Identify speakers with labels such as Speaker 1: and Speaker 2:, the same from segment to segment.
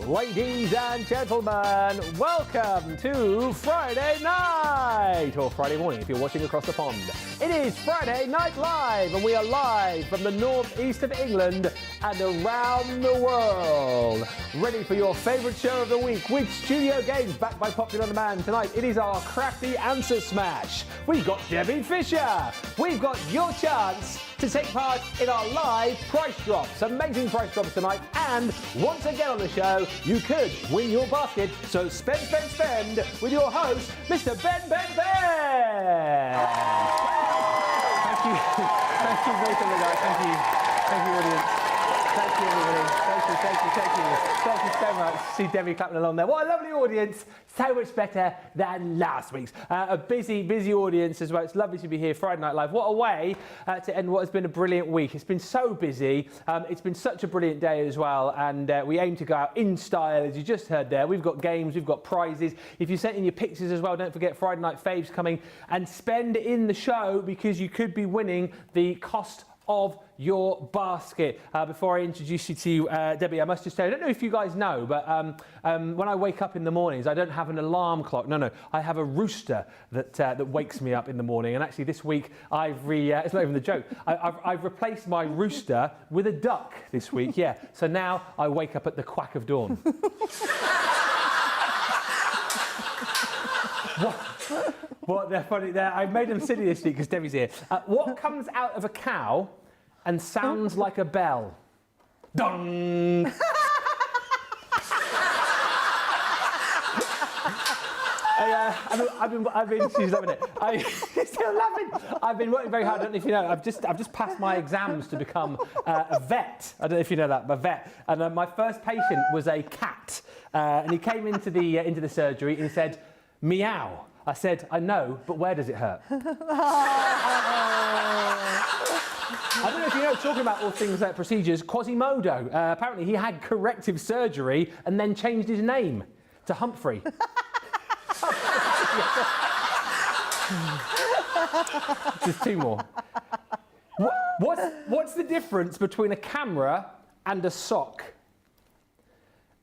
Speaker 1: Ladies and gentlemen, welcome to Friday night, or Friday morning if you're watching across the pond. It is Friday Night Live, and we are live from the northeast of England and around the world. Ready for your favourite show of the week with studio games backed by popular demand. Tonight it is our crafty answer smash. We've got Debbie Fisher. We've got your chance to take part in our live price drops. Amazing price drops tonight, and once again on the show, you could win your basket. So spend with your host, Mr. Ben. Thank you. Thank you, both of you guys. Thank you, audience. Thank you, everybody. Thank you so much. See Debbie clapping along there. What a lovely audience. So much better than last week's. A busy audience as well. It's lovely to be here Friday Night Live. What a way to end what has been a brilliant week. It's been so busy. It's been such a brilliant day as well. And we aim to go out in style, as you just heard there. We've got games, we've got prizes. If you sent in your pictures as well, don't forget Friday Night Faves coming and spend in the show, because you could be winning the cost of your basket. Before I introduce you to Debbie, I must just say, I don't know if you guys know, but when I wake up in the mornings, I don't have an alarm clock. No, I have a rooster that wakes me up in the morning. And actually this week, it's not even the joke, I've replaced my rooster with a duck this week, yeah. So now I wake up at the quack of dawn. What they're funny there. I made them silly this week because Debbie's here. What comes out of a cow and sounds like a bell? Dong! I've been, she's loving it. She's still laughing. I've been working very hard. I don't know if you know, I've just passed my exams to become a vet. I don't know if you know that, but a vet. And my first patient was a cat. And he came into the surgery and he said, meow. I said, I know, but where does it hurt? I don't know if you know, talking about all things like procedures, Quasimodo, apparently he had corrective surgery and then changed his name to Humphrey. Just two more. What's the difference between a camera and a sock?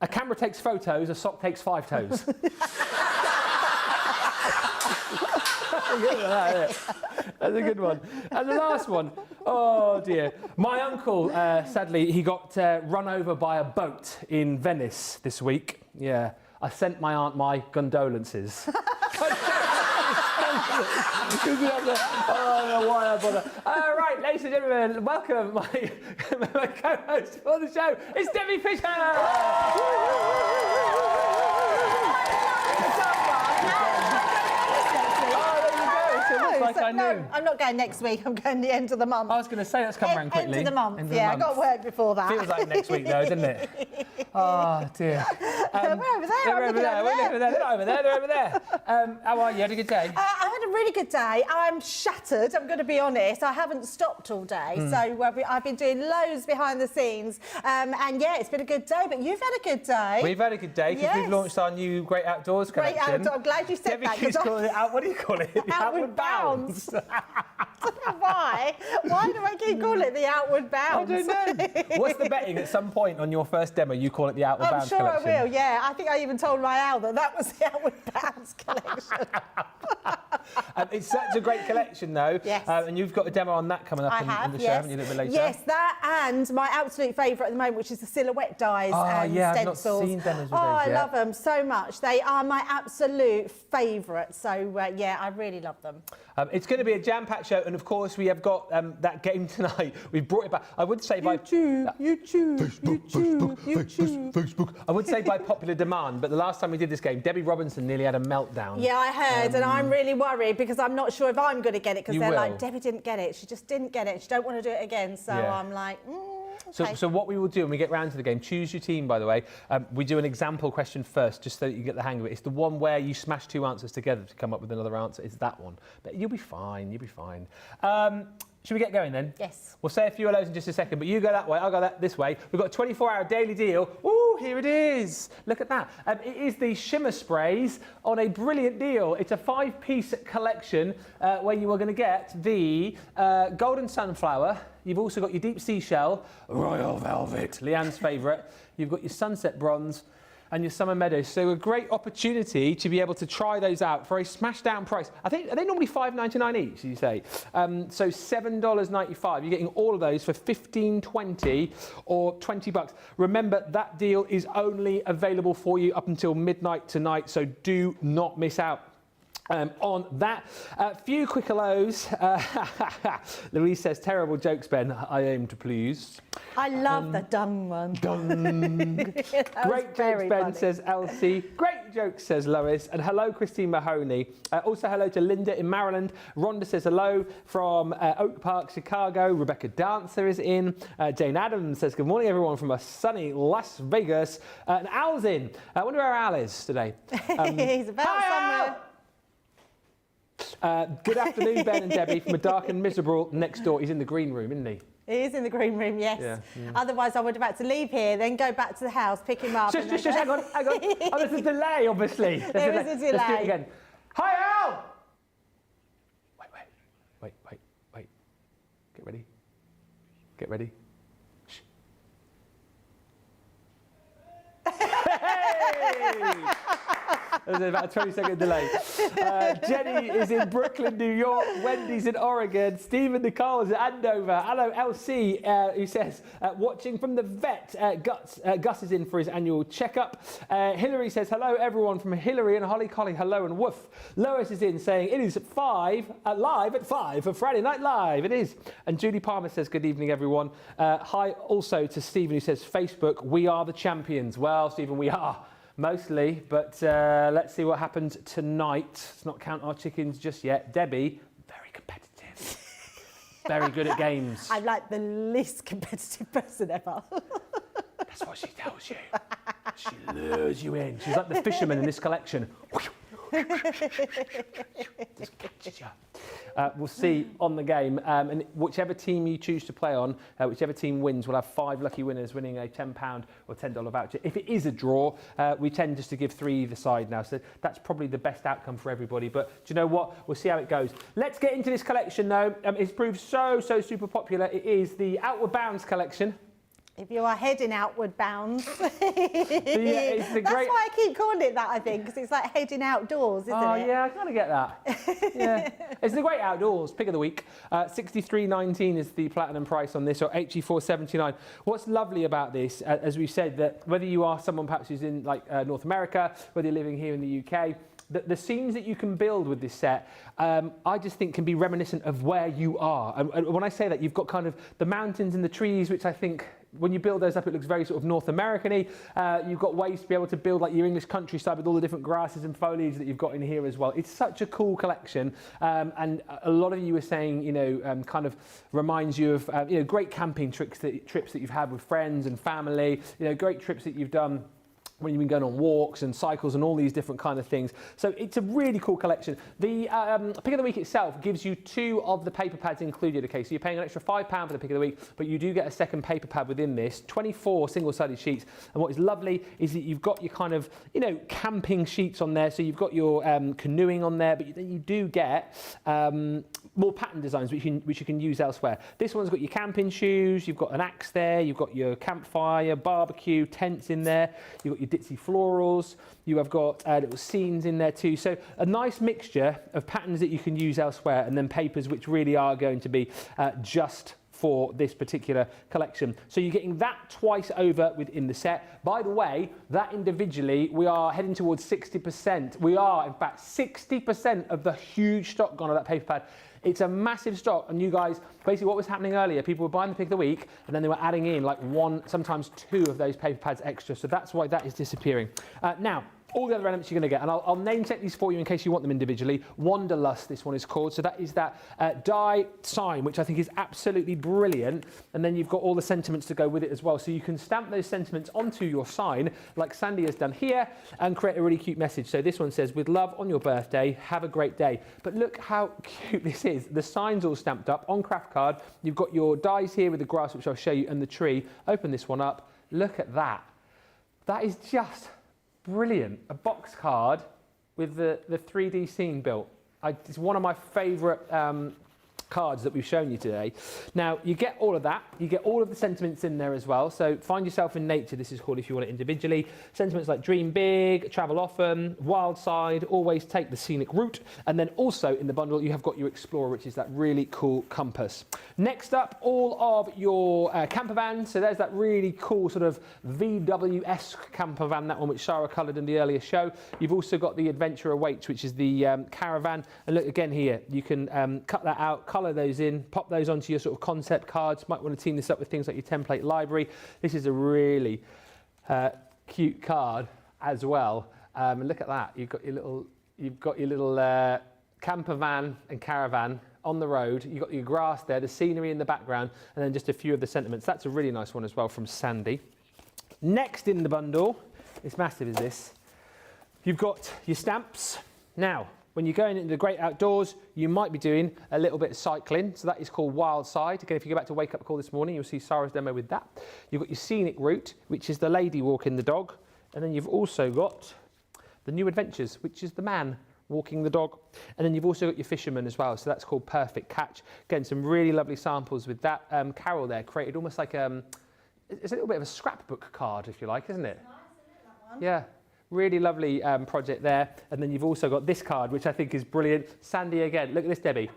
Speaker 1: A camera takes photos, a sock takes 5 toes. That's a good one. And the last one, oh dear. My uncle, sadly, he got run over by a boat in Venice this week. Yeah, I sent my aunt my condolences. Why I bother? All right, ladies and gentlemen, welcome my co-host for the show. It's Debbie Fisher. Like I knew.
Speaker 2: No, I'm not going next week. I'm going the end of the month.
Speaker 1: I was going to say, let's come around quickly.
Speaker 2: End of the month. Yeah, I got work before that.
Speaker 1: Feels like next week though, doesn't it? Oh dear.
Speaker 2: We're over there.
Speaker 1: They're over there. They're not over there. They're over there. How are you? Had a good day?
Speaker 2: I had a really good day. I'm shattered. I'm going to be honest. I haven't stopped all day, so I've been doing loads behind the scenes, and yeah, it's been a good day. But you've had a good day.
Speaker 1: We've had a good day because we've launched our new Great Outdoors collection.
Speaker 2: Great Outdoors. I'm glad you said
Speaker 1: Debbie
Speaker 2: that.
Speaker 1: keeps calling it out. What do you call it? The
Speaker 2: Outward Bounds. I don't know why. Why do I keep calling it the Outward Bounds?
Speaker 1: I don't know. What's the betting at some point on your first demo you call it the Outward Bounds collection?
Speaker 2: I'm sure I will, yeah. I think I even told my owl that was the Outward Bounds collection.
Speaker 1: It's such a great collection though.
Speaker 2: Yes.
Speaker 1: And you've got a demo on that coming up in the show, haven't you, a little bit later?
Speaker 2: Yes, that and my absolute favourite at the moment, which is the silhouette dies and stencils.
Speaker 1: I've not seen demos with those
Speaker 2: I
Speaker 1: yet.
Speaker 2: love them so much. They are my absolute favourite. So, yeah, I really love them.
Speaker 1: It's going to be a jam-packed show, and of course we have got that game tonight. We've brought it back. I would say
Speaker 2: YouTube.
Speaker 1: Facebook. I would say by popular demand, but the last time we did this game, Debbie Robinson nearly had a meltdown.
Speaker 2: Yeah, I heard, and I'm really worried because I'm not sure if I'm going to get it, because they're like, Debbie didn't get it. She just didn't get it. She don't want to do it again. So I'm like, okay.
Speaker 1: So what we will do when we get round to the game, choose your team, by the way. We do an example question first, just so that you get the hang of it. It's the one where you smash 2 answers together to come up with another answer. It's that one. But you'll be fine. You'll be fine. Should we get going then?
Speaker 2: Yes.
Speaker 1: We'll say a few hellos in just a second, but you go that way, I'll go this way. We've got a 24-hour daily deal. Ooh, here it is. Look at that. It is the shimmer sprays on a brilliant deal. It's a 5-piece collection where you are going to get the golden sunflower. You've also got your deep seashell, royal velvet, Leanne's favourite. You've got your sunset bronze. and your summer meadows. So a great opportunity to be able to try those out for a smash down price. I think, are they normally $5.99 each, you say? So $7.95. You're getting all of those for $15.20 or $20. Remember, that deal is only available for you up until midnight tonight, so do not miss out. On that, few quick hellos. Louise says, terrible jokes, Ben. I aim to please.
Speaker 2: I love the dung one.
Speaker 1: Dung. Great jokes, Ben,
Speaker 2: funny.
Speaker 1: says Elsie. Great jokes, says Lois. And hello, Christine Mahoney. Also hello to Linda in Maryland. Rhonda says hello from Oak Park, Chicago. Rebecca Dancer is in. Jane Adams says, good morning, everyone, from a sunny Las Vegas. And Al's in. I wonder where Al is today.
Speaker 2: He's about somewhere.
Speaker 1: Good afternoon, Ben and Debbie, from a dark and miserable next door. He's in the green room, isn't he?
Speaker 2: He is in the green room, yes.
Speaker 1: Yeah.
Speaker 2: Otherwise, I would have had to leave here, then go back to the house, pick him up.
Speaker 1: Just hang on. Oh, there's a delay, obviously.
Speaker 2: There is a delay.
Speaker 1: Let's do it again. Hi, Al! Wait. Get ready. Get ready. Shh. Hey! There's about a 20-second delay. Jenny is in Brooklyn, New York. Wendy's in Oregon. Stephen Nicole is in Andover. Hello, LC, who says, watching from the vet. Gus is in for his annual checkup. Hillary says, hello, everyone, from Hillary and Holly Collie. Hello and woof. Lois is in saying, it is live at 5 for Friday Night Live. It is. And Julie Palmer says, good evening, everyone. Hi also to Stephen, who says, Facebook, we are the champions. Well, Stephen, we are. Mostly, but let's see what happens tonight. Let's not count our chickens just yet. Debbie, very competitive. Very good at games.
Speaker 2: I'm like the least competitive person ever.
Speaker 1: That's what she tells you. She lures you in. She's like the fisherman in this collection. Just catches you. We'll see on the game, and whichever team you choose to play on, whichever team wins, we'll have 5 lucky winners winning a £10 or $10 voucher. If it is a draw, we tend just to give 3 either side now, so that's probably the best outcome for everybody. But do you know what? We'll see how it goes. Let's get into this collection though. It's proved so super popular. It is the Outward Bounds collection.
Speaker 2: If you are heading outward bounds.
Speaker 1: That's
Speaker 2: why I keep calling it that, I think, because it's like heading outdoors, isn't it?
Speaker 1: Oh, yeah, I kind of get that. Yeah. It's the great outdoors, pick of the week. $63.19 is the platinum price on this, or $84.79. What's lovely about this, as we've said, that whether you are someone perhaps who's in like North America, whether you're living here in the UK, the scenes that you can build with this set, I just think can be reminiscent of where you are. And when I say that, you've got kind of the mountains and the trees, which I think when you build those up, it looks very sort of North American-y. You've got ways to be able to build like your English countryside with all the different grasses and foliage that you've got in here as well. It's such a cool collection. And a lot of you were saying, you know, kind of reminds you of, you know, great camping trips that you've had with friends and family, you know, great trips that you've done when you've been going on walks and cycles and all these different kind of things. So it's a really cool collection. The pick of the week itself gives you 2 of the paper pads included. Okay, so you're paying an extra £5 for the pick of the week, but you do get a second paper pad within this, 24 single-sided sheets. And what is lovely is that you've got your kind of, you know, camping sheets on there. So you've got your canoeing on there, but then you do get more pattern designs which you can use elsewhere. This one's got your camping shoes, you've got an axe there, you've got your campfire, barbecue, tents in there, you've got your ditzy florals, you have got little scenes in there too. So a nice mixture of patterns that you can use elsewhere, and then papers which really are going to be just for this particular collection. So you're getting that twice over within the set. By the way, that individually, we are heading towards 60%. We are, in fact, 60% of the huge stock gone of that paper pad. It's a massive stock, and you guys, basically what was happening earlier, people were buying the pick of the week, and then they were adding in like 1, sometimes 2 of those paper pads extra, so that's why that is disappearing. Now, all the other elements you're going to get, and I'll name check these for you in case you want them individually. Wanderlust, this one is called. So that is that die sign, which I think is absolutely brilliant. And then you've got all the sentiments to go with it as well. So you can stamp those sentiments onto your sign, like Sandy has done here, and create a really cute message. So this one says, with love on your birthday, have a great day. But look how cute this is. The sign's all stamped up on craft card. You've got your dies here with the grass, which I'll show you, and the tree. Open this one up. Look at that. That is just brilliant. A box card with the 3D scene built. It's one of my favourite cards that we've shown you today. Now, you get all of that. You get all of the sentiments in there as well. So find yourself in nature, this is called if you want it individually. Sentiments like dream big, travel often, wild side, always take the scenic route. And then also in the bundle, you have got your explorer, which is that really cool compass. Next up, all of your camper vans. So there's that really cool sort of VW-esque camper van, that one which Sarah coloured in the earlier show. You've also got the Adventure Awaits, which is the Caravan. And look again here, you can cut that out, colour those in, pop those onto your sort of concept cards. Might want to team this up with things like your template library. This is a really cute card as well. And look at that, you've got your little camper van and caravan on the road. You've got your grass there, the scenery in the background, and then just a few of the sentiments. That's a really nice one as well from Sandy. Next in the bundle, it's massive, is this. You've got your stamps. Now, when you're going into the great outdoors, you might be doing a little bit of cycling. So that is called Wild Side. Again, if you go back to Wake Up Call this morning, you'll see Sarah's demo with that. You've got your Scenic Route, which is the lady walking the dog. And then you've also got the New Adventures, which is the man walking the dog. And then you've also got your Fisherman as well. So that's called Perfect Catch. Again, some really lovely samples with that. Carol there created almost like it's a little bit of a scrapbook card, if you like, isn't it? Nice, isn't it, that one? Yeah. Really lovely project there. And then you've also got this card, which I think is brilliant. Sandy again. Look at this, Debbie.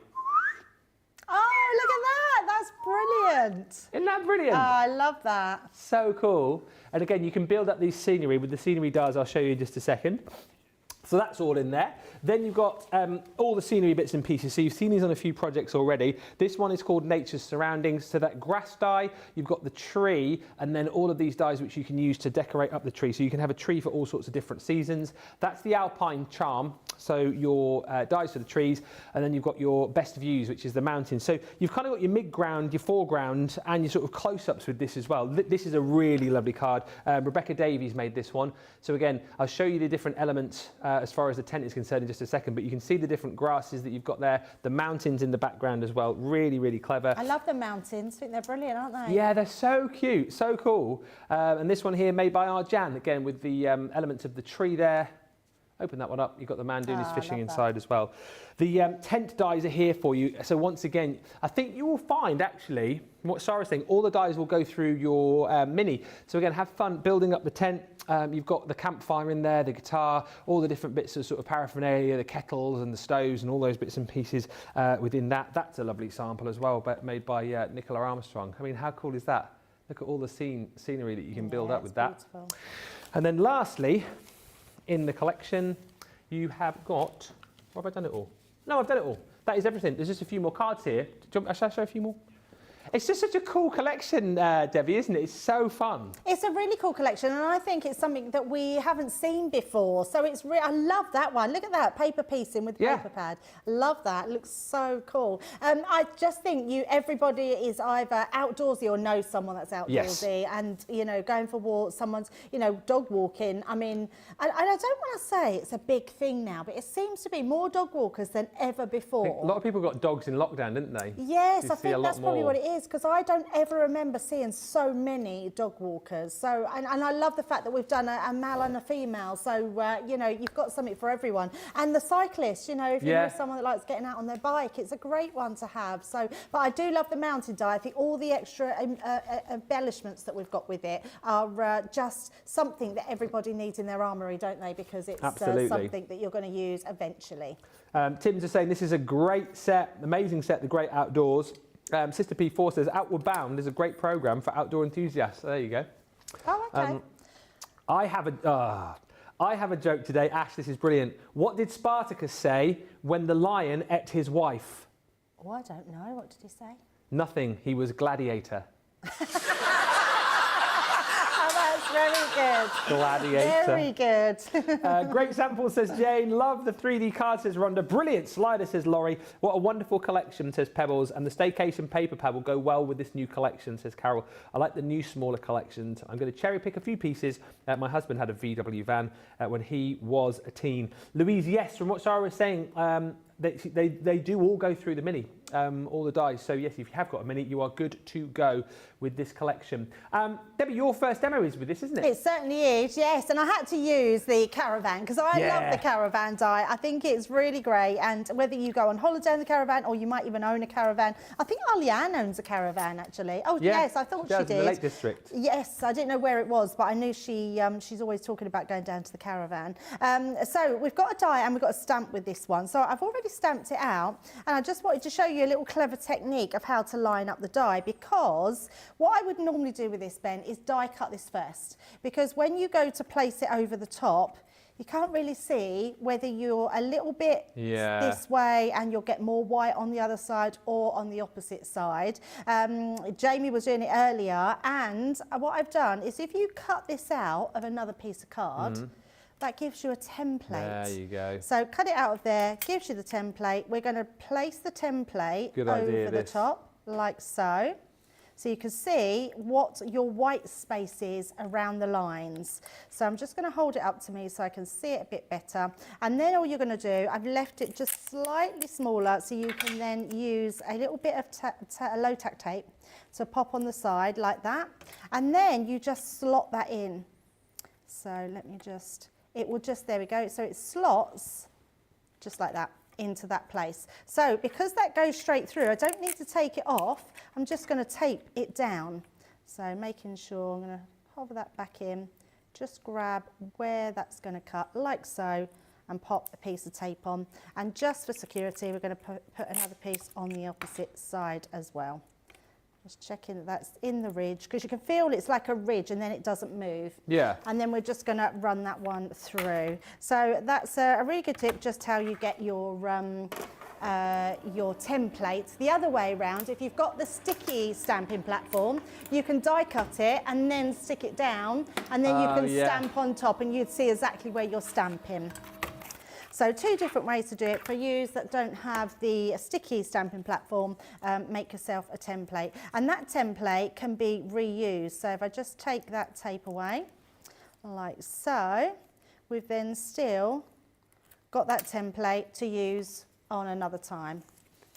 Speaker 2: Oh, look at that. That's brilliant.
Speaker 1: Isn't that brilliant?
Speaker 2: Oh, I love that.
Speaker 1: So cool. And again, you can build up these scenery with the scenery dials I'll show you in just a second. So that's all in there. Then you've got all the scenery bits and pieces. So you've seen these on a few projects already. This one is called Nature's Surroundings. So that grass die, you've got the tree, and then all of these dies which you can use to decorate up the tree. So you can have a tree for all sorts of different seasons. That's the Alpine Charm. So your dies for the trees, and then you've got your best views, which is the mountains. So you've kind of got your mid-ground, your foreground, and your sort of close-ups with this as well. This is a really lovely card. Rebecca Davies made this one. So again, I'll show you the different elements as far as the tent is concerned in just a second, but you can see the different grasses that you've got there, the mountains in the background as well. Really, really clever.
Speaker 2: I love the mountains. I think they're brilliant, aren't they?
Speaker 1: Yeah, they're so cute, so cool. And this one here made by Arjan, again with the elements of the tree there. Open that one up, you've got the man doing his fishing inside as well. The tent dies are here for you. So once again, I think you will find actually, what Sarah's saying, all the dies will go through your mini. So again, have fun building up the tent. You've got the campfire in there, the guitar, all the different bits of sort of paraphernalia, the kettles and the stoves and all those bits and pieces within that. That's a lovely sample as well, but made by Nicola Armstrong. I mean, how cool is that? Look at all the scenery that you can build up with
Speaker 2: beautiful.
Speaker 1: that. And then lastly, in the collection, you have got, or have I done it all? No, I've done it all. That is everything. There's just a few more cards here. Shall I show a few more? It's just such a cool collection, Debbie, isn't it? It's so fun.
Speaker 2: It's a really cool collection, and I think it's something that we haven't seen before. So it's I love that one. Look at that, paper piecing with paper pad. Love that. It looks so cool. I just think everybody is either outdoorsy or knows someone that's outdoorsy, and going for walks. Someone's dog walking. I mean, I don't want to say it's a big thing now, but it seems to be more dog walkers than ever before.
Speaker 1: A lot of people got dogs in lockdown, didn't they?
Speaker 2: Yes, I think that's probably what it is. Because I don't ever remember seeing so many dog walkers. So, and I love the fact that we've done a male and a female. So, you've got something for everyone. And the cyclist, if you know someone that likes getting out on their bike, it's a great one to have. So, but I do love the mountain die. I think all the extra embellishments that we've got with it are just something that everybody needs in their armoury, don't they? Because it's something that you're going to use eventually.
Speaker 1: Tim's just saying this is a great set, amazing set, The Great Outdoors. Sister P4 says Outward Bound is a great programme for outdoor enthusiasts. There you go.
Speaker 2: Oh, okay.
Speaker 1: I have a joke today. Ash, this is brilliant. What did Spartacus say when the lion ate his wife?
Speaker 2: Oh, I don't know. What did he say?
Speaker 1: Nothing. He was gladiator.
Speaker 2: Very good.
Speaker 1: Gladiator.
Speaker 2: Very good.
Speaker 1: Great sample, says Jane. Love the 3D card, says Rhonda. Brilliant slider, says Laurie. What a wonderful collection, says Pebbles. And the staycation paper pad will go well with this new collection, says Carol. I like the new smaller collections. I'm going to cherry pick a few pieces. My husband had a VW van when he was a teen. Louise, yes, from what Sarah was saying, they do all go through the mini, all the dies. So yes, if you have got a mini, you are good to go with this collection. Debbie, your first demo is with this, isn't it?
Speaker 2: It certainly is, yes. And I had to use the Caravan because I love the Caravan die. I think it's really great. And whether you go on holiday in the Caravan or you might even own a Caravan. I think Aliane owns a Caravan, actually. Oh, yes, I thought she did.
Speaker 1: In the Lake District.
Speaker 2: Yes, I didn't know where it was, but I knew she's always talking about going down to the Caravan. So we've got a die and we've got a stamp with this one. So I've already stamped it out, and I just wanted to show you a little clever technique of how to line up the die, because what I would normally do with this, Ben, is die cut this first, because when you go to place it over the top, you can't really see whether you're a little bit this way and you'll get more white on the other side or on the opposite side. Jamie was doing it earlier, and what I've done is if you cut this out of another piece of card, that gives you a template.
Speaker 1: There you go.
Speaker 2: So cut it out of there, gives you the template. We're going to place the template over the top, like so. So you can see what your white space is around the lines. So I'm just going to hold it up to me so I can see it a bit better. And then all you're going to do, I've left it just slightly smaller so you can then use a little bit of low tack tape to pop on the side like that. And then you just slot that in. So let me just... It will just, there we go. So it slots just like that into that place. So because that goes straight through, I don't need to take it off. I'm just going to tape it down. So making sure I'm going to hover that back in, just grab where that's going to cut like so and pop a piece of tape on. And just for security, we're going to put another piece on the opposite side as well. Just checking that that's in the ridge, because you can feel it's like a ridge and then it doesn't move. Yeah. And then we're just going to run that one through. So that's a really good tip, just how you get your template. The other way around, if you've got the sticky stamping platform, you can die cut it and then stick it down, and then you can stamp on top, and you'd see exactly where you're stamping. So two different ways to do it. For you that don't have the sticky stamping platform, make yourself a template. And that template can be reused. So if I just take that tape away, like so, we've then still got that template to use on another time.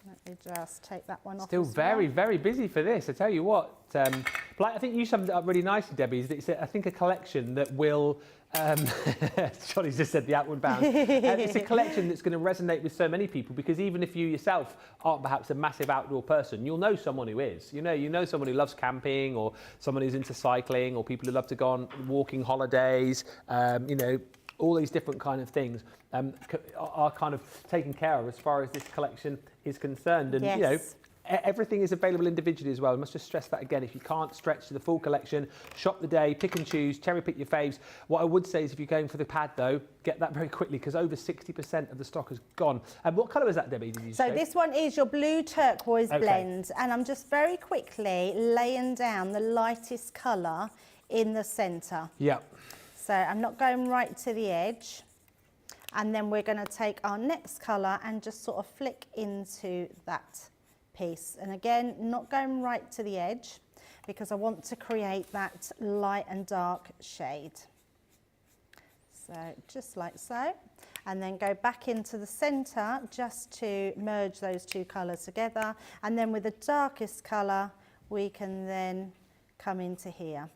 Speaker 2: Let me just take that one off.
Speaker 1: Still very, very busy for this, I tell you what. But I think you summed it up really nicely, Debbie. It's, I think, a collection that will... Johnny's just said the outward bound. It's a collection that's going to resonate with so many people, because even if you yourself aren't perhaps a massive outdoor person, you'll know someone who is. You know someone who loves camping, or someone who's into cycling, or people who love to go on walking holidays. You know, all these different kind of things are kind of taken care of as far as this collection is concerned. And you know, everything is available individually as well. I must just stress that again. If you can't stretch to the full collection, shop the day, pick and choose, cherry pick your faves. What I would say is, if you're going for the pad though, get that very quickly, because over 60% of the stock has gone. And what colour is that, Debbie, did you say?
Speaker 2: So this one is your blue turquoise blend, and I'm just very quickly laying down the lightest colour in the centre. Yep. So I'm not going right to the edge. And then we're going to take our next colour and just sort of flick into that piece. And again, not going right to the edge, because I want to create that light and dark shade. So just like so. And then go back into the centre just to merge those two colours together. And then with the darkest colour, we can then come into here.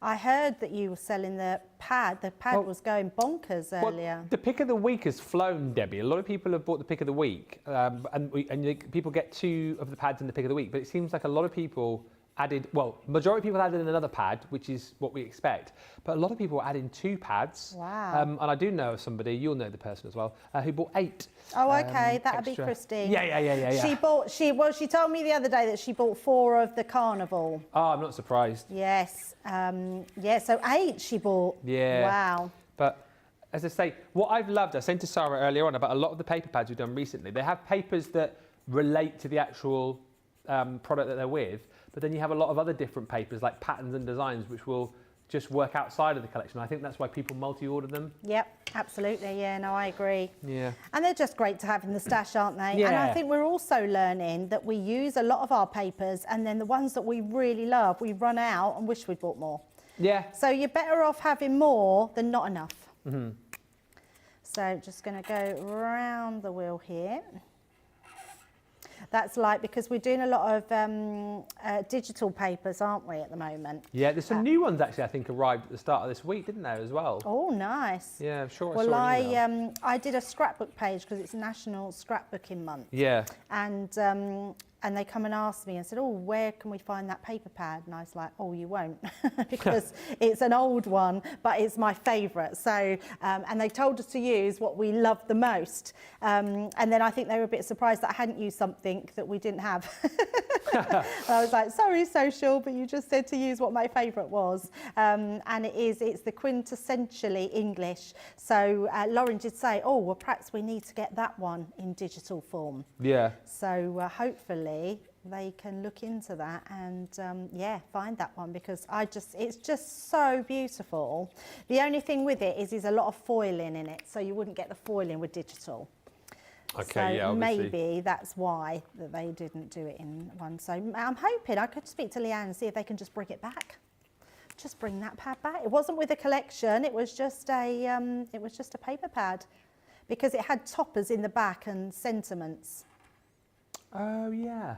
Speaker 2: I heard that you were selling the pad. The pad was going bonkers earlier. Well,
Speaker 1: the pick of the week has flown, Debbie. A lot of people have bought the pick of the week, and people get 2 of the pads in the pick of the week. But it seems like a lot of people added, well, majority of people added in another pad, which is what we expect. But a lot of people were adding 2 pads. Wow. And I do know of somebody, you'll know the person as well, who bought 8.
Speaker 2: Oh, okay, that'd be Christine.
Speaker 1: Yeah.
Speaker 2: She told me the other day that she bought 4 of the carnival.
Speaker 1: Oh, I'm not surprised.
Speaker 2: Yes. So 8 she bought.
Speaker 1: Yeah.
Speaker 2: Wow.
Speaker 1: But as I say, what I've loved, I was saying to Sarah earlier on about a lot of the paper pads we've done recently, they have papers that relate to the actual product that they're with, but then you have a lot of other different papers like patterns and designs which will just work outside of the collection. I think that's why people multi-order them.
Speaker 2: Yep, absolutely. Yeah, no, I agree.
Speaker 1: Yeah.
Speaker 2: And they're just great to have in the stash, aren't they?
Speaker 1: Yeah.
Speaker 2: And I think we're also learning that we use a lot of our papers, and then the ones that we really love, we run out and wish we'd bought more.
Speaker 1: Yeah.
Speaker 2: So you're better off having more than not enough. Mm-hmm. So just going to go round the wheel here. That's like, because we're doing a lot of digital papers, aren't we, at the moment?
Speaker 1: Yeah, there's some new ones actually, I think, arrived at the start of this week, didn't there, as well?
Speaker 2: Oh, nice.
Speaker 1: Yeah, I'm sure
Speaker 2: Well,
Speaker 1: I saw an email.
Speaker 2: I did a scrapbook page because it's National Scrapbooking Month.
Speaker 1: Yeah.
Speaker 2: And they come and ask me and said, oh, where can we find that paper pad? And I was like, oh, you won't, because it's an old one, but it's my favourite. So, and they told us to use what we love the most. And then I think they were a bit surprised that I hadn't used something that we didn't have. I was like, sorry, social, but you just said to use what my favourite was. And it's the quintessentially English. So Lauren did say, oh, well, perhaps we need to get that one in digital form.
Speaker 1: Yeah.
Speaker 2: So hopefully they can look into that and yeah, find that one, because it's just so beautiful. The only thing with it is there's a lot of foiling in it, so you wouldn't get the foiling with digital.
Speaker 1: Okay,
Speaker 2: so
Speaker 1: yeah, obviously.
Speaker 2: maybe that's why that they didn't do it in one. So I'm hoping I could speak to Leanne and see if they can just bring it back. Just bring that pad back. It wasn't with a collection. It was just a paper pad, because it had toppers in the back and sentiments.
Speaker 1: Oh, yeah.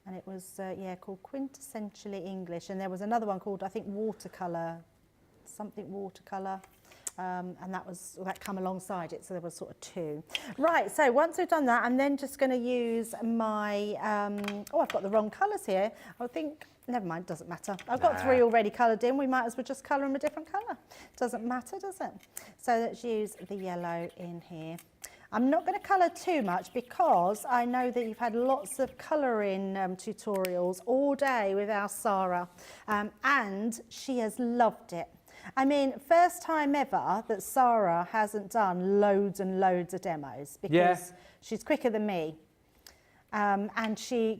Speaker 2: And it was, yeah, called Quintessentially English. And there was another one called, I think, Watercolour, something Watercolour. And that come alongside it, so there was sort of two. Right, so once we've done that, I'm then just going to use my, oh, I've got the wrong colours here. I think, never mind, doesn't matter. I've got three already coloured in. We might as well just colour them a different colour. Doesn't matter, does it? So let's use the yellow in here. I'm not going to colour too much, because I know that you've had lots of colouring tutorials all day with our Sarah, and she has loved it. I mean, first time ever that Sarah hasn't done loads and loads of demos, because she's quicker than me. And she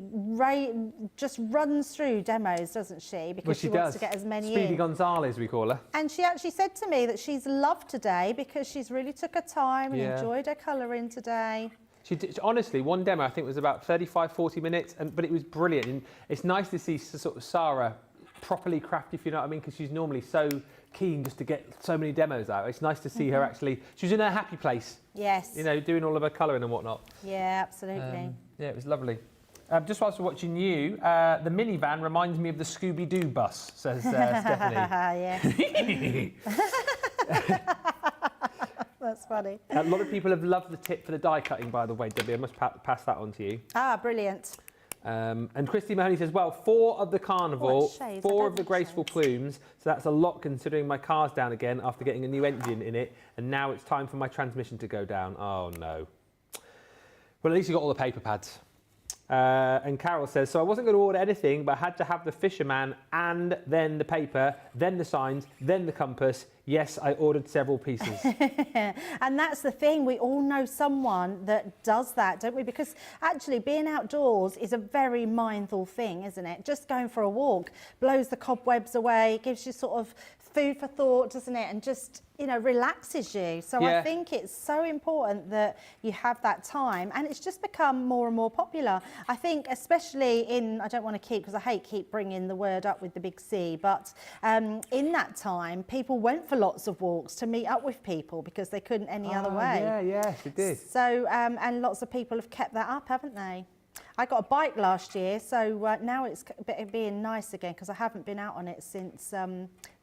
Speaker 2: just runs through demos, doesn't she? Because she wants to get as many
Speaker 1: Speedy
Speaker 2: in.
Speaker 1: Gonzales, we call her.
Speaker 2: And she actually said to me that she's loved today, because she's really took her time and enjoyed her colouring today.
Speaker 1: She did, honestly, one demo I think was about 35, 40 minutes, but it was brilliant. And it's nice to see sort of Sarah properly crafted, if you know what I mean, because she's normally so keen just to get so many demos out. It's nice to see her actually, she's in her happy place.
Speaker 2: Yes.
Speaker 1: You know, doing all of her colouring and whatnot.
Speaker 2: Yeah, absolutely.
Speaker 1: Yeah, it was lovely. Just whilst we're watching you, the minivan reminds me of the Scooby-Doo bus, says Stephanie.
Speaker 2: That's funny.
Speaker 1: A lot of people have loved the tip for the die cutting, by the way, Debbie. I must pass that on to you.
Speaker 2: Ah, brilliant.
Speaker 1: And Christy Mahoney says, well, 4 of the Carnival, 4 of the Graceful Plumes, so that's a lot considering my car's down again after getting a new engine in it, and now it's time for my transmission to go down. Oh, no. Well, at least you got all the paper pads. And Carol says, so I wasn't going to order anything, but I had to have the fisherman and then the paper, then the signs, then the compass. Yes, I ordered several pieces.
Speaker 2: And that's the thing, we all know someone that does that, don't we? Because actually being outdoors is a very mindful thing, isn't it? Just going for a walk blows the cobwebs away, gives you sort of food for thought, doesn't it? And just, you know, relaxes you. So I think it's so important that you have that time, and it's just become more and more popular. I think especially in, I don't want to because I hate keep bringing the word up with the big C, but in that time, people went for lots of walks to meet up with people because they couldn't any other way.
Speaker 1: Yeah, yes, it did.
Speaker 2: So, and lots of people have kept that up, haven't they? I got a bike last year, so now it's being nice again because I haven't been out on it since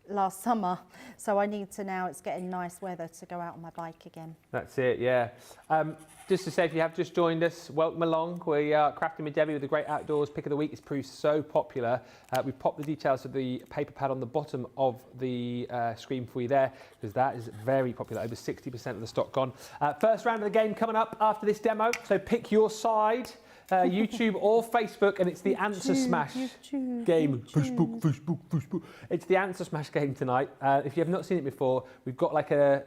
Speaker 2: last summer, so I need to now, it's getting nice weather to go out on my bike again.
Speaker 1: That's it, yeah. Just to say, if you have just joined us, welcome along. We are Crafting with Debbie with the Great Outdoors Pick of the Week. It's proved so popular. We've popped the details of the paper pad on the bottom of the screen for you there, because that is very popular. Over 60% of the stock gone. First round of the game coming up after this demo, so pick your side. YouTube or Facebook, and it's the answer smash game. Facebook. It's the answer smash game tonight. If you have not seen it before, we've got like an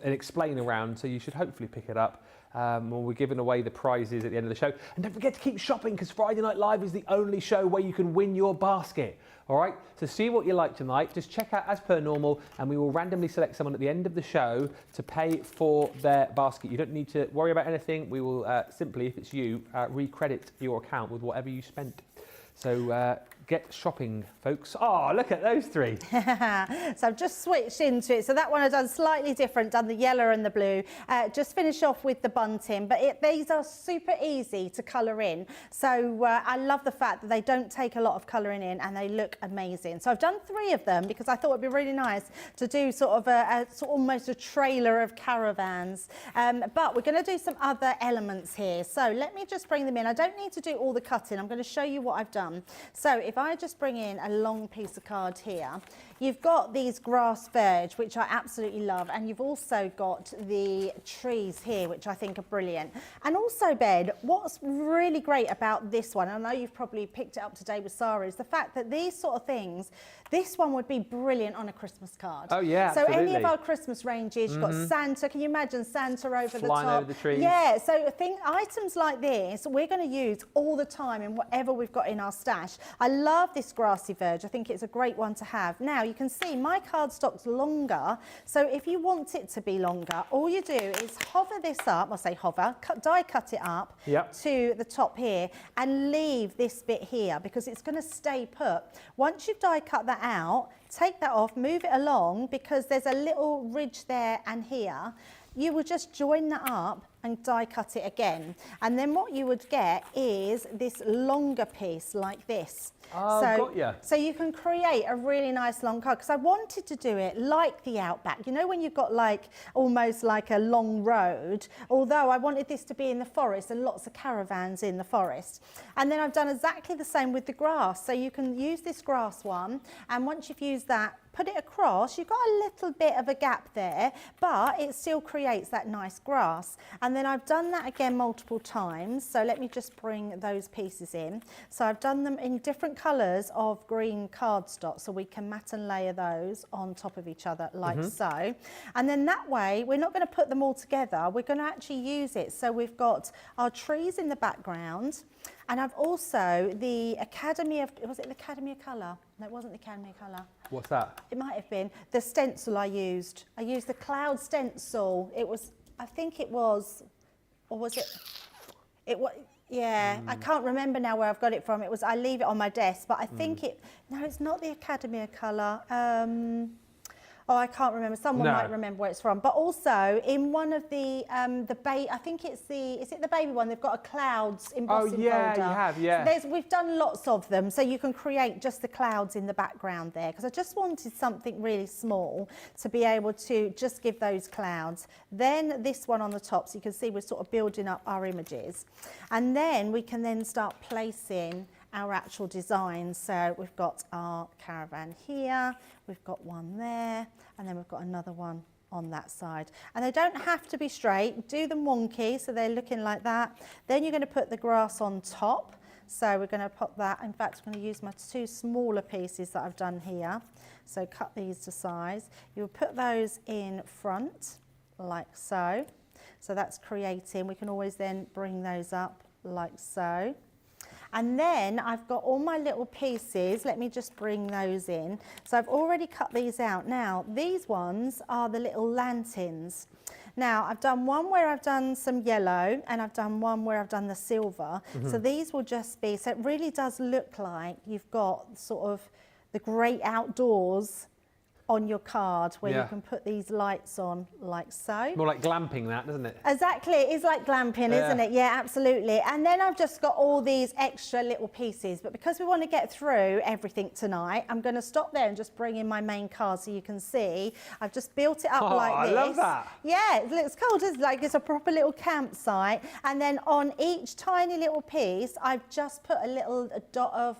Speaker 1: explain around, so you should hopefully pick it up. We're giving away the prizes at the end of the show. And don't forget to keep shopping, because Friday Night Live is the only show where you can win your basket. All right, so see what you like tonight. Just check out as per normal, and we will randomly select someone at the end of the show to pay for their basket. You don't need to worry about anything. We will simply, if it's you, recredit your account with whatever you spent. So get shopping, folks. Oh, look at those three.
Speaker 2: So I've just switched into it. So that one I've done slightly different, done the yellow and the blue. Just finish off with the bunting, but these are super easy to colour in. So I love the fact that they don't take a lot of colouring in and they look amazing. So I've done 3 of them because I thought it'd be really nice to do sort of almost a trailer of caravans. But we're going to do some other elements here. So let me just bring them in. I don't need to do all the cutting. I'm going to show you what I've done. So if I just bring in a long piece of card here, you've got these grass verge, which I absolutely love, and you've also got the trees here, which I think are brilliant. And also, Ben, what's really great about this one, I know you've probably picked it up today with Sarah, is the fact that these sort of things, this one would be brilliant on a Christmas card.
Speaker 1: Oh yeah,
Speaker 2: so
Speaker 1: absolutely.
Speaker 2: any of our Christmas ranges, you've got Santa. Can you imagine Santa over the top?
Speaker 1: Flying over the trees.
Speaker 2: Yeah, so items like this, we're going to use all the time in whatever we've got in our stash. I love this grassy verge. I think it's a great one to have. Now, you can see my cardstock's longer, so if you want it to be longer, all you do is hover this up, I'll say hover, die cut it up to the top here and leave this bit here because it's going to stay put. Once you've die cut that out, take that off, move it along because there's a little ridge there and here. You will just join that up and die cut it again. And then what you would get is this longer piece like this.
Speaker 1: Oh, got ya.
Speaker 2: So you can create a really nice long card because I wanted to do it like the Outback. You know when you've got like almost like a long road, although I wanted this to be in the forest and lots of caravans in the forest. And then I've done exactly the same with the grass. So you can use this grass one, and once you've used that, put it across, you've got a little bit of a gap there, but it still creates that nice grass. And then I've done that again multiple times. So let me just bring those pieces in. So I've done them in different colours of green cardstock, so we can mat and layer those on top of each other like so. And then that way, we're not going to put them all together, we're going to actually use it. So we've got our trees in the background, and I've also the Academy of, was it the Academy of Colour? No, it wasn't the Academy of Colour.
Speaker 1: What's that?
Speaker 2: It might have been the stencil I used. I used the cloud stencil. It was, I think it was, or was it? It was, yeah. I can't remember now where I've got it from. It was, I leave it on my desk, but I think it. No, it's not the Academy of Colour. Oh, I can't remember. Someone might remember where it's from. But also in one of the I think it's the, is it the baby one? They've got a clouds embossing folder.
Speaker 1: Oh yeah, you have, yeah.
Speaker 2: So we've done lots of them, so you can create just the clouds in the background there. Because I just wanted something really small to be able to just give those clouds. Then this one on the top, so you can see we're sort of building up our images, and then we can then start placing our actual designs. So we've got our caravan here, we've got one there, and then we've got another one on that side. And they don't have to be straight, do them wonky so they're looking like that. Then you're going to put the grass on top. So we're going to put that, in fact I'm going to use my 2 smaller pieces that I've done here. So cut these to size. You'll put those in front like so. So that's creating, we can always then bring those up like so. And then I've got all my little pieces. Let me just bring those in. So I've already cut these out. Now, these ones are the little lanterns. Now, I've done one where I've done some yellow, and I've done one where I've done the silver. So these will just be, so it really does look like you've got sort of the great outdoors on your card where you can put these lights on like so.
Speaker 1: More like glamping that, doesn't it?
Speaker 2: Exactly, it is like glamping, isn't it? Yeah, absolutely. And then I've just got all these extra little pieces, but because we want to get through everything tonight, I'm going to stop there and just bring in my main card so you can see. I've just built it up like this.
Speaker 1: I love that.
Speaker 2: Yeah, it looks cool, doesn't it? Like it's a proper little campsite. And then on each tiny little piece, I've just put a little dot of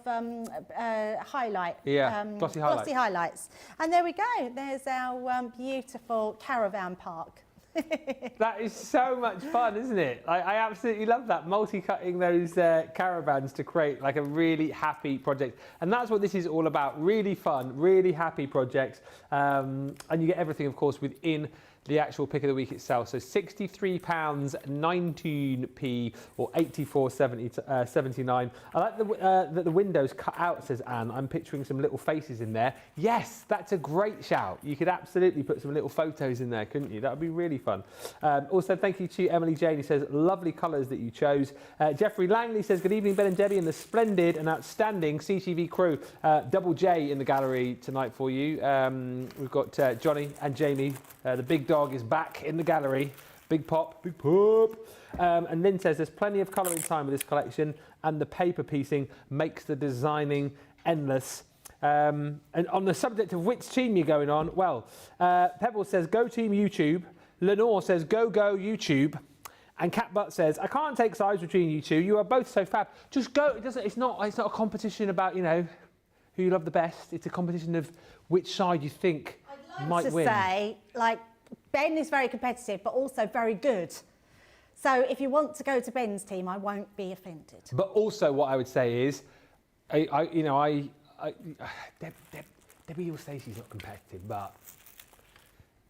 Speaker 2: highlight.
Speaker 1: Yeah, glossy highlights.
Speaker 2: Glossy highlights. And there we go. There's our beautiful caravan park.
Speaker 1: That is so much fun, isn't it? I absolutely love that, multi-cutting those caravans to create like a really happy project. And that's what this is all about, really fun, really happy projects. And you get everything, of course, within the actual pick of the week itself. So £63.19p or 84.79. I like that the window's cut out, says Anne. I'm picturing some little faces in there. Yes, that's a great shout. You could absolutely put some little photos in there, couldn't you? That would be really fun. Also, thank you to Emily Jane, who says, lovely colours that you chose. Jeffrey Langley says, good evening, Ben and Debbie, and the splendid and outstanding CTV crew. Double J in the gallery tonight for you. We've got Johnny and Jamie. The big dog is back in the gallery. Big pop, big pop. And Lynn says there's plenty of colouring time with this collection, and the paper piecing makes the designing endless. And on the subject of which team you're going on, well, Pebble says go team YouTube. Lenore says go YouTube. And Cat Butt says I can't take sides between you two. You are both so fab. Just go. It's not a competition about, you know, who you love the best. It's a competition of which side you think might win.
Speaker 2: To say, like, Ben is very competitive, but also very good. So if you want to go to Ben's team, I won't be offended.
Speaker 1: But also, what I would say is, Debbie will say she's not competitive, but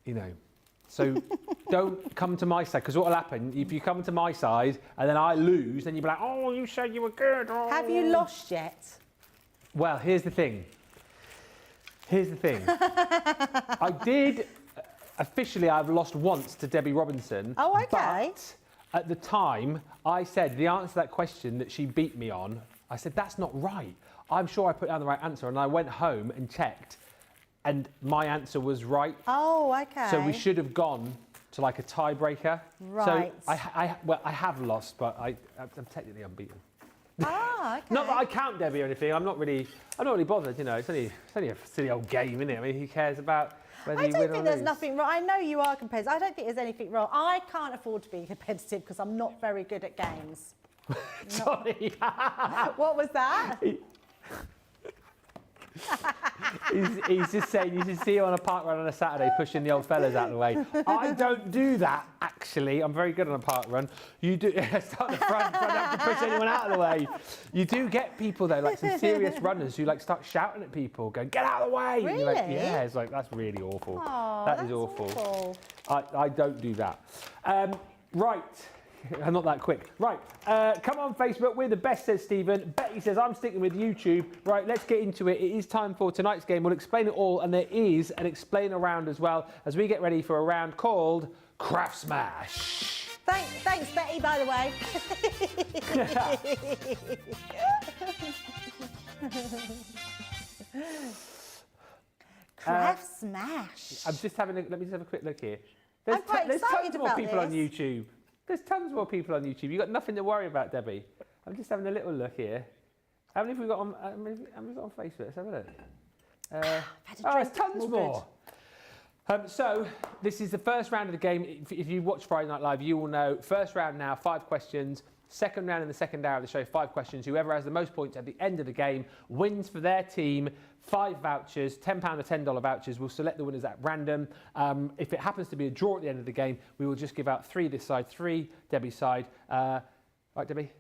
Speaker 1: you know, so don't come to my side, because what will happen if you come to my side and then I lose, then you'll be like, oh, you said you were good. Oh.
Speaker 2: Have you lost yet?
Speaker 1: Well, here's the thing. I did. Officially, I've lost once to Debbie Robinson.
Speaker 2: Oh, okay.
Speaker 1: But at the time, I said the answer to that question that she beat me on, I said, that's not right. I'm sure I put down the right answer. And I went home and checked, and my answer was right.
Speaker 2: Oh, okay.
Speaker 1: So we should have gone to like a tiebreaker.
Speaker 2: Right.
Speaker 1: So I have lost, but I'm technically unbeaten.
Speaker 2: Ah, okay.
Speaker 1: Not that I count Debbie or anything. I'm not really bothered. You know, it's only a silly old game, isn't it? I mean, who cares about whether you win or lose?
Speaker 2: I don't think there's nothing wrong. I know you are competitive. I don't think there's anything wrong. I can't afford to be competitive because I'm not very good at games.
Speaker 1: Sorry.
Speaker 2: What was that?
Speaker 1: He's just saying you should see you on a park run on a Saturday pushing the old fellas out of the way. I don't do that, actually. I'm very good on a park run. You do start at the front, so I don't have to push anyone out of the way. You do get people though, like some serious runners who like start shouting at people, going, "Get out of the way!"
Speaker 2: Really?
Speaker 1: And you're like, yeah, it's like that's really awful.
Speaker 2: Oh,
Speaker 1: that is awful. I don't do that. Right. I'm not that quick. Right, come on Facebook, we're the best, says Stephen. Betty says, I'm sticking with YouTube. Right, let's get into it. It is time for tonight's game. We'll explain it all, and there is an explain around as well as we get ready for a round called Craft Smash.
Speaker 2: Thanks, Betty, by the way. Craft Smash.
Speaker 1: I'm just having let me just have a quick look here.
Speaker 2: I'm quite
Speaker 1: there's
Speaker 2: excited
Speaker 1: tons more
Speaker 2: about
Speaker 1: people on
Speaker 2: this.
Speaker 1: YouTube. There's tons more people on YouTube. You've got nothing to worry about, Debbie. I'm just having a little look here. How many have we got on, Facebook? Let's have a look. There's tons more. So this is the first round of the game. If you watch Friday Night Live, you will know. First round now, 5 questions. Second round in the second hour of the show, 5 questions. Whoever has the most points at the end of the game wins for their team 5 vouchers, £10 or $10 vouchers. We'll select the winners at random. If it happens to be a draw at the end of the game, we will just give out 3 this side, 3 Debbie's side. Right, Debbie?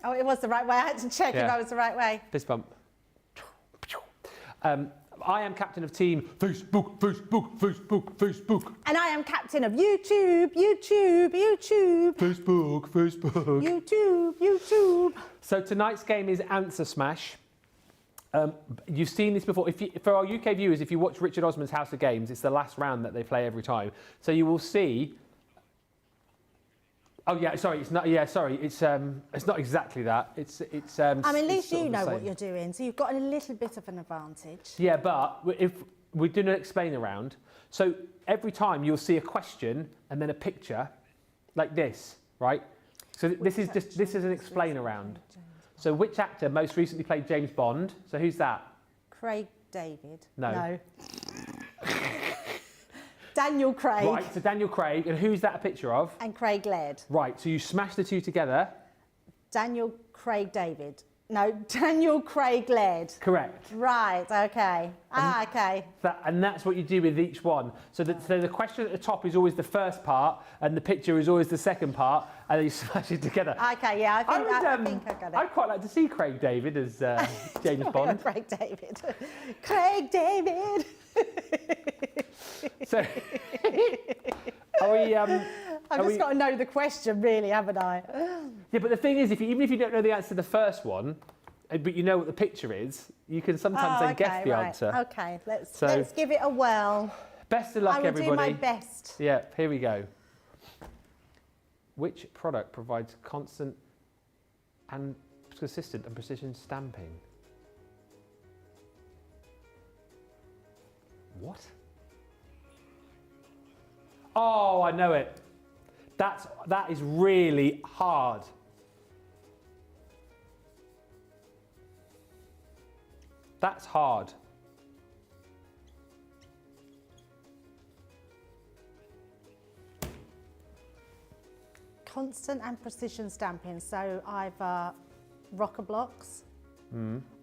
Speaker 2: Oh, it was the right way. I had to check if I was the right way.
Speaker 1: Fist bump. I am captain of team Facebook.
Speaker 2: And I am captain of YouTube. Facebook. YouTube.
Speaker 1: So tonight's game is Answer Smash. You've seen this before. For our UK viewers, if you watch Richard Osman's House of Games, it's the last round that they play every time. So you will see. Oh yeah, sorry, it's not. Yeah, sorry, it's not exactly that. It's.
Speaker 2: I mean, at least you know what you're doing, so you've got a little bit of an advantage.
Speaker 1: Yeah, but if we're doing an explain around, so every time you'll see a question and then a picture, like this, right? So this is an explain around. So which actor most recently played James Bond? So who's that?
Speaker 2: Craig David.
Speaker 1: No.
Speaker 2: Daniel Craig.
Speaker 1: Right, so Daniel Craig, and who's that a picture of?
Speaker 2: And Craig Laird.
Speaker 1: Right, so you smash the two together.
Speaker 2: Daniel Craig David. No, Daniel Craig Laird.
Speaker 1: Correct.
Speaker 2: Right, okay. Okay.
Speaker 1: And that's what you do with each one. So the question at the top is always the first part, and the picture is always the second part, and then you smash it together.
Speaker 2: Okay, yeah, I think I got it.
Speaker 1: I'd quite like to see Craig David as James Bond.
Speaker 2: Craig David. Craig David.
Speaker 1: So, are we?
Speaker 2: I've just got to know the question, really, haven't I?
Speaker 1: Yeah, but the thing is, even if you don't know the answer to the first one, but you know what the picture is, you can sometimes then guess the answer.
Speaker 2: Okay, let's give it a whirl.
Speaker 1: Best of luck, everybody.
Speaker 2: I will do my best.
Speaker 1: Yeah, here we go. Which product provides constant and consistent and precision stamping? What? Oh, I know it. That is really hard. That's hard.
Speaker 2: Constant and precision stamping, so either rocker blocks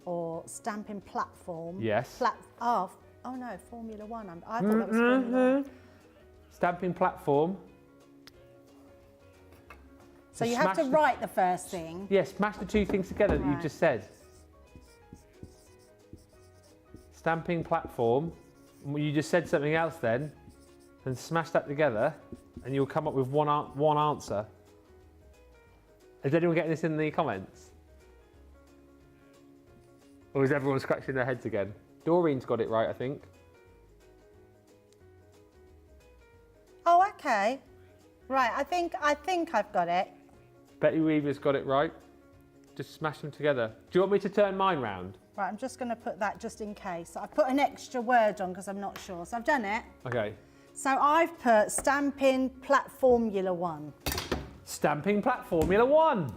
Speaker 2: or stamping platform.
Speaker 1: Yes.
Speaker 2: Oh no, Formula One. I thought that was Formula One.
Speaker 1: Stamping platform.
Speaker 2: So you have to write the first thing.
Speaker 1: Yes, smash the two things together that you just said. Stamping platform. You just said something else then, and smash that together, and you'll come up with one answer. Is anyone getting this in the comments? Or is everyone scratching their heads again? Doreen's got it right, I think.
Speaker 2: Oh, okay. Right, I think I've got it.
Speaker 1: Betty Weaver's got it right. Just smash them together. Do you want me to turn mine round?
Speaker 2: Right, I'm just going to put that just in case. I put an extra word on because I'm not sure. So I've done it.
Speaker 1: Okay.
Speaker 2: So I've put stamping platformula 1.
Speaker 1: Stamping Platformula 1.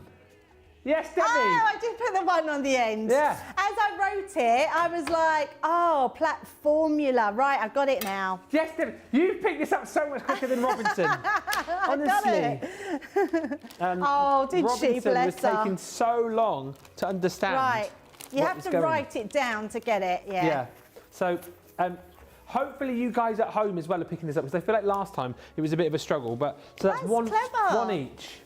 Speaker 1: Yes, Debbie.
Speaker 2: Oh, I did put the 1 on the end.
Speaker 1: Yeah.
Speaker 2: As I wrote it, I was like, oh, platformula. Right, I've got it now.
Speaker 1: Yes, Debbie. You picked this up so much quicker than Robinson. Honestly.
Speaker 2: Oh, did
Speaker 1: Robinson
Speaker 2: she? Bless her.
Speaker 1: was taking so long to understand.
Speaker 2: Right. You have to write it down to get it, yeah.
Speaker 1: Yeah. So, hopefully you guys at home as well are picking this up, because I feel like last time it was a bit of a struggle. But so that's one each.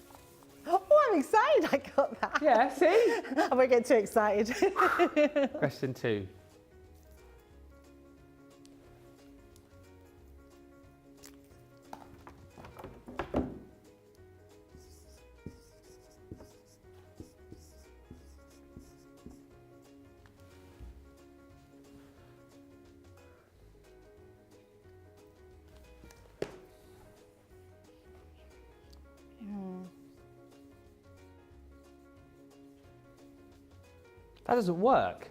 Speaker 2: Oh, I'm excited I got that.
Speaker 1: Yeah, see?
Speaker 2: I won't get too excited.
Speaker 1: Question 2. That doesn't work.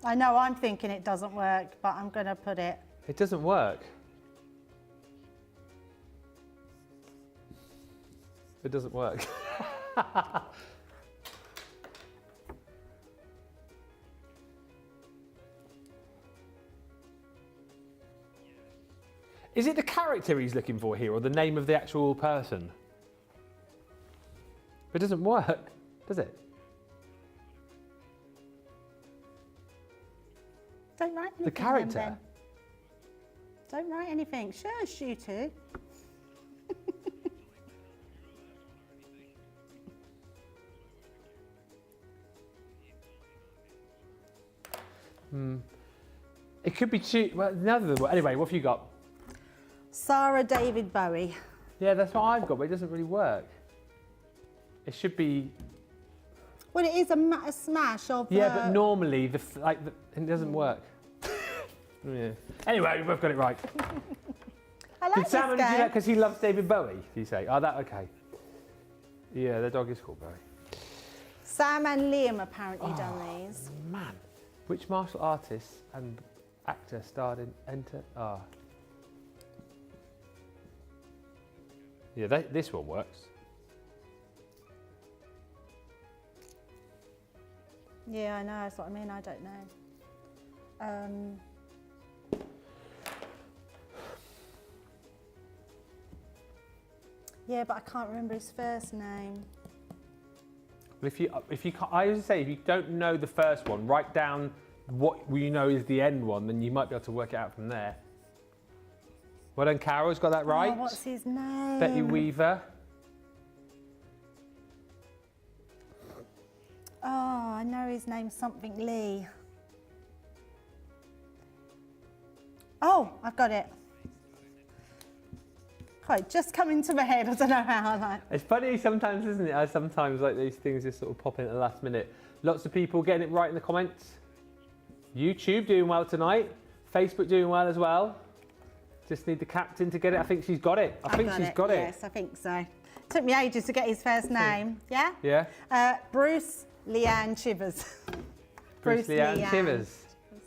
Speaker 2: I know, I'm thinking it doesn't work, but I'm going to put it.
Speaker 1: It doesn't work. It doesn't work. Is it the character he's looking for here, or the name of the actual person? It doesn't work, does it?
Speaker 2: Don't write anything.
Speaker 1: The character?
Speaker 2: Then. Don't write anything. Shush, you two.
Speaker 1: It could be two. Well, another one. Anyway, what have you got?
Speaker 2: Sarah David Bowie.
Speaker 1: Yeah, that's what I've got, but it doesn't really work. It should be.
Speaker 2: Well, it is a smash of.
Speaker 1: Yeah, but normally it doesn't work. Yeah. Anyway, we both got it right.
Speaker 2: I like
Speaker 1: Did Sam
Speaker 2: this
Speaker 1: do
Speaker 2: game.
Speaker 1: that because he loves David Bowie? Did you say? Oh, that okay. Yeah, the dog is called Bowie.
Speaker 2: Sam and Liam apparently done these.
Speaker 1: Man, which martial artist and actor starred in Enter? Ah. Yeah, this one works.
Speaker 2: Yeah, I know. That's what I mean. I don't know. Yeah, but I can't remember his first name.
Speaker 1: Well, if you can't, I always say if you don't know the first one, write down what you know is the end one, then you might be able to work it out from there. Well done, Carol's got that right.
Speaker 2: Oh, what's his name?
Speaker 1: Betty Weaver.
Speaker 2: Oh, I know his name's something Lee. Oh, I've got it. Quite just come into my head. I don't know how. Like.
Speaker 1: It's funny sometimes, isn't it? How sometimes like these things just sort of pop in at the last minute. Lots of people getting it right in the comments. YouTube doing well tonight. Facebook doing well as well. Just need the captain to get it. I think she's got it. I think she's got it.
Speaker 2: Yes, I think so. Took me ages to get his first name. Yeah?
Speaker 1: Yeah.
Speaker 2: Bruce Leanne Chivers.
Speaker 1: Bruce Leanne Chivers.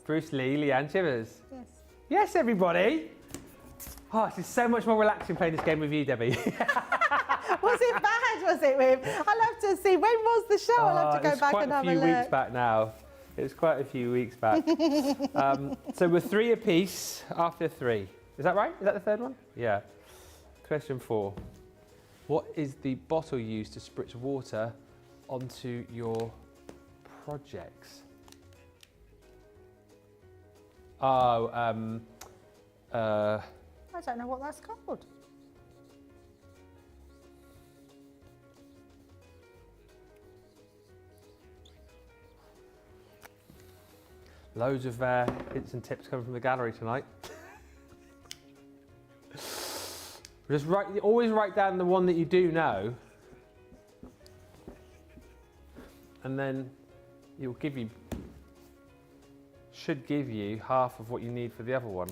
Speaker 1: Bruce Lee, Leanne Chivers.
Speaker 2: Yes.
Speaker 1: Yes, everybody. Oh, it's so much more relaxing playing this game with you, Debbie.
Speaker 2: Was it bad, was it, with? I'll have to see. When was the show? I'll have to go back and have a look.
Speaker 1: It was quite a few weeks back now. It was quite a few weeks back. So we're 3 apiece after 3. Is that right? Is that the third one? Yeah. Question 4. What is the bottle used to spritz water onto your projects? Oh,
Speaker 2: I don't know what that's called.
Speaker 1: Loads of hints and tips coming from the gallery tonight. Just always write down the one that you do know, and then should give you half of what you need for the other one.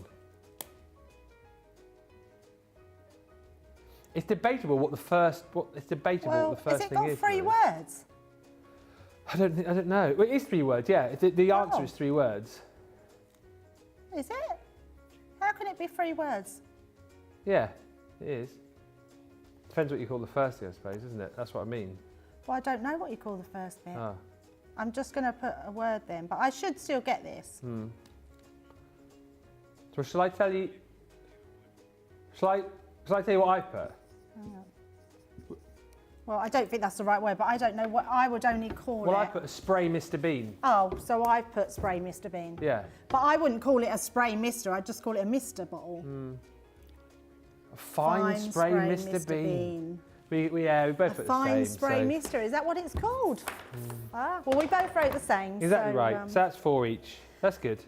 Speaker 1: It's debatable what the first thing is.
Speaker 2: Has it got 3 words?
Speaker 1: I don't know. Well, it is 3 words, yeah. The answer is 3 words.
Speaker 2: Is it? How can it be 3 words?
Speaker 1: Yeah, it is. Depends what you call the first thing, I suppose, isn't it? That's what I mean.
Speaker 2: Well, I don't know what you call the first bit.
Speaker 1: Ah.
Speaker 2: I'm just going to put a word then, but I should still get this.
Speaker 1: So shall I tell you? Shall I tell you what I put?
Speaker 2: Well, I don't think that's the right word, but I don't know what I would only call it.
Speaker 1: Well, I put a spray Mr. Bean.
Speaker 2: Oh, so I put spray Mr. Bean.
Speaker 1: Yeah.
Speaker 2: But I wouldn't call it a spray Mister. I'd just call it a Mister bottle.
Speaker 1: A fine spray Mr. Bean. We both put the same.
Speaker 2: Fine spray Mister. Is that what it's called? Ah, well, we both wrote the same.
Speaker 1: Exactly right. So that's 4 each. That's good.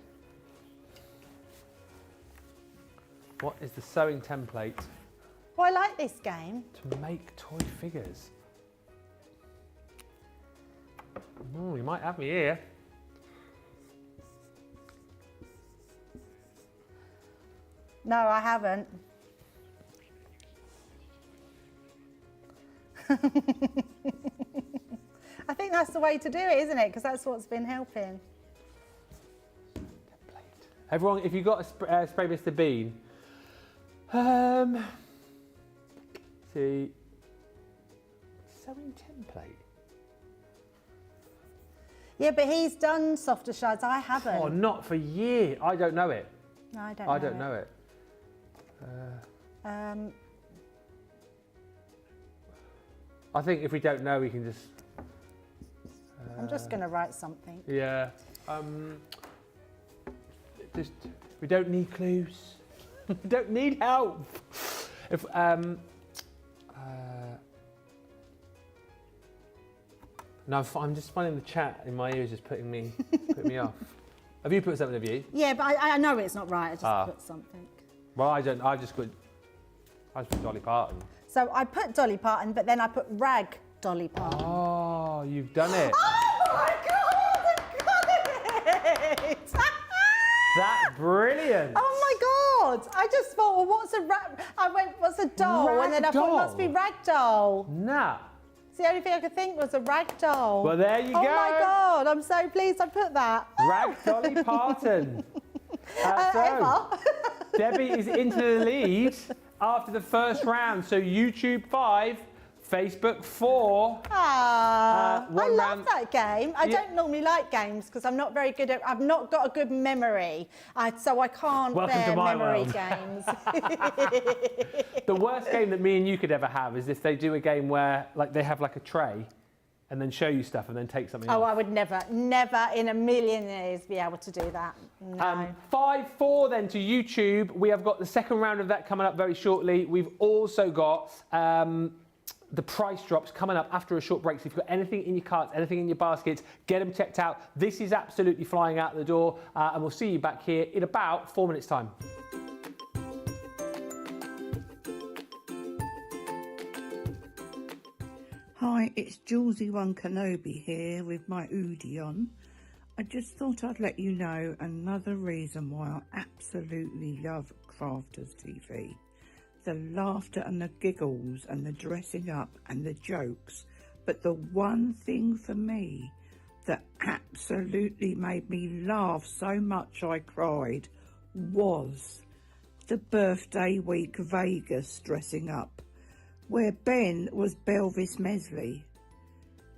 Speaker 1: What is the sewing template?
Speaker 2: Well, I like this game.
Speaker 1: To make toy figures. You might have me here.
Speaker 2: No, I haven't. I think that's the way to do it, isn't it? Because that's what's been helping.
Speaker 1: Template. Everyone, if you've got a spray Mr. Bean, see, sewing template.
Speaker 2: Yeah, but he's done softer shades. I haven't.
Speaker 1: Oh, not for years. I don't know it.
Speaker 2: No, I don't.
Speaker 1: I don't know it. I think if we don't know, we can just.
Speaker 2: I'm just going to write something.
Speaker 1: Yeah. We don't need clues. We don't need help. If no, I'm just finding the chat in my ears, just putting me off. Have you put something? Have you?
Speaker 2: Yeah, but I know it's not right. I just put something.
Speaker 1: Well, I don't. I just put Dolly Parton.
Speaker 2: So I put Dolly Parton, but then I put rag Dolly Parton.
Speaker 1: Oh, you've done it.
Speaker 2: Oh my God! I got it!
Speaker 1: That's brilliant.
Speaker 2: Oh my God! I just thought, well, what's a rag? I went, what's a doll?
Speaker 1: Rag
Speaker 2: and then I thought it must be rag doll.
Speaker 1: Nah.
Speaker 2: It's the only thing I could think was a rag doll.
Speaker 1: Well, there you go.
Speaker 2: Oh my God! I'm so pleased I put that.
Speaker 1: Rag Dolly Parton. So, Debbie is into the lead after the first round. So YouTube 5, Facebook 4.
Speaker 2: I love
Speaker 1: round.
Speaker 2: that game. I don't normally like games because I'm not very good at. I've not got a good memory, so I can't
Speaker 1: Welcome
Speaker 2: bear
Speaker 1: to my
Speaker 2: memory
Speaker 1: world.
Speaker 2: games.
Speaker 1: The worst game that me and you could ever have is if they do a game where like they have like a tray and then show you stuff and then take something
Speaker 2: Oh,
Speaker 1: off.
Speaker 2: I would never in a million years be able to do that. No.
Speaker 1: 5-4 then to YouTube. We have got the second round of that coming up very shortly. We've also got the price drops coming up after a short break. So if you've got anything in your carts, anything in your baskets, get them checked out. This is absolutely flying out the door, and we'll see you back here in about 4 minutes' time.
Speaker 3: Hi, it's Julesy One Kenobi here with my hoodie on. I just thought I'd let you know another reason why I absolutely love Crafters TV. The laughter and the giggles and the dressing up and the jokes. But the one thing for me that absolutely made me laugh so much I cried was the birthday week Vegas dressing up, where Ben was Belvis Mesley,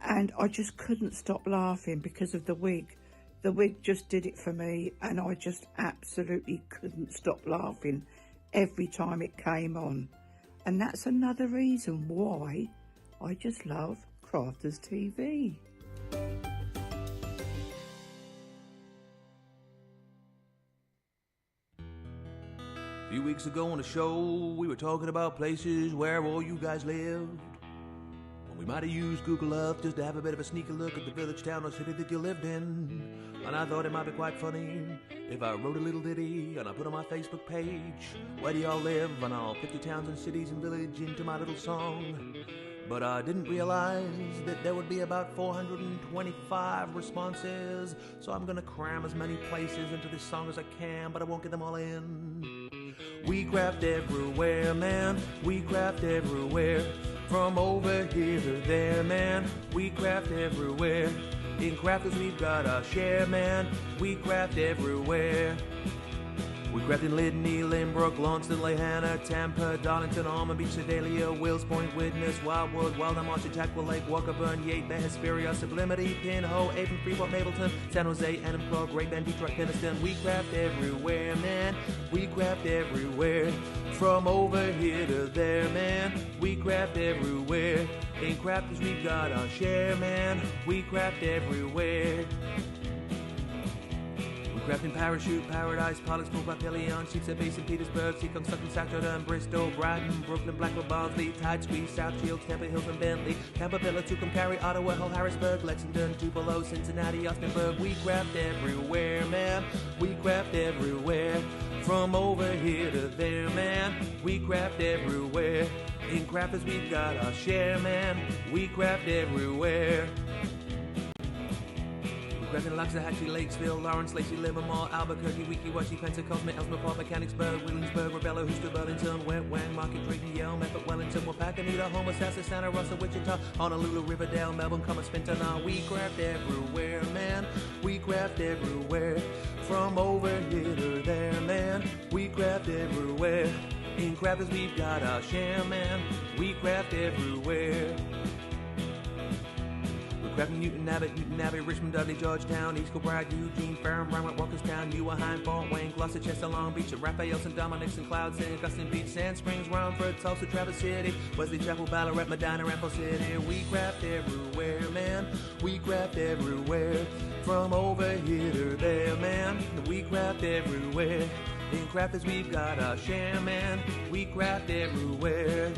Speaker 3: and I just couldn't stop laughing because of the wig. The wig just did it for me, and I just absolutely couldn't stop laughing every time it came on. And that's another reason why I just love Crafters TV.
Speaker 4: A few weeks ago on the show, we were talking about places where all you guys lived. Well, we might have used Google Earth just to have a bit of a sneaky look at the village, town, or city that you lived in. And I thought it might be quite funny if I wrote a little ditty and I put on my Facebook page, where do y'all live? And I'll put your towns and cities and village into my little song. But I didn't realize that there would be about 425 responses, so I'm gonna cram as many places into this song as I can, but I won't get them all in. We craft everywhere, man. We craft everywhere. From over here to there, man. We craft everywhere. In crafters we've got our share, man. We craft everywhere. We craft in Lydney, Lynbrook, Launceston, Lehana, Tampa, Darlington, Almond Beach, Sedalia, Wills Point, Widnes, Wildwood, Wildham, Archer, Jackwell Lake, Walkerburn, Yate, Bay, Hesperia, Sublimity, Pinhole, Avon, Freeport, Mapleton, San Jose, Enumclaw, Great Bend, Detroit, Peniston. We craft everywhere, man. We craft everywhere. From over here to there, man. We craft everywhere. In crafters we've got our share, man. We craft everywhere. Crafting Parachute, Paradise, Pollux, Pool, Papillion, Sheepshead Bay, St. Petersburg, Seacombe, Sutton, Saturday, Bristol, Brighton, Brooklyn, Blackwood, Barnsley, Tide Squeeze, South Shields, Tampa Hills and Bentley, Tampa, Villa, Tucumcari, Cary, Ottawa, Hull, Harrisburg, Lexington, Tupelo, Cincinnati, Austinburg. We craft everywhere, man. We craft everywhere. From over here to there, man. We craft everywhere. In crafters we've got our share, man. We craft everywhere. Crafting Loxahatchee, Lakesville, Lawrence, Lacey, Livermore, Albuquerque, Weeki, Washi, Pensacola, Ellsmere Park, Mechanicsburg, Williamsburg, Rebella, Houston, Burlington, Wet Wang, Market, Drayton, Yale, Memphis, Wellington, Wapakoneta, Homer, Sassa, Santa Rosa, Wichita, Honolulu, Riverdale, Melbourne, Commerce, Spinton. We craft everywhere, man. We craft everywhere. From over here to there, man. We craft everywhere. In crafters we've got our share, man. We craft everywhere. Crafting Newton Abbey, Richmond, Dudley, Georgetown, East Kilbride, Eugene, Ferrum, Round, Walkerstown, Newarheim, Fort Wayne, Gloucester, Chester, Long Beach, Raphael, St. Dominic, St. Cloud, St. Augustine Beach, Sand Springs, Romford, Tulsa, Traverse City, Wesley Chapel, Ballarat, Medina, Rampo City. We craft everywhere, man. We craft everywhere. From over here to there, man. We craft everywhere. In crafters we've got our share, man. We craft everywhere.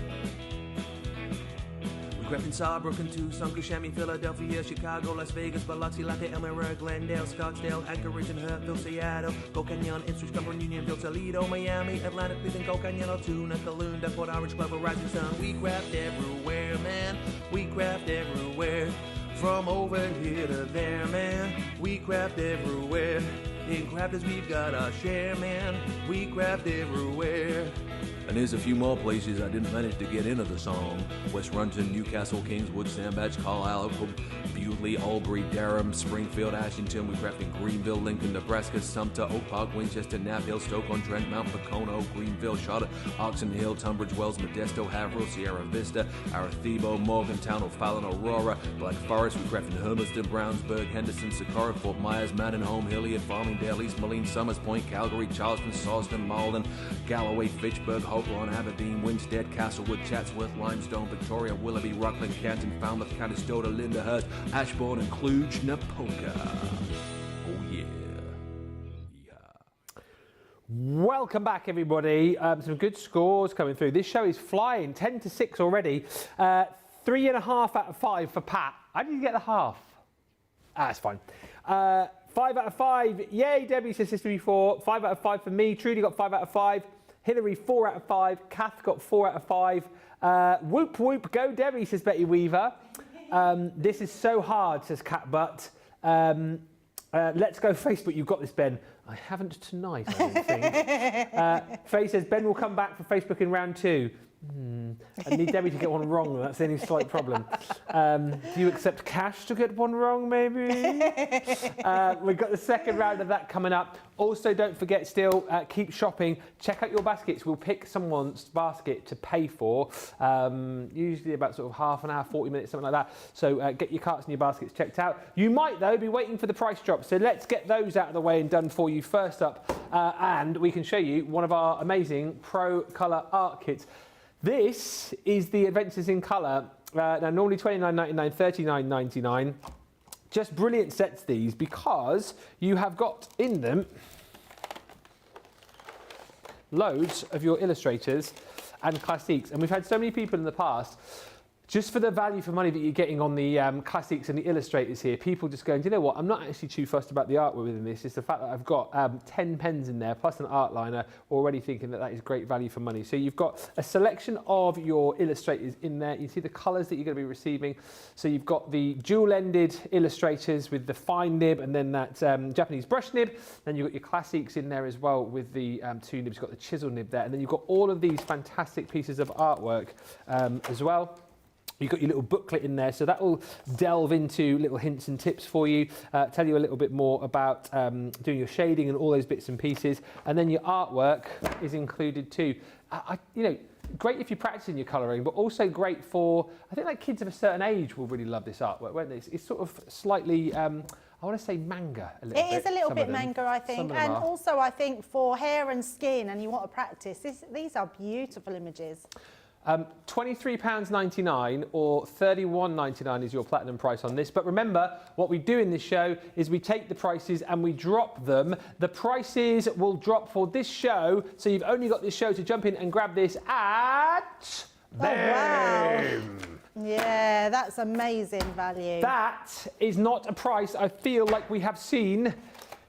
Speaker 4: Crafting Sawbrook and Tucson, Kissimmee, Philadelphia, Chicago, Las Vegas, Biloxi, Latte, Elmira, Glendale, Scottsdale, Anchorage and Hurtville, Seattle, Gold Canyon, Ipswich, Cumberland, Unionville, Toledo, Miami, Atlanta, Cleveland, Gold Canyon, Altoona, Calounda, Port Orange, Glover, Rising Sun. We craft everywhere, man. We craft everywhere. From over here to there, man. We craft everywhere. In crafters we've got our share, man. We craft everywhere. And there's a few more places I didn't manage to get into the song. West Runton, Newcastle, Kingswood, Sandbach, Carlisle, Bewley, Albury, Durham, Springfield, Ashington. We crafted in Greenville, Lincoln, Nebraska, Sumter, Oak Park, Winchester, Knapp Hill, Stoke-on-Trent, Mount Pocono, Greenville, Charlotte, Oxon Hill, Tunbridge Wells, Modesto, Haverhill, Sierra Vista, Arecibo, Morgantown, O'Fallon, Aurora, Black Forest. We crafted in Hermiston, Brownsburg, Henderson, Socorro, Fort Myers, Mandenholm, Hilliard, Farmingdale, East Moline, Summers Point, Calgary, Charleston, Sawston, Malden, Galloway, Fitchburg, Hopewell, Aberdeen, Winstead, Castlewood, Chatsworth, Limestone, Victoria, Willoughby, Rockland, Canton, Falmouth, Conestoga, Lyndhurst, Ashbourne and Cluj-Napoca. Oh yeah.
Speaker 1: Welcome back, everybody. Some good scores coming through. This show is flying, 10-6 already. 3.5 out of 5 for Pat. How did you get the half? That's fine. 5 out of 5. Yay, Debbie says Sister 4. 5 out of 5 for me. Trudy got 5 out of 5. Hillary 4 out of 5. Kath got 4 out of 5. Whoop whoop, go Debbie, says Betty Weaver. This is so hard, says Cat Butt. Let's go Facebook. You've got this, Ben. I haven't tonight, I don't think. Faye says, Ben will come back for Facebook in round 2. I need Debbie to get one wrong. That's the only slight problem. Do you accept cash to get one wrong, maybe? We've got the second round of that coming up. Also, don't forget still, keep shopping. Check out your baskets. We'll pick someone's basket to pay for, usually about sort of half an hour, 40 minutes, something like that. So get your carts and your baskets checked out. You might, though, be waiting for the price drop. So let's get those out of the way and done for you first up. And we can show you one of our amazing Pro Colour art kits. This is the Adventures in Colour. Now, normally $29.99, $39.99. Just brilliant sets, these, because you have got in them loads of your illustrators and classiques. And we've had so many people in the past, just for the value for money that you're getting on the classics and the illustrators here, people just going, do you know what, I'm not actually too fussed about the artwork within this. It's the fact that I've got 10 pens in there, plus an art liner, already thinking that that is great value for money. So you've got a selection of your illustrators in there. You see the colours that you're going to be receiving. So you've got the dual-ended illustrators with the fine nib and then that Japanese brush nib. Then you've got your classics in there as well with the 2 nibs. You've got the chisel nib there. And then you've got all of these fantastic pieces of artwork as well. You've got your little booklet in there, so that will delve into little hints and tips for you, tell you a little bit more about doing your shading and all those bits and pieces. And then your artwork is included too. You know, great if you're practicing your colouring, but also great for, I think like kids of a certain age will really love this artwork, won't they? It's sort of slightly, I want to say manga a little bit.
Speaker 2: It is a little bit manga, I think. And also I think for hair and skin and you want to practice, these are beautiful images.
Speaker 1: £23.99 or £31.99 is your platinum price on this. But remember, what we do in this show is we take the prices and we drop them. The prices will drop for this show, so you've only got this show to jump in and grab this at...
Speaker 2: Oh, wow. Yeah, that's amazing value.
Speaker 1: That is not a price I feel like we have seen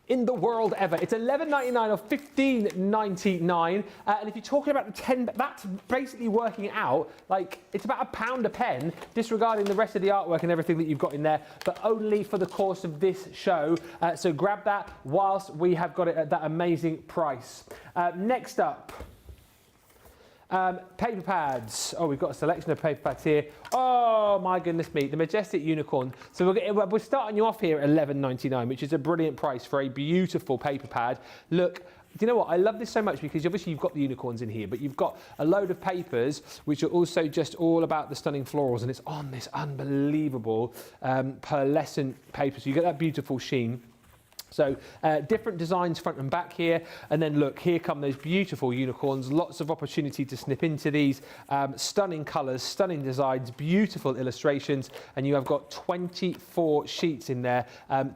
Speaker 1: in the world ever. It's $11.99 or $15.99. And if you're talking about the 10, that's basically working out like it's about £1 a pen, disregarding the rest of the artwork and everything that you've got in there, but only for the course of this show. So grab that whilst we have got it at that amazing price. Next up, paper pads. Oh, we've got a selection of paper pads here. Oh my goodness me, the Majestic Unicorn. So we're starting you off here at $11.99, which is a brilliant price for a beautiful paper pad. Look, do you know what? I love this so much because obviously you've got the unicorns in here, but you've got a load of papers which are also just all about the stunning florals, and it's on this unbelievable pearlescent paper. So you get that beautiful sheen. So different designs front and back here, and then look, here come those beautiful unicorns. Lots of opportunity to snip into these. Stunning colours, stunning designs, beautiful illustrations, and you have got 24 sheets in there,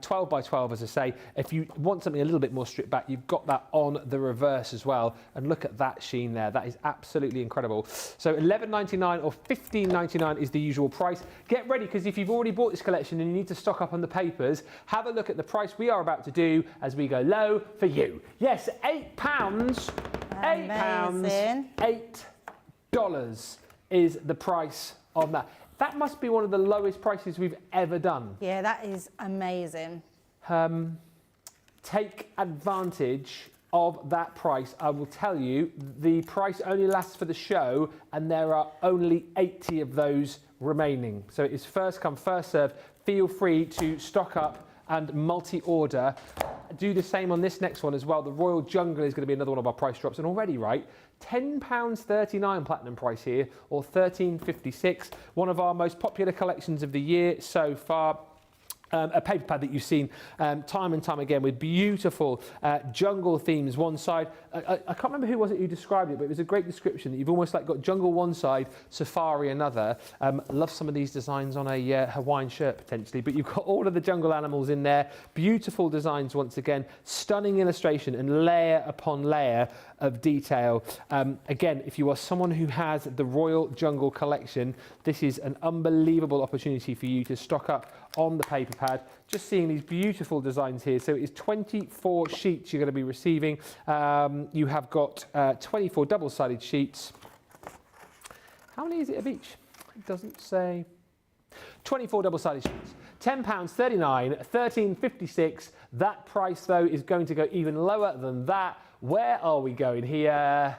Speaker 1: 12 by 12 as I say. If you want something a little bit more stripped back, you've got that on the reverse as well, and look at that sheen there. That is absolutely incredible. So $11.99 or $15.99 is the usual price. Get ready, because if you've already bought this collection and you need to stock up on the papers, have a look at the price we are about to do as we go low for you. Yes, £8. £8. $8 is the price on that. That must be one of the lowest prices we've ever done.
Speaker 2: Yeah, that is amazing.
Speaker 1: Take advantage of that price. I will tell you, the price only lasts for the show, and there are only 80 of those remaining. So it is first come, first serve. Feel free to stock up and multi-order. Do the same on this next one as well. The Royal Jungle is going to be another one of our price drops, and already, right, £10.39 platinum price here, or $13.56. One of our most popular collections of the year so far. A paper pad that you've seen time and time again with beautiful jungle themes one side. I can't remember who was it who described it, but it was a great description that you've almost like got jungle one side, safari another. Love some of these designs on a Hawaiian shirt potentially, but you've got all of the jungle animals in there. Beautiful designs once again, stunning illustration and layer upon layer of detail. Again, if you are someone who has the Royal Jungle collection, this is an unbelievable opportunity for you to stock up on the paper pad. Just seeing these beautiful designs here. So it is 24 sheets you're going to be receiving. You have got 24 double-sided sheets. How many is it of each? It doesn't say. 24 double-sided sheets. £10.39, £13.56. That price, though, is going to go even lower than that. Where are we going here?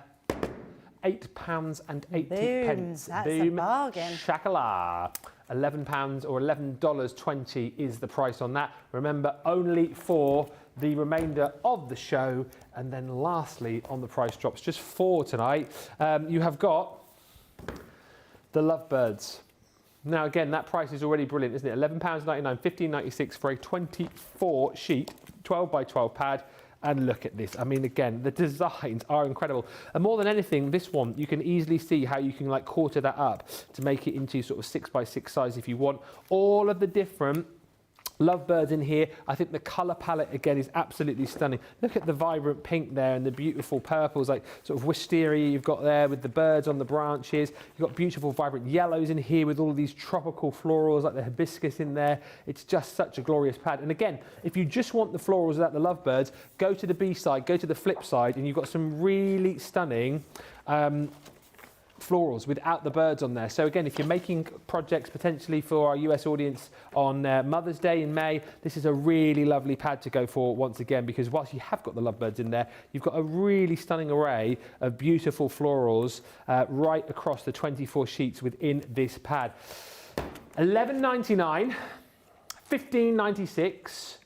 Speaker 1: £8.80.
Speaker 2: Boom, that's a bargain.
Speaker 1: Shakala. £11 or $11.20 is the price on that. Remember, only for the remainder of the show. And then lastly, on the price drops, just 4 tonight, you have got the Lovebirds. Now, again, that price is already brilliant, isn't it? £11.99, £15.96 for a 24 sheet, 12 by 12 pad. And look at this. I mean, again, the designs are incredible. And more than anything, this one, you can easily see how you can like quarter that up to make it into sort of 6 by 6 size if you want. All of the different Lovebirds in here. I think the colour palette again is absolutely stunning. Look at the vibrant pink there and the beautiful purples, like sort of wisteria you've got there with the birds on the branches. You've got beautiful vibrant yellows in here with all of these tropical florals like the hibiscus in there. It's just such a glorious pad. And again, if you just want the florals without the Lovebirds, go to the B side, go to the flip side, and you've got some really stunning florals without the birds on there. So again, if you're making projects potentially for our US audience on Mother's Day in May, this is a really lovely pad to go for once again, because whilst you have got the Lovebirds in there, you've got a really stunning array of beautiful florals right across the 24 sheets within this pad. $11.99, $15.96,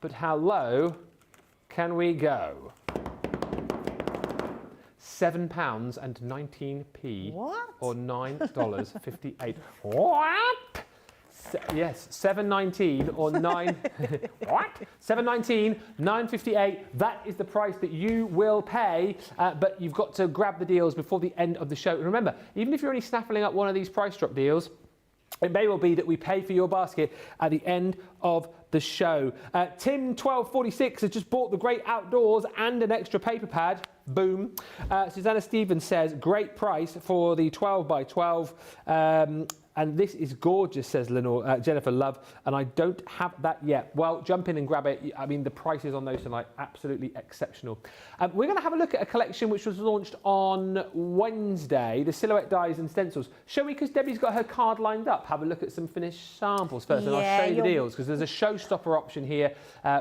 Speaker 1: but how low can we go? £7.19.
Speaker 2: What?
Speaker 1: Or $9.58. What? Yes, $7.19 or what? $7.19, $9.58. That is the price that you will pay, but you've got to grab the deals before the end of the show. And remember, even if you're only snaffling up one of these price drop deals, it may well be that we pay for your basket at the end of the show. Tim1246 has just bought the Great Outdoors and an extra paper pad. Boom. Susanna Stevens says, great price for the 12 by 12. And this is gorgeous, says Lenore, Jennifer Love, and I don't have that yet. Well, jump in and grab it. I mean, the prices on those are like absolutely exceptional. We're going to have a look at a collection which was launched on Wednesday, the silhouette dies and stencils. Shall we, because Debbie's got her card lined up, have a look at some finished samples first, and I'll show you the deals, because there's a showstopper option here,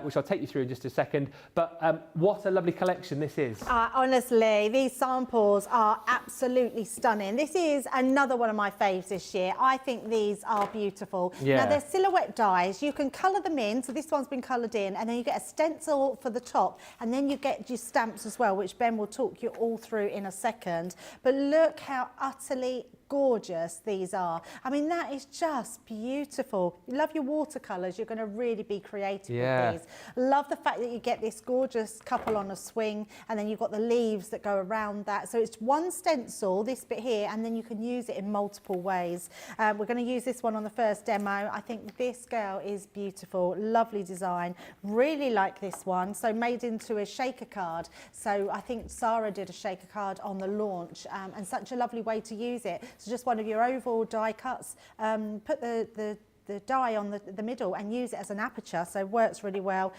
Speaker 1: which I'll take you through in just a second. But what a lovely collection this is.
Speaker 2: Honestly, these samples are absolutely stunning. This is another one of my faves this year. I think these are beautiful.
Speaker 1: Yeah.
Speaker 2: Now, they're silhouette dies. You can colour them in. So this one's been coloured in. And then you get a stencil for the top. And then you get your stamps as well, which Ben will talk you all through in a second. But look how utterly gorgeous these are. I mean, that is just beautiful. You love your watercolours, you're going to really be creative with these. Love the fact that you get this gorgeous couple on a swing, and then you've got the leaves that go around that. So it's one stencil, this bit here, and then you can use it in multiple ways. We're going to use this one on the first demo. I think this girl is beautiful, lovely design. Really like this one. So made into a shaker card. So I think Sarah did a shaker card on the launch, and such a lovely way to use it. So just one of your oval die cuts, put the die on the middle and use it as an aperture, so it works really well.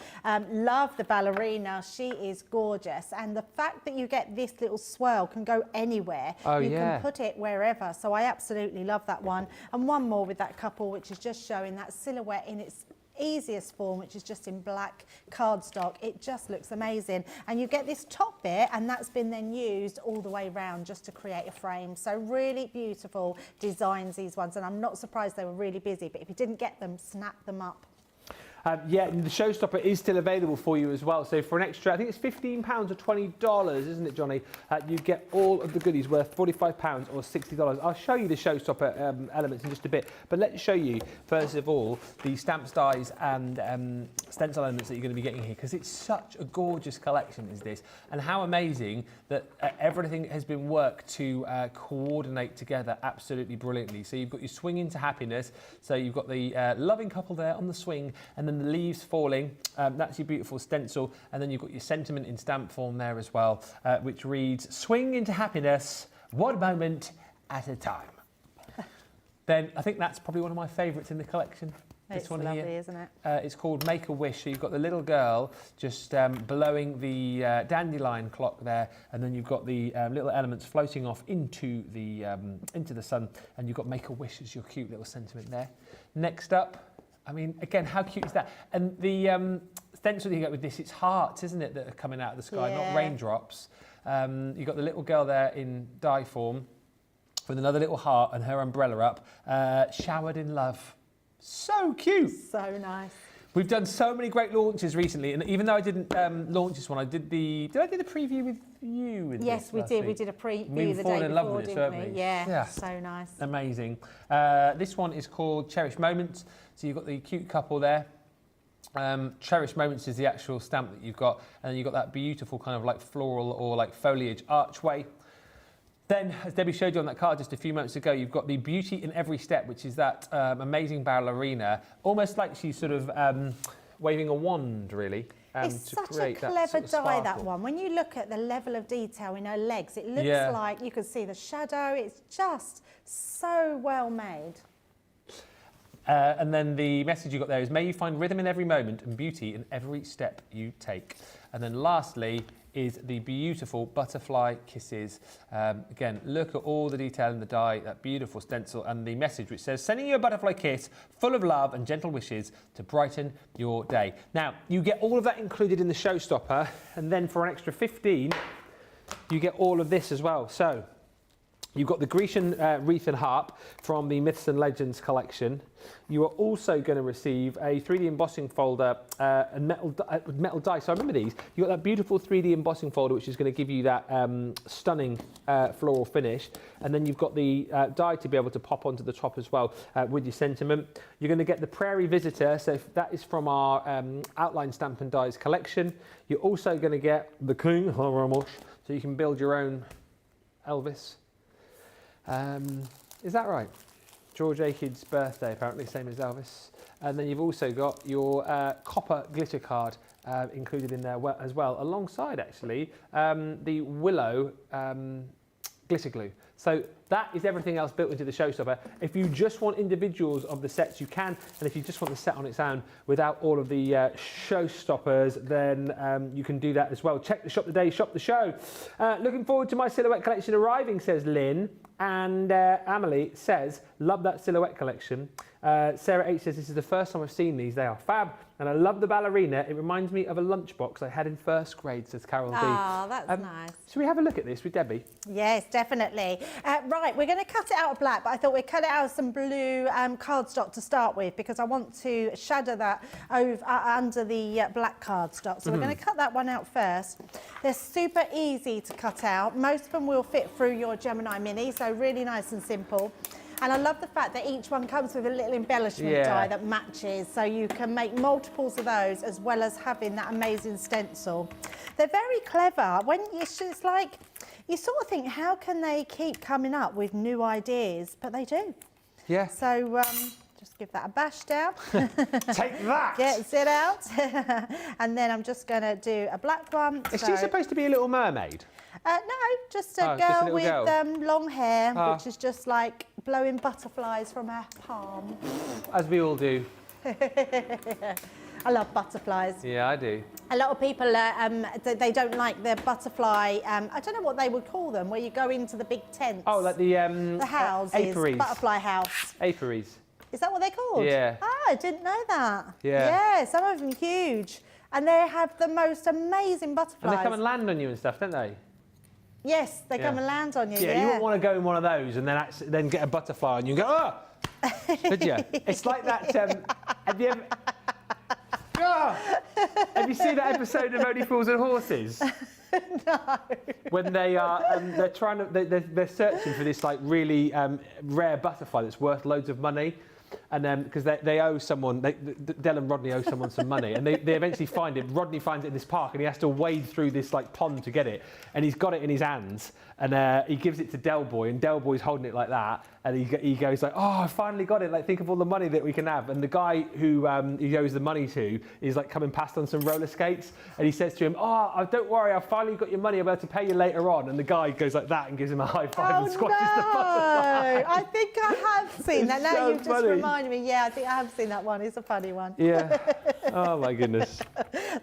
Speaker 2: Love the ballerina, she is gorgeous, and the fact that you get this little swirl can go anywhere. You can put it wherever, so I absolutely love that one. And one more with that couple, which is just showing that silhouette in its easiest form, which is just in black cardstock. It just looks amazing, and you get this top bit, and that's been then used all the way around just to create a frame. So really beautiful designs, these ones, and I'm not surprised they were really busy, but if you didn't get them, snap them up.
Speaker 1: Yeah, the showstopper is still available for you as well. So for an extra, I think it's £15 or $20, isn't it, Johnny? You get all of the goodies worth £45 or $60. I'll show you the showstopper elements in just a bit, but let's show you, first of all, the stamps, dies and stencil elements that you're going to be getting here, because it's such a gorgeous collection, is this, and how amazing that everything has been worked to coordinate together absolutely brilliantly. So you've got your swing into happiness, so you've got the loving couple there on the swing, and then the leaves falling, that's your beautiful stencil, and then you've got your sentiment in stamp form there as well, which reads, swing into happiness, one moment at a time. Then I think that's probably one of my favourites in the collection.
Speaker 2: It's lovely, isn't it?
Speaker 1: It's called Make a Wish. So you've got the little girl just blowing the dandelion clock there, and then you've got the little elements floating off into the sun, and you've got Make a Wish as your cute little sentiment there. Next up, I mean, again, how cute is that? And the stencil you get with this, it's hearts, isn't it, that are coming out of the sky, not raindrops. You've got the little girl there in die form with another little heart and her umbrella up, showered in love. So cute.
Speaker 2: So nice.
Speaker 1: We've done so many great launches recently, and even though I didn't launch this one, I did the preview with you?
Speaker 2: Yes, we did. We did a preview the day before, didn't we? Yeah, so nice.
Speaker 1: Amazing. This one is called Cherish Moments. So you've got the cute couple there. Cherish Moments is the actual stamp that you've got, and then you've got that beautiful kind of like floral or like foliage archway. Then, as Debbie showed you on that card just a few moments ago, you've got the Beauty in Every Step, which is that amazing ballerina, almost like she's sort of waving a wand, really.
Speaker 2: It's such a clever dye, that one. When you look at the level of detail in her legs, it looks like you can see the shadow. It's just so well made.
Speaker 1: And then the message you got there is, may you find rhythm in every moment and beauty in every step you take. And then lastly is the beautiful butterfly kisses. Again, look at all the detail in the die, that beautiful stencil, and the message which says, sending you a butterfly kiss full of love and gentle wishes to brighten your day. Now, you get all of that included in the showstopper, and then for an extra 15, you get all of this as well. So you've got the Grecian wreath and harp from the Myths and Legends collection. You are also going to receive a 3D embossing folder and metal dice. So I remember these. You've got that beautiful 3D embossing folder, which is going to give you that stunning floral finish. And then you've got the die to be able to pop onto the top as well with your sentiment. You're going to get the Prairie Visitor. So that is from our outline stamp and dies collection. You're also going to get the King, so you can build your own Elvis. Is that right? George Akin's birthday, apparently, same as Elvis. And then you've also got your copper glitter card included in there as well, alongside, actually, the Willow glitter glue. So that is everything else built into the showstopper. If you just want individuals of the sets, you can. And if you just want the set on its own without all of the showstoppers, then you can do that as well. Check the shop today, shop the show. Looking forward to my silhouette collection arriving, says Lynn. And Amelie says, love that silhouette collection. Sarah H says, this is the first time I've seen these. They are fab. And I love the ballerina. It reminds me of a lunchbox I had in first grade, says Carol D.
Speaker 2: Oh, that's nice.
Speaker 1: Should we have a look at this with Debbie?
Speaker 2: Yes, definitely. Right, we're going to cut it out of black, but I thought we'd cut it out of some blue cardstock to start with, because I want to shadow that over under the black cardstock. So we're going to cut that one out first. They're super easy to cut out. Most of them will fit through your Gemini Mini, so really nice and simple. And I love the fact that each one comes with a little embellishment die that matches, so you can make multiples of those as well as having that amazing stencil. They're very clever. When it's like, you sort of think, how can they keep coming up with new ideas? But they do. Yeah. So just give that a bash down.
Speaker 1: Take that!
Speaker 2: Gets it out. And then I'm just going to do a black one.
Speaker 1: Is she supposed to be a little mermaid?
Speaker 2: No, just a girl with long hair, which is just like blowing butterflies from her palm.
Speaker 1: As we all do.
Speaker 2: I love butterflies.
Speaker 1: Yeah, I do.
Speaker 2: A lot of people, they don't like the butterfly, I don't know what they would call them, where you go into the big tents.
Speaker 1: Oh, like the
Speaker 2: houses, apiaries. Butterfly house.
Speaker 1: Apiaries.
Speaker 2: Is that what they're called?
Speaker 1: Yeah.
Speaker 2: Ah, I didn't know that.
Speaker 1: Yeah.
Speaker 2: Yeah, some of them huge. And they have the most amazing butterflies.
Speaker 1: And they come and land on you and stuff, don't they?
Speaker 2: Yes, they come and land on you.
Speaker 1: Yeah, you wouldn't want to go in one of those and then get a butterfly on you and go, oh! Would you? It's like that. Have you ever? Have you seen that episode of Only Fools and Horses?
Speaker 2: No.
Speaker 1: When they are, they're trying to, they're searching for this like really rare butterfly that's worth loads of money. And then, because they owe someone, Del and Rodney owe someone some money, and they eventually find it. Rodney finds it in this park, and he has to wade through this like pond to get it. And he's got it in his hands, and he gives it to Del Boy, and Del Boy's holding it like that, and he goes like, "Oh, I finally got it! Like, think of all the money that we can have." And the guy who he owes the money to is like coming past on some roller skates, and he says to him, "Oh, don't worry, I've finally got your money. I'm about to pay you later on." And the guy goes like that and gives him a high five and squashes the butterfly.
Speaker 2: I think I have seen that. Now
Speaker 1: so
Speaker 2: you've just
Speaker 1: funny.
Speaker 2: reminded reminded me, yeah, I think I have seen that one. It's a funny one.
Speaker 1: Yeah. Oh my goodness.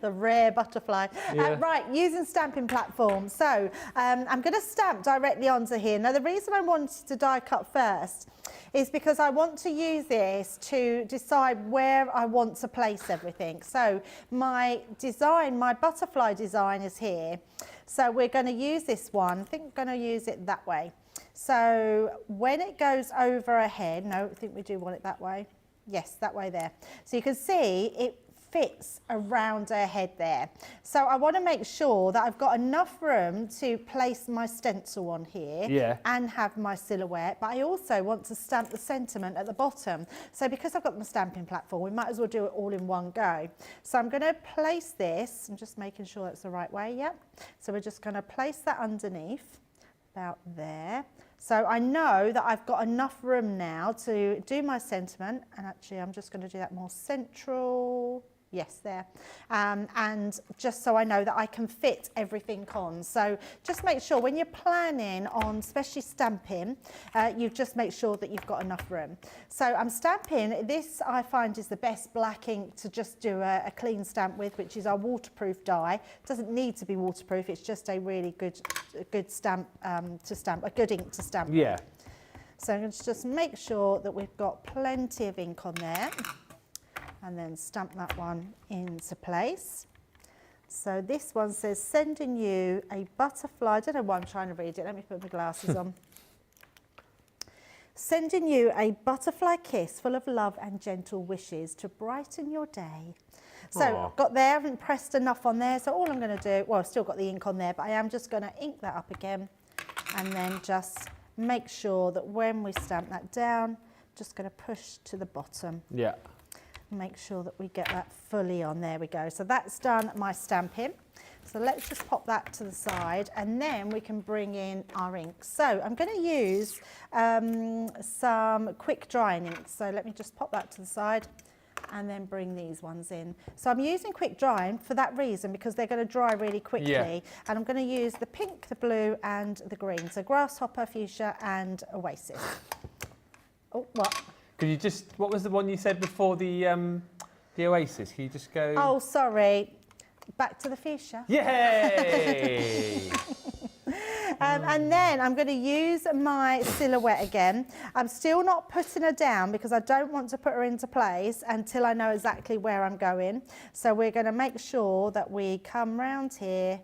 Speaker 2: The rare butterfly.
Speaker 1: Yeah.
Speaker 2: Right, using stamping platform. So I'm going to stamp directly onto here. Now, the reason I wanted to die cut first is because I want to use this to decide where I want to place everything. So my design, my butterfly design is here. So we're going to use this one. I think we're going to use it that way. So when it goes over a head, no, I think we do want it that way. Yes, that way there. So you can see it fits around her head there. So I want to make sure that I've got enough room to place my stencil on here and have my silhouette, but I also want to stamp the sentiment at the bottom. So because I've got my stamping platform, we might as well do it all in one go. So I'm going to place this, I'm just making sure that's the right way, yep. So we're just going to place that underneath, about there. So I know that I've got enough room now to do my sentiment, and actually I'm just going to do that more central. Yes, there. And just so I know that I can fit everything on. So just make sure when you're planning on especially stamping, you just make sure that you've got enough room. So I'm stamping, this I find is the best black ink to just do a clean stamp with, which is our waterproof dye. It doesn't need to be waterproof, it's just a really good stamp to stamp, a good ink to stamp with.
Speaker 1: Yeah.
Speaker 2: So I'm going to just make sure that we've got plenty of ink on there. And then stamp that one into place. So this one says, sending you a butterfly. I don't know why I'm trying to read it. Let me put my glasses on. Sending you a butterfly kiss full of love and gentle wishes to brighten your day. So I've got there, I haven't pressed enough on there. So all I'm going to do, well, I've still got the ink on there, but I am just going to ink that up again. And then just make sure that when we stamp that down, just going to push to the bottom.
Speaker 1: Yeah.
Speaker 2: Make sure that we get that fully on. There we go. So that's done my stamping. So let's just pop that to the side, and then we can bring in our ink. So I'm going to use some quick drying ink. So let me just pop that to the side and then bring these ones in. So I'm using quick drying for that reason, because they're going to dry really quickly. Yeah. And I'm going to use the pink, the blue and the green. So grasshopper, fuchsia and oasis. Oh, what?
Speaker 1: Could you just, what was the one you said before the oasis? Can you just go?
Speaker 2: Oh, sorry. Back to the fuchsia.
Speaker 1: Yay!
Speaker 2: And then I'm going to use my silhouette again. I'm still not putting her down because I don't want to put her into place until I know exactly where I'm going. So we're going to make sure that we come round here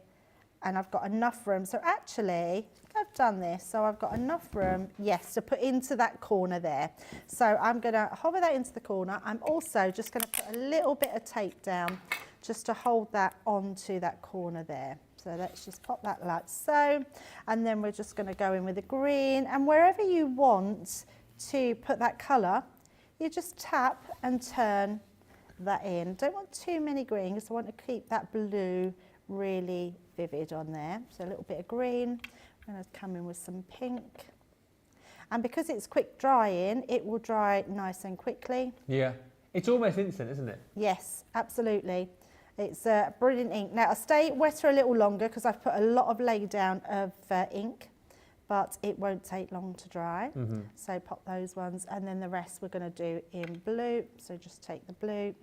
Speaker 2: and I've got enough room. So actually, I've done this, so I've got enough room, yes, to put into that corner there. So I'm going to hover that into the corner. I'm also just going to put a little bit of tape down just to hold that onto that corner there. So let's just pop that like so. And then we're just going to go in with the green. And wherever you want to put that colour, you just tap and turn that in. Don't want too many greens. I want to keep that blue really vivid on there. So a little bit of green. I'm going to come in with some pink. And because it's quick drying, it will dry nice and quickly.
Speaker 1: Yeah. It's almost instant, isn't it?
Speaker 2: Yes, absolutely. It's a brilliant ink. Now, I stay wetter a little longer because I've put a lot of lay down of ink, but it won't take long to dry. Mm-hmm. So pop those ones, and then the rest we're going to do in blue. So just take the blue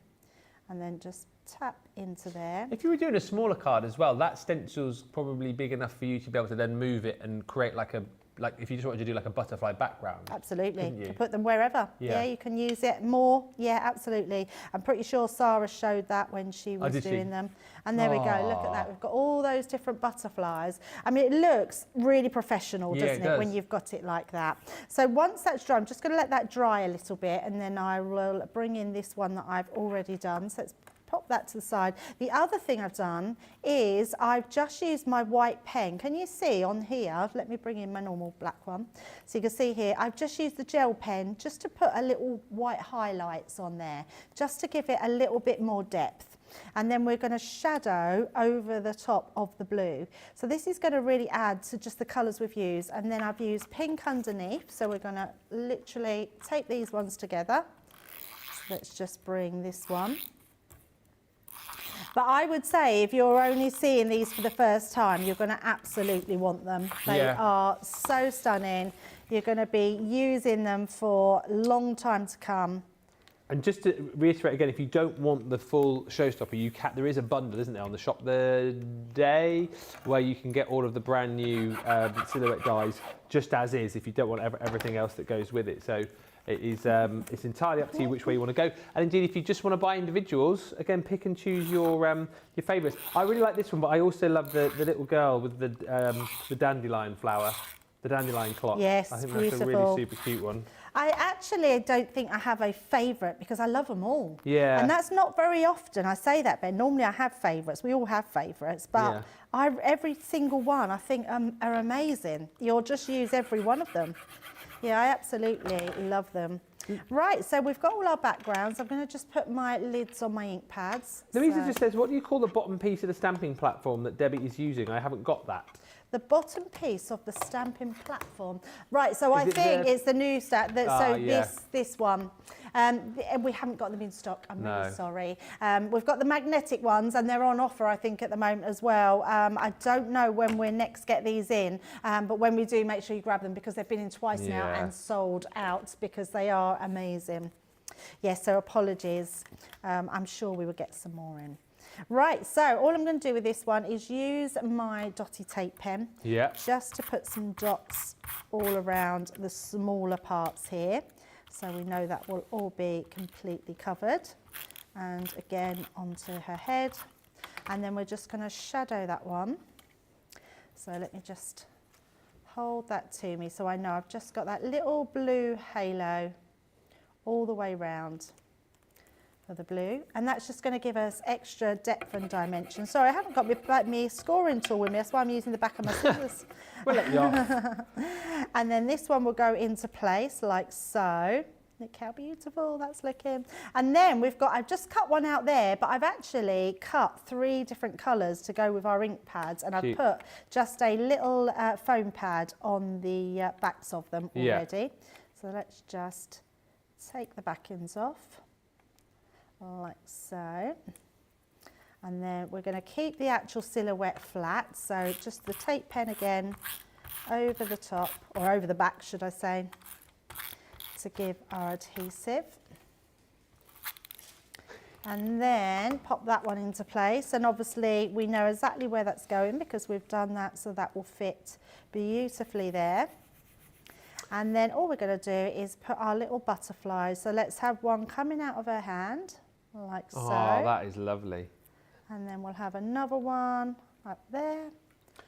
Speaker 2: and then just tap into there.
Speaker 1: If you were doing a smaller card as well, that stencil's probably big enough for you to be able to then move it and create like if you just wanted to do like a butterfly background.
Speaker 2: Absolutely. You can put them wherever. Yeah, you can use it more. Yeah, absolutely. I'm pretty sure Sarah showed that when she was doing them. And there we go. Look at that. We've got all those different butterflies. I mean, it looks really professional, doesn't it, when you've got it like that. So once that's dry, I'm just going to let that dry a little bit, and then I will bring in this one that I've already done. So let's pop that to the side. The other thing I've done is I've just used my white pen. Can you see on here? Let me bring in my normal black one. So you can see here, I've just used the gel pen just to put a little white highlights on there, just to give it a little bit more depth. And then we're going to shadow over the top of the blue. So this is going to really add to just the colours we've used. And then I've used pink underneath. So we're going to literally take these ones together. So let's just bring this one. But I would say if you're only seeing these for the first time, you're going to absolutely want them. They are so stunning. You're going to be using them for a long time to come.
Speaker 1: And just to reiterate again, if you don't want the full showstopper, there is a bundle, isn't there, on the shop the day where you can get all of the brand new silhouette dies just as is. If you don't want everything else that goes with it, so it is it's entirely up to you which way you want to go. And indeed, if you just want to buy individuals, again, pick and choose your favourites. I really like this one, but I also love the little girl with the dandelion flower, the dandelion clock.
Speaker 2: Yes,
Speaker 1: I think
Speaker 2: beautiful.
Speaker 1: that's a really super cute one.
Speaker 2: I actually don't think I have a favourite because I love them all.
Speaker 1: Yeah.
Speaker 2: And that's not very often I say that, Ben. Normally I have favourites. We all have favourites, but every single one I think are amazing. You'll just use every one of them. Yeah, I absolutely love them. Right, so we've got all our backgrounds. I'm going to just put my lids on my ink pads.
Speaker 1: Louisa just says, what do you call the bottom piece of the stamping platform that Debbie is using? I haven't got that.
Speaker 2: The bottom piece of the stamping platform. Right, so I think it's the new stamp. This one. We haven't got them in stock. I'm really sorry. We've got the magnetic ones, and they're on offer, I think, at the moment as well. I don't know when we'll next get these in, but when we do, make sure you grab them because they've been in twice now and sold out because they are amazing. Yes, so apologies. I'm sure we will get some more in. Right, so all I'm going to do with this one is use my dotty tape pen just to put some dots all around the smaller parts here, so we know that will all be completely covered. And again onto her head, and then we're just going to shadow that one. So let me just hold that to me so I know I've just got that little blue halo all the way round for the blue, and that's just going to give us extra depth and dimension. Sorry, I haven't got my scoring tool with me, that's why I'm using the back of my scissors.
Speaker 1: We'll let you off.
Speaker 2: And then this one will go into place like so. Look how beautiful that's looking. And then I've just cut one out there, but I've actually cut 3 different colours to go with our ink pads, and I've put just a little foam pad on the backs of them already. So let's just take the back ends off. Like so, and then we're going to keep the actual silhouette flat, so just the tape pen again over the top, or over the back should I say, to give our adhesive, and then pop that one into place. And obviously we know exactly where that's going because we've done that, so that will fit beautifully there. And then all we're going to do is put our little butterflies, so let's have one coming out of her hand like so.
Speaker 1: Oh, that is lovely.
Speaker 2: And then we'll have another one up there.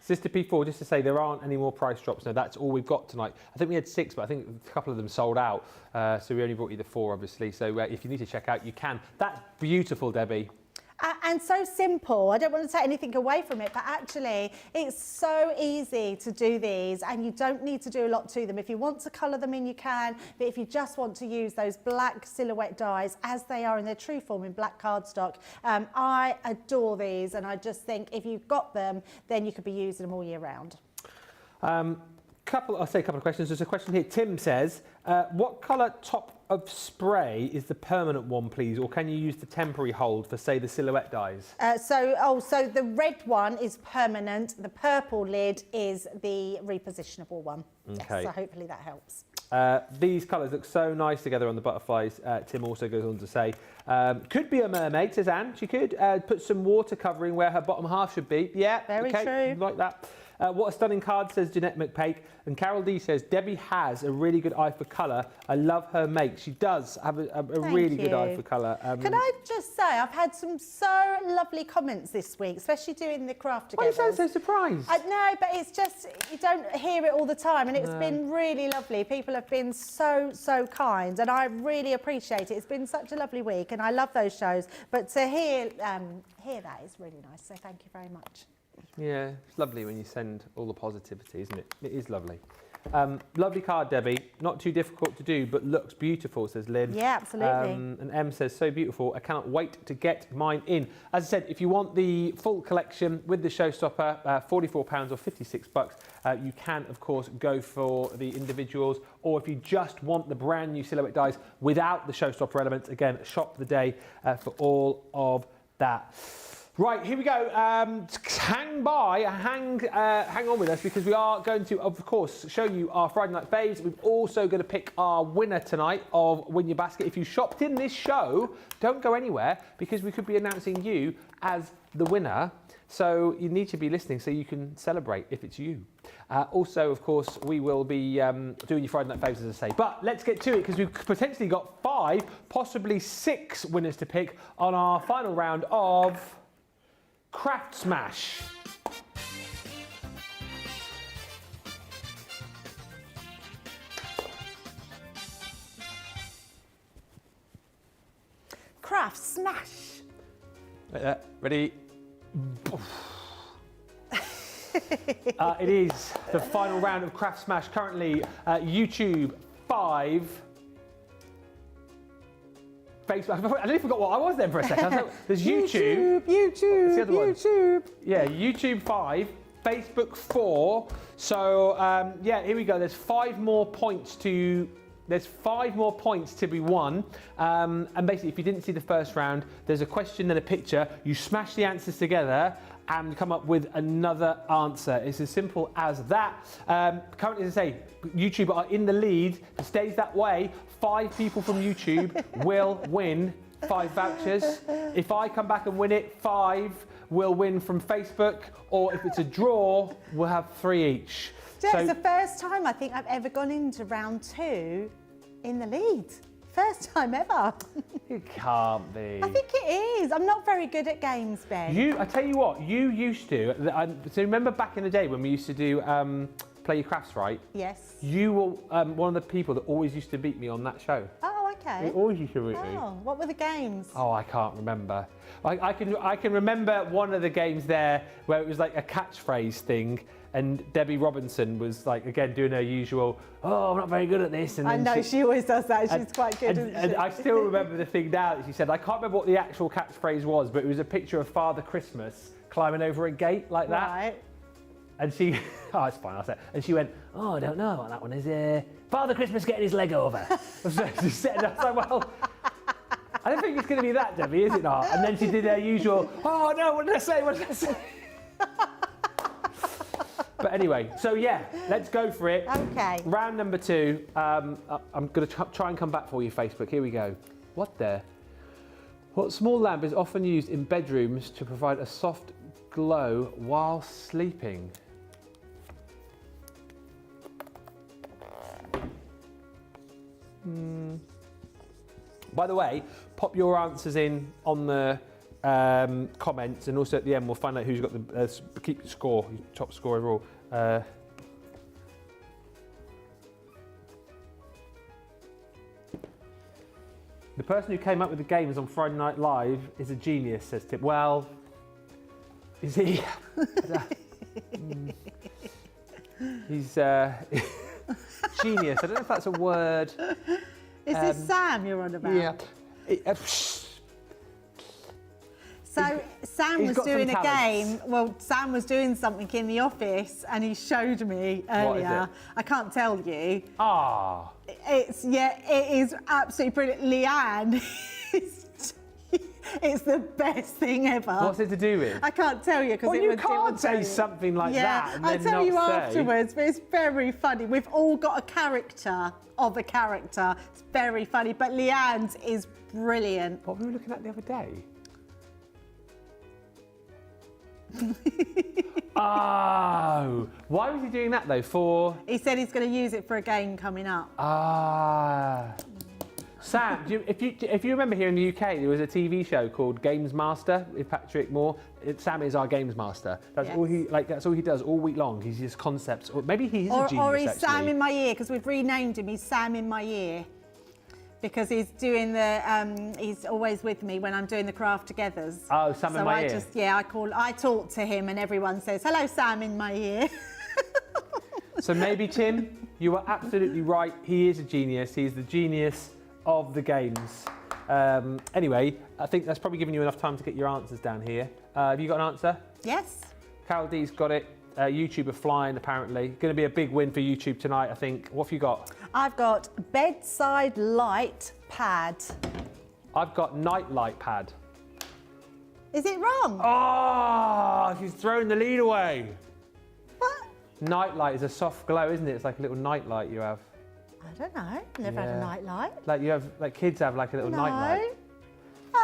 Speaker 1: Sister P4, just to say, there aren't any more price drops now. That's all we've got tonight. I think we had 6, but I think a couple of them sold out. So we only brought you the 4, obviously. So if you need to check out, you can. That's beautiful, Debbie.
Speaker 2: And so simple. I don't want to take anything away from it, but actually it's so easy to do these, and you don't need to do a lot to them. If you want to colour them in, you can, but if you just want to use those black silhouette dies as they are in their true form in black cardstock, I adore these, and I just think if you've got them, then you could be using them all year round.
Speaker 1: I'll say a couple of questions. There's a question here. Tim says, what colour top of spray is the permanent one, please, or can you use the temporary hold for, say, the silhouette dies?
Speaker 2: So the red one is permanent. The purple lid is the repositionable one.
Speaker 1: Okay.
Speaker 2: Yes, so hopefully that helps.
Speaker 1: These colours look so nice together on the butterflies. Tim also goes on to say, could be a mermaid, says Anne. She could put some water covering where her bottom half should be. Yeah,
Speaker 2: very
Speaker 1: true. Like that. What a stunning card, says Jeanette McPake. And Carol D says, Debbie has a really good eye for colour. I love her make. She does have a really good eye for colour.
Speaker 2: Can I just say, I've had some so lovely comments this week, especially doing the craft together.
Speaker 1: Why do you sound so surprised?
Speaker 2: No, but it's just, you don't hear it all the time, and it's been really lovely. People have been so kind, and I really appreciate it. It's been such a lovely week, and I love those shows. But to hear that is really nice, so thank you very much.
Speaker 1: Yeah, it's lovely when you send all the positivity, isn't it? It is lovely. Lovely card, Debbie. Not too difficult to do, but looks beautiful, says Lynn.
Speaker 2: Yeah, absolutely.
Speaker 1: And Em says, so beautiful. I cannot wait to get mine in. As I said, if you want the full collection with the showstopper, £44 or $56, you can, of course, go for the individuals. Or if you just want the brand new silhouette dies without the showstopper elements, again, shop the day for all of that. Right, here we go. Hang on with us because we are going to, of course, show you our Friday Night Faves. We're also going to pick our winner tonight of Win Your Basket. If you shopped in this show, don't go anywhere because we could be announcing you as the winner. So you need to be listening so you can celebrate if it's you. Also, of course, we will be doing your Friday Night Faves, as I say. But let's get to it because we've potentially got 5, possibly 6 winners to pick on our final round of Craft Smash.
Speaker 2: Craft Smash.
Speaker 1: Ready? It is the final round of Craft Smash. Currently, YouTube 5. Facebook. I nearly forgot what I was then for a second. There's YouTube.
Speaker 2: YouTube.
Speaker 1: The other one?
Speaker 2: YouTube.
Speaker 1: Yeah, YouTube 5, Facebook 4. So yeah, here we go. There's 5 more points to. There's 5 more points to be won. And basically, if you didn't see the first round, there's a question and a picture. You smash the answers together and come up with another answer. It's as simple as that. Currently, as I say, YouTube are in the lead. It stays that way. 5 people from YouTube will win 5 vouchers. If I come back and win it, 5 will win from Facebook. Or if it's a draw, we'll have 3 each.
Speaker 2: So it's the first time I think I've ever gone into round 2 in the lead. First time ever.
Speaker 1: It can't be.
Speaker 2: I think it is. I'm not very good at games, Ben.
Speaker 1: I tell you what, you used to. So remember back in the day when we used to do Play Your Crafts Right?
Speaker 2: Yes.
Speaker 1: You were one of the people that always used to beat me on that show.
Speaker 2: Oh, okay.
Speaker 1: You always used to beat me.
Speaker 2: Oh, what were the games?
Speaker 1: Oh, I can't remember. I can remember one of the games there where it was like a catchphrase thing. And Debbie Robinson was like, again, doing her usual, oh, I'm not very good at this. And
Speaker 2: I know, she always does that. She's quite good, isn't she?
Speaker 1: And I still remember the thing now that she said, I can't remember what the actual catchphrase was, but it was a picture of Father Christmas climbing over a gate like that.
Speaker 2: Right.
Speaker 1: And she, oh, it's fine, I'll say it. And she went, oh, I don't know what that one is. Father Christmas getting his leg over. So she said, I was like, well, I don't think it's going to be that, Debbie, is it not? And then she did her usual, oh, no, what did I say? What did I say? But anyway, so yeah, let's go for it.
Speaker 2: Okay.
Speaker 1: Round number 2. I'm going to try and come back for you, Facebook. Here we go. What small lamp is often used in bedrooms to provide a soft glow while sleeping? By the way, pop your answers in on the comments, and also at the end we'll find out who's got the keep score, top score overall. The person who came up with the games on Friday Night Live is a genius, says Tip. Well, is he? He's genius. I don't know if that's a word.
Speaker 2: Is this Sam you're on about?
Speaker 1: Yeah.
Speaker 2: So Sam was doing a game. Well, Sam was doing something in the office, and he showed me earlier. I can't tell you.
Speaker 1: Ah.
Speaker 2: It is absolutely brilliant. Leanne, it's the best thing ever.
Speaker 1: What's it to do with?
Speaker 2: I can't tell you because
Speaker 1: you can't say something like that. And
Speaker 2: I'll
Speaker 1: then
Speaker 2: tell you
Speaker 1: not say.
Speaker 2: afterwards. But it's very funny. We've all got a character of a character. It's very funny. But Leanne's is brilliant.
Speaker 1: What were we looking at the other day? Oh, why was he doing that though? For
Speaker 2: he said he's going to use it for a game coming up.
Speaker 1: Ah, Sam, if you remember here in the UK, there was a TV show called Games Master with Patrick Moore. Sam is our Games Master. That's all he That's all he does all week long. He's just concepts. Or maybe he's a genius.
Speaker 2: Or he's
Speaker 1: actually.
Speaker 2: Sam in my ear because we've renamed him. He's Sam in my ear. Because he's doing the, he's always with me when I'm doing the craft togethers.
Speaker 1: Oh, Sam in my ear.
Speaker 2: I talk to him and everyone says, hello, Sam in my ear.
Speaker 1: So maybe, Tim, you are absolutely right. He is a genius. He's the genius of the games. Anyway, I think that's probably given you enough time to get your answers down here. Have you got an answer?
Speaker 2: Yes.
Speaker 1: Carol D's got it. YouTube are flying, apparently. Going to be a big win for YouTube tonight, I think. What have you got?
Speaker 2: I've got bedside light pad.
Speaker 1: I've got night light pad.
Speaker 2: Is it wrong?
Speaker 1: Oh, she's thrown the lead away.
Speaker 2: What?
Speaker 1: Nightlight is a soft glow, isn't it? It's like a little nightlight you have.
Speaker 2: I don't know. Never had a
Speaker 1: Yeah.
Speaker 2: nightlight.
Speaker 1: Like you have, like kids have like a little nightlight.
Speaker 2: Oh.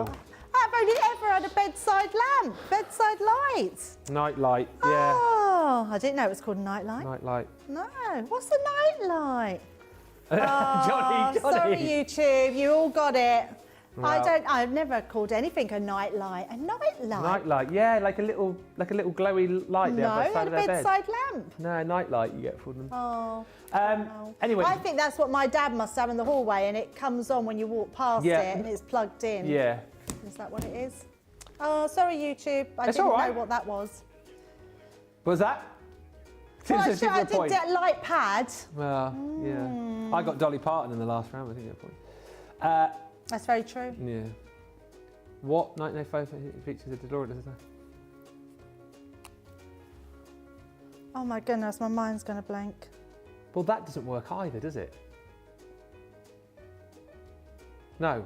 Speaker 1: No.
Speaker 2: I've only ever had a bedside lamp, bedside light.
Speaker 1: Nightlight, yeah.
Speaker 2: Oh, I didn't know it was called a nightlight.
Speaker 1: Nightlight.
Speaker 2: No, what's a nightlight?
Speaker 1: Johnny.
Speaker 2: Sorry, YouTube, you all got it.
Speaker 1: Well.
Speaker 2: I've never called anything a nightlight. A nightlight?
Speaker 1: Nightlight, yeah, like a little glowy light there
Speaker 2: No,
Speaker 1: by the
Speaker 2: I
Speaker 1: side
Speaker 2: had
Speaker 1: of
Speaker 2: a
Speaker 1: their bed.
Speaker 2: bedside lamp.
Speaker 1: No, nightlight you get for them.
Speaker 2: Oh.
Speaker 1: Anyway.
Speaker 2: I think that's what my dad must have in the hallway, and it comes on when you walk past
Speaker 1: Yeah.
Speaker 2: it, and it's plugged in.
Speaker 1: Yeah.
Speaker 2: Is that what it is? Oh, sorry, YouTube. I
Speaker 1: It's
Speaker 2: didn't
Speaker 1: all
Speaker 2: know
Speaker 1: right.
Speaker 2: what that was.
Speaker 1: What was that?
Speaker 2: Well, I
Speaker 1: Seriously,
Speaker 2: did
Speaker 1: good point.
Speaker 2: that light pad.
Speaker 1: Well, yeah. I got Dolly Parton in the last round, I think, at that point.
Speaker 2: That's very true.
Speaker 1: Yeah. What Night Faves features a DeLorean, is there?
Speaker 2: Oh my goodness, my mind's going to blank.
Speaker 1: Well, that doesn't work either, does it? No.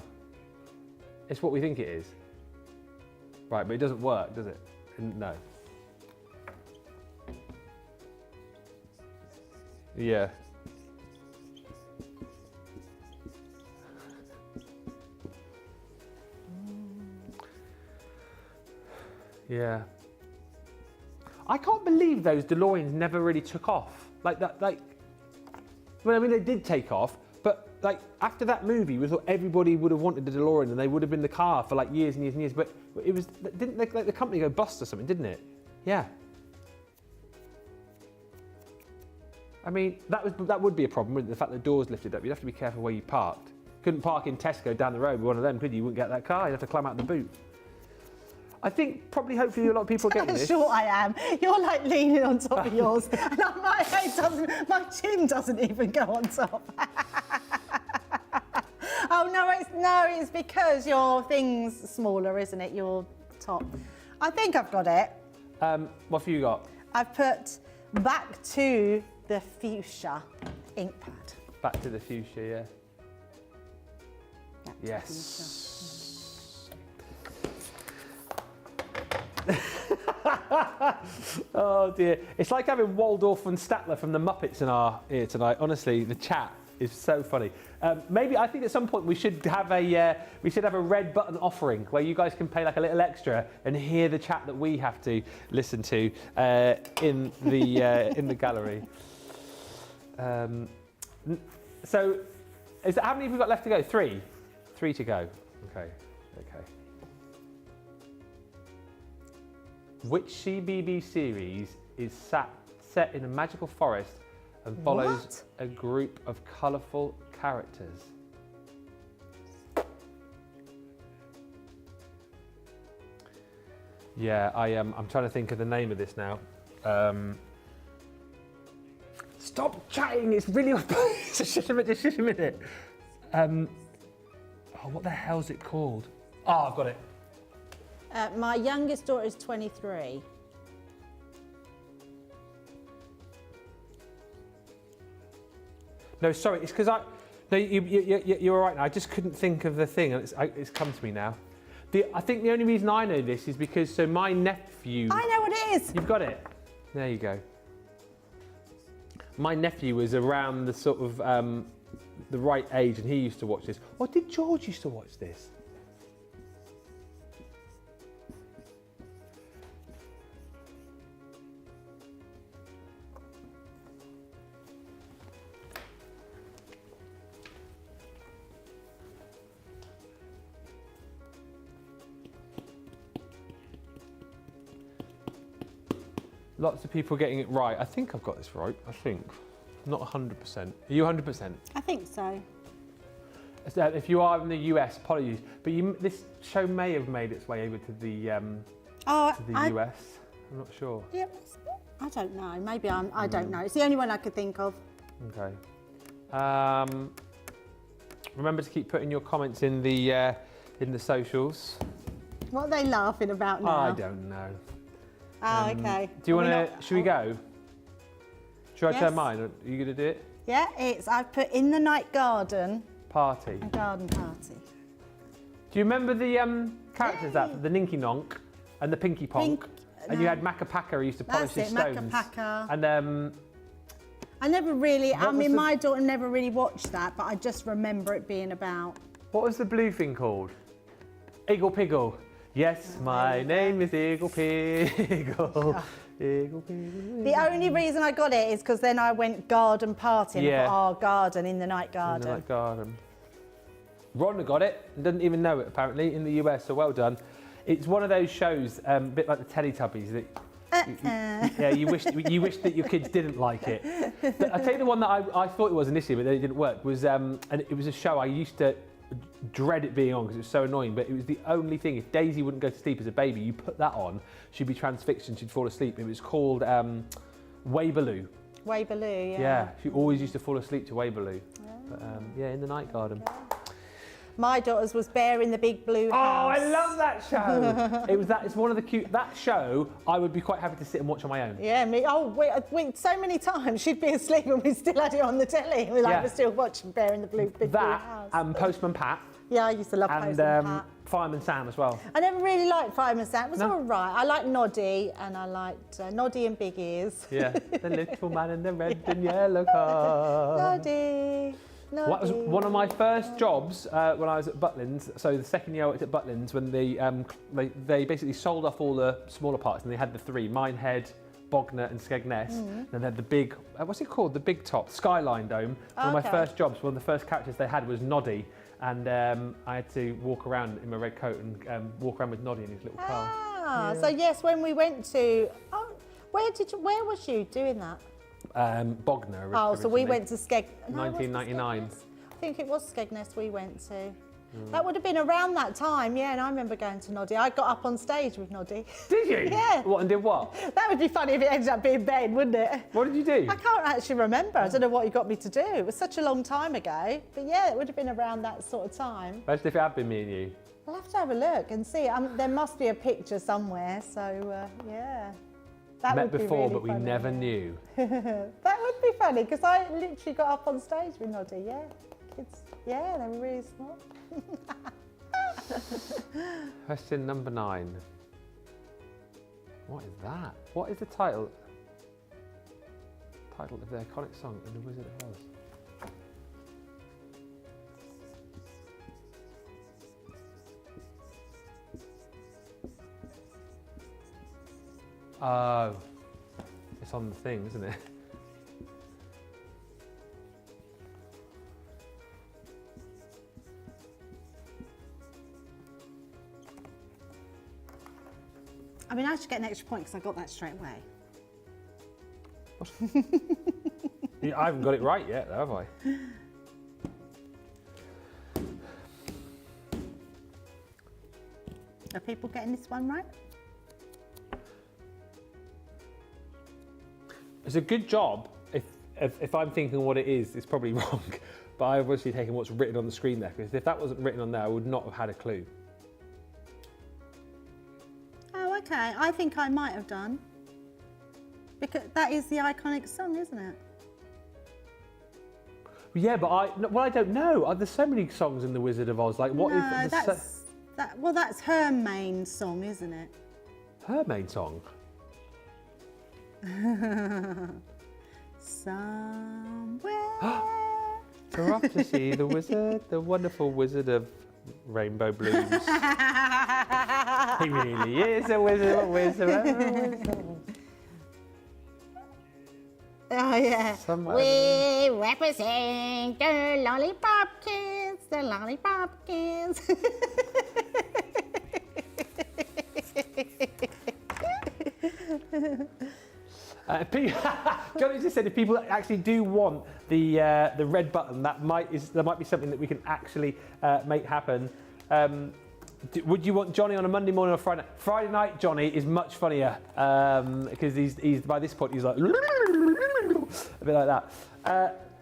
Speaker 1: It's what we think it is. Right, but it doesn't work, does it? No. Yeah. Yeah. I can't believe those DeLoreans never really took off. Like that, like, well, I mean, they did take off, but like after that movie, we thought everybody would have wanted a DeLorean and they would have been the car for like years and years and years. But it was, didn't like the company go bust or something, didn't it? Yeah. I mean, that would be a problem, wouldn't it? The fact that the doors lifted up. You'd have to be careful where you parked. Couldn't park in Tesco down the road with one of them, could you? You wouldn't get that car. You'd have to climb out the boot. I think probably, hopefully, a lot of people are getting this.
Speaker 2: Sure I am. You're like leaning on top of yours, and my head doesn't, my chin doesn't even go on top. Oh no, it's because your thing's smaller, isn't it? Your top. I think I've got it.
Speaker 1: What have you got?
Speaker 2: I've put Back to the Fuchsia ink pad.
Speaker 1: Back to the Fuchsia, yeah.
Speaker 2: Back to the
Speaker 1: Yes. Oh dear. It's like having Waldorf and Statler from the Muppets in our ear tonight. Honestly, the chat is so funny. Maybe I think at some point we should have a red button offering where you guys can pay like a little extra and hear the chat that we have to listen to in the gallery. So, how many have we got left to go? 3. 3 to go. Okay. Which CBB series is set in a magical forest and follows a group of colourful characters? Yeah, I'm trying to think of the name of this now. Stop chatting! It's really. Just a minute. What the hell's it called? Oh, I've got it.
Speaker 2: My youngest daughter is 23.
Speaker 1: No, sorry, it's because you're all right now. I just couldn't think of the thing, and it's come to me now. I think the only reason I know this is because my nephew.
Speaker 2: I know what it is.
Speaker 1: You've got it. There you go. My nephew was around the sort of the right age, and he used to watch this. Or did George used to watch this? Lots of people getting it right. I think I've got this right. I think. Not 100%. Are you 100%?
Speaker 2: I think so.
Speaker 1: If you are in the US, apologies. But this show may have made its way over to the US. I'm not sure.
Speaker 2: Yeah, I don't know. Maybe I don't know. It's the only one I could think of.
Speaker 1: Okay. Remember to keep putting your comments in the socials.
Speaker 2: What are they laughing about now?
Speaker 1: I don't know.
Speaker 2: Oh, okay.
Speaker 1: Do you want to? Should we go? Should I
Speaker 2: Yes.
Speaker 1: turn mine? Are you going to do it?
Speaker 2: Yeah, I've put in the night garden
Speaker 1: Party.
Speaker 2: and garden party.
Speaker 1: Do you remember the characters that the Ninky Nonk and the Pinky Ponk? And you had Macca Pacca who used to polish his stones.
Speaker 2: Macca Pacca.
Speaker 1: And
Speaker 2: I never really, I mean,
Speaker 1: the-
Speaker 2: my daughter never really watched that, but I just remember it being about.
Speaker 1: what was the blue thing called? Eagle Piggle. Yes, my name is Eagle Piggle. Eagle Piggle.
Speaker 2: The only reason I got it is because then I went garden partying.
Speaker 1: Yeah.
Speaker 2: I thought, oh, garden, in the night
Speaker 1: In
Speaker 2: garden.
Speaker 1: the night garden. Rhonda got it and didn't even know it apparently in the US, so well done. It's one of those shows, a bit like the Teletubbies, that yeah, you wish that your kids didn't like it. I'll tell you the one that I thought it was initially, but then it didn't work, was and it was a show I used to dread it being on because it was so annoying, but it was the only thing. If Daisy wouldn't go to sleep as a baby, you put that on, she'd be transfixed and she'd fall asleep. It was called Waybaloo.
Speaker 2: Waybaloo, yeah.
Speaker 1: Yeah, she always used to fall asleep to Waybaloo. But yeah, in the night garden.
Speaker 2: My daughter's was Bear in the Big Blue House.
Speaker 1: Oh, I love that show. It's one of the cute. That show, I would be quite happy to sit and watch on my own.
Speaker 2: Yeah, me. Oh, we so many times she'd be asleep and we still had it on the telly. We're still watching Bear in the Big Blue House.
Speaker 1: And Postman Pat.
Speaker 2: Yeah, I used to love
Speaker 1: And
Speaker 2: Postman Pat.
Speaker 1: Fireman Sam as well.
Speaker 2: I never really liked Fireman Sam. It was
Speaker 1: No.
Speaker 2: all right. I liked Noddy and I liked Noddy and Big Ears.
Speaker 1: Yeah, the little man in the red and yellow car.
Speaker 2: Noddy.
Speaker 1: What was one of my first jobs when I was at Butlins? So the second year I worked at Butlins, when they basically sold off all the smaller parts, and they had the three: Minehead, Bognor, and Skegness. And they had the big, what's it called? The big top, Skyline Dome. One of my first jobs, one of the first characters they had was Noddy, and I had to walk around in my red coat and walk around with Noddy in his little car.
Speaker 2: Ah, so yes, when we went to, where was you doing that?
Speaker 1: Bognor.
Speaker 2: Oh, so we
Speaker 1: originally.
Speaker 2: went to Skeg. No,
Speaker 1: 1999.
Speaker 2: was it Skegness? I think it was Skegness we went to. That would have been around that time, yeah, and I remember going to Noddy. I got up on stage with Noddy.
Speaker 1: Did you?
Speaker 2: Yeah.
Speaker 1: What, and did what?
Speaker 2: That would be funny if it ended up being Ben, wouldn't it?
Speaker 1: What did you do?
Speaker 2: I can't actually remember. I don't know what he got me to do. It was such a long time ago. But yeah, it would have been around that sort of time.
Speaker 1: Imagine if it had been me and you.
Speaker 2: I'll have to have a look and see. There must be a picture somewhere, so yeah. That
Speaker 1: Met
Speaker 2: would be
Speaker 1: before,
Speaker 2: really
Speaker 1: but we
Speaker 2: funny.
Speaker 1: never knew.
Speaker 2: That would be funny, because I literally got up on stage with Noddy, yeah. Kids, yeah, they were really small.
Speaker 1: Question number 9. What is that? What is the title of the iconic song in The Wizard of Oz? Oh, it's on the thing, isn't it?
Speaker 2: I mean, I should get an extra point because I got that straight away.
Speaker 1: I haven't got it right yet, have I?
Speaker 2: Are people getting this one right?
Speaker 1: It's a good job. If I'm thinking what it is, it's probably wrong. But I've obviously taken what's written on the screen there, because if that wasn't written on there, I would not have had a clue.
Speaker 2: Oh, okay. I think I might have done. Because that is the iconic song, isn't it?
Speaker 1: Yeah, but I don't know. There's so many songs in The Wizard of Oz. Like, what is
Speaker 2: No, that's her main song, isn't it?
Speaker 1: her main song?
Speaker 2: Somewhere.
Speaker 1: We're off to see the wizard, the wonderful wizard of rainbow blues. He really is a wizard, a wizard.
Speaker 2: Oh, yeah.
Speaker 1: Somewhere.
Speaker 2: We represent the lollipop kids, the lollipop kids.
Speaker 1: Johnny just said if people actually do want the red button, there might be something that we can actually make happen. Would you want Johnny on a Monday morning or Friday night? Friday night, Johnny is much funnier because he's by this point he's like a bit like that.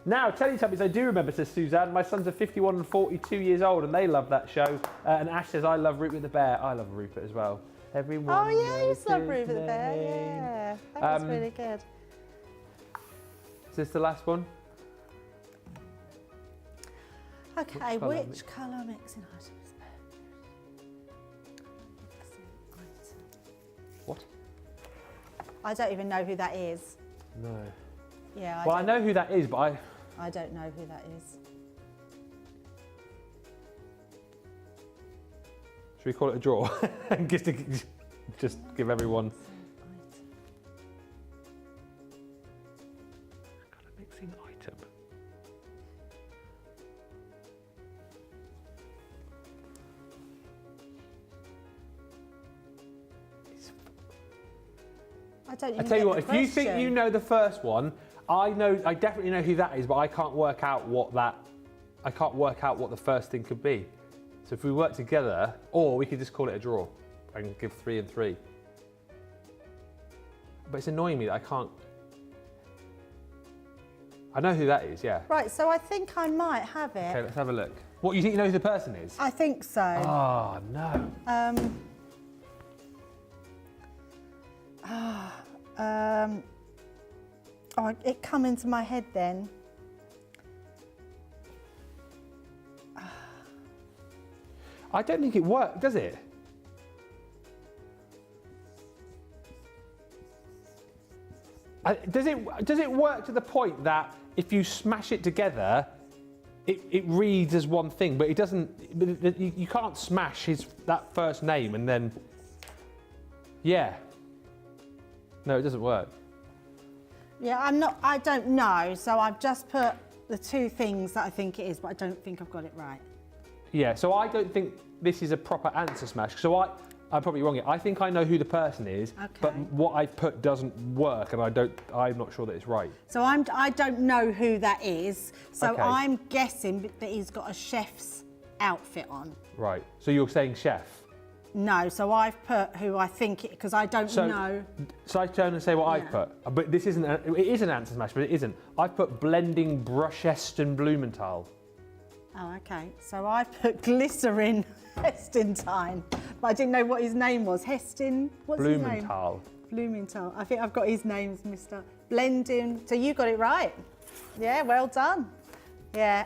Speaker 1: Now, Teletubbies, I do remember, says Suzanne. My sons are 51 and 42 years old, and they love that show. And Ash says, I love Rupert the Bear. I love Rupert as well. Everyone.
Speaker 2: Oh, yeah, I used to love
Speaker 1: knows
Speaker 2: Rupert
Speaker 1: his
Speaker 2: the Bear,
Speaker 1: name.
Speaker 2: yeah. That was really good.
Speaker 1: Is this the last one?
Speaker 2: Okay,
Speaker 1: colour
Speaker 2: which colour mixing item is best?
Speaker 1: What?
Speaker 2: I don't even know who that is.
Speaker 1: No.
Speaker 2: Yeah.
Speaker 1: Well, I know who that is, but
Speaker 2: I don't know who that is.
Speaker 1: should we call it a draw? just give everyone. Got a mixing item.
Speaker 2: I don't even
Speaker 1: I tell you
Speaker 2: get
Speaker 1: what,
Speaker 2: the
Speaker 1: if you think
Speaker 2: question.
Speaker 1: you know the first one, I definitely know who that is, but I can't work out what the first thing could be. So if we work together, or we could just call it a draw and give 3 and 3. But it's annoying me that I can't. I know who that is, yeah.
Speaker 2: Right, so I think I might have it.
Speaker 1: Okay, let's have a look. What, you think you know who the person is?
Speaker 2: I think so.
Speaker 1: Oh, no.
Speaker 2: It come into my head then.
Speaker 1: I don't think it worked, does it? Does it work to the point that if you smash it together, it reads as one thing, but it doesn't. You can't smash that first name and then. Yeah. No, it doesn't work.
Speaker 2: Yeah, I don't know, so I've just put the two things that I think it is, but I don't think I've got it right. Yeah,
Speaker 1: so I don't think this is a proper answer smash. So I'm probably wrong here. I think I know who the person is, but what I've put doesn't work, and I'm not sure that it's right.
Speaker 2: So I don't know who that is, so
Speaker 1: Okay.
Speaker 2: I'm guessing that he's got a chef's outfit on.
Speaker 1: Right. So you're saying chef?
Speaker 2: No, so I've put who I think, because I don't know.
Speaker 1: So I turn and say what I've
Speaker 2: Yeah.
Speaker 1: put, but this isn't. It is an answer smash, but it isn't. I've put blending brush Eston Blumenthal.
Speaker 2: Oh, okay. So I put glycerin Hestentine, but I didn't know what his name was. Heston, what's his name?
Speaker 1: Blumenthal.
Speaker 2: Blumenthal. I think I've got his names, Mr. Blending. So you got it right. Yeah, well done. Yeah.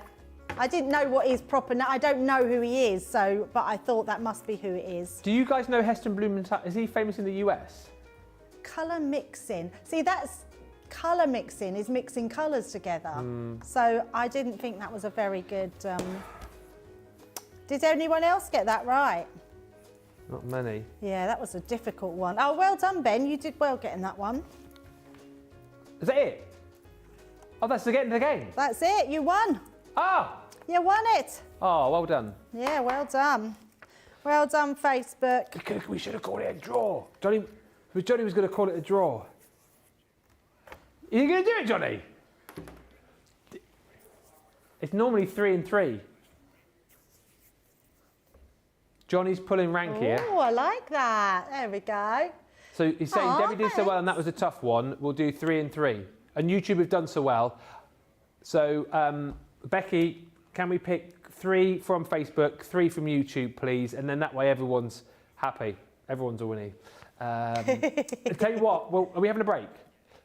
Speaker 2: I didn't know what his proper name. I don't know who he is, but I thought that must be who it is.
Speaker 1: Do you guys know Heston Blumenthal? Is he famous in the US?
Speaker 2: Colour mixing. See, that's colour mixing is mixing colours together. So I didn't think that was a very good. Did anyone else get that right?
Speaker 1: Not many.
Speaker 2: Yeah, that was a difficult one. Oh, well done, Ben. You did well getting that one.
Speaker 1: Is that it? Oh, that's the end of the game.
Speaker 2: That's it. You won.
Speaker 1: Oh!
Speaker 2: You won it.
Speaker 1: Oh, well done.
Speaker 2: Yeah, well done. Well done, Facebook.
Speaker 1: We should have called it a draw. Johnny was going to call it a draw. Are you going to do it, Johnny? It's normally 3 and 3. Johnny's pulling rank here.
Speaker 2: Oh, I like that. There we go.
Speaker 1: So he's saying
Speaker 2: Aw,
Speaker 1: Debbie did so well and that was a tough one. We'll do 3 and 3. And YouTube have done so well. So Becky, can we pick 3 from Facebook, 3 from YouTube, please? And then that way everyone's happy. Everyone's a winnie. Tell you what, well, are we having a break?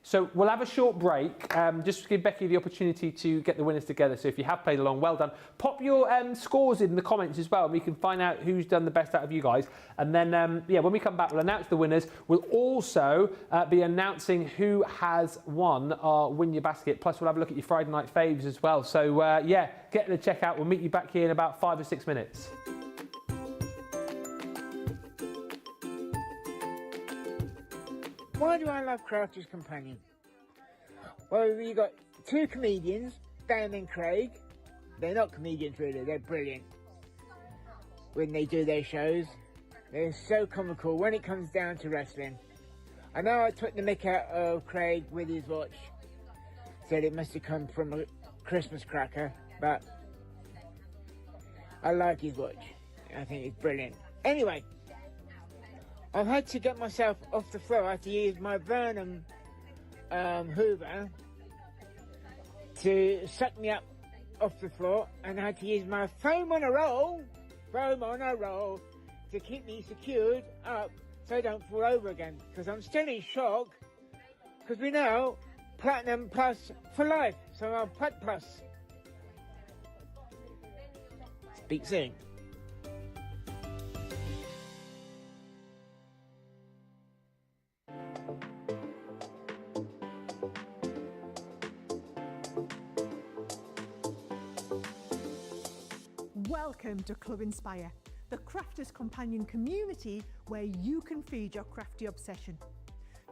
Speaker 1: So we'll have a short break, just to give Becky the opportunity to get the winners together. So if you have played along, well done. Pop your scores in the comments as well, and we can find out who's done the best out of you guys. And then, yeah, when we come back, we'll announce the winners. We'll also be announcing who has won our Win Your Basket. Plus, we'll have a look at your Friday Night Faves as well. So, yeah, get the checkout. We'll meet you back here in about 5 or 6 minutes.
Speaker 5: Why do I love Crafter's Companion? Well, you got 2 comedians, Dan and Craig. They're not comedians really, they're brilliant when they do their shows. They're so comical when it comes down to wrestling. I know I took the mick out of Craig with his watch. Said it must have come from a Christmas cracker, but I like his watch. I think it's brilliant. Anyway, I've had to get myself off the floor. I had to use my Vernon Hoover to suck me up off the floor, and I had to use my foam on a roll to keep me secured up so I don't fall over again, because I'm still in shock, because we know Platinum Plus for life, so I'm Plat Plus. Speak soon.
Speaker 6: Welcome to Club Inspire, the crafters' companion community where you can feed your crafty obsession.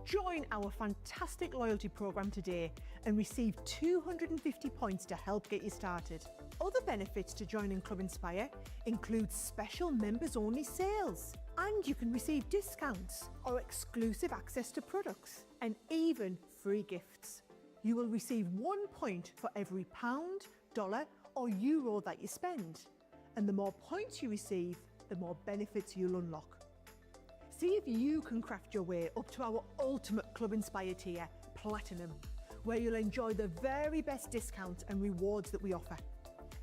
Speaker 6: Join our fantastic loyalty program today and receive 250 points to help get you started. Other benefits to joining Club Inspire include special members-only sales, and you can receive discounts or exclusive access to products, and even free gifts. You will receive 1 point for every pound, dollar or euro that you spend. And the more points you receive, the more benefits you'll unlock. See if you can craft your way up to our ultimate Club Inspire tier, Platinum, where you'll enjoy the very best discounts and rewards that we offer.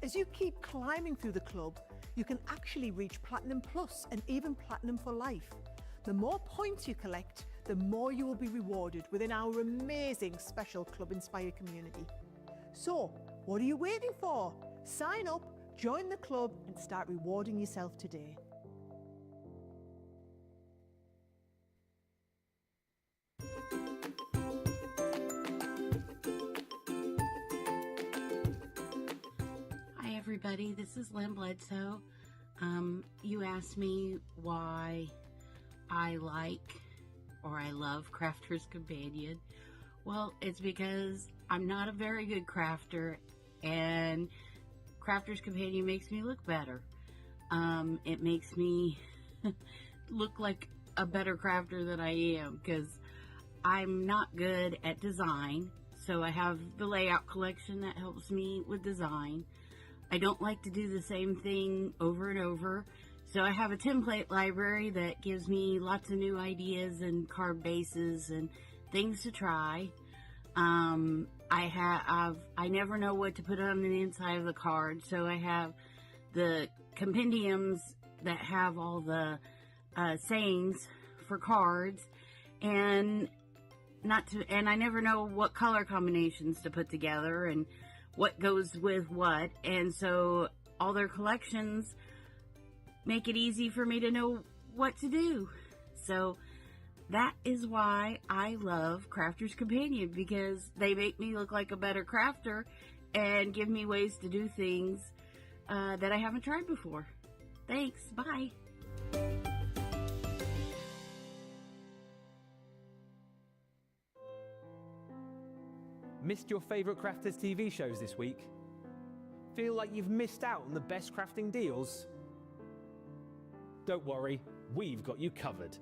Speaker 6: As you keep climbing through the club, you can actually reach Platinum Plus and even Platinum for life. The more points you collect, the more you will be rewarded within our amazing special Club Inspire community. So, what are you waiting for? Sign up, join the club and start rewarding yourself today.
Speaker 7: Hi everybody, this is Lynn Bledsoe. You asked me why I like or I love Crafter's Companion. Well, it's because I'm not a very good crafter and Crafter's Companion makes me look better. It makes me look like a better crafter than I am because I'm not good at design. So I have the layout collection that helps me with design. I don't like to do the same thing over and over. So I have a template library that gives me lots of new ideas and card bases and things to try. I never know what to put on the inside of the card, so I have the compendiums that have all the sayings for cards, and I never know what color combinations to put together and what goes with what, and so all their collections make it easy for me to know what to do. So that is why I love Crafter's Companion, because they make me look like a better crafter and give me ways to do things that I haven't tried before. Thanks, bye.
Speaker 1: Missed your favourite Crafters TV shows this week? Feel like you've missed out on the best crafting deals? Don't worry, we've got you covered.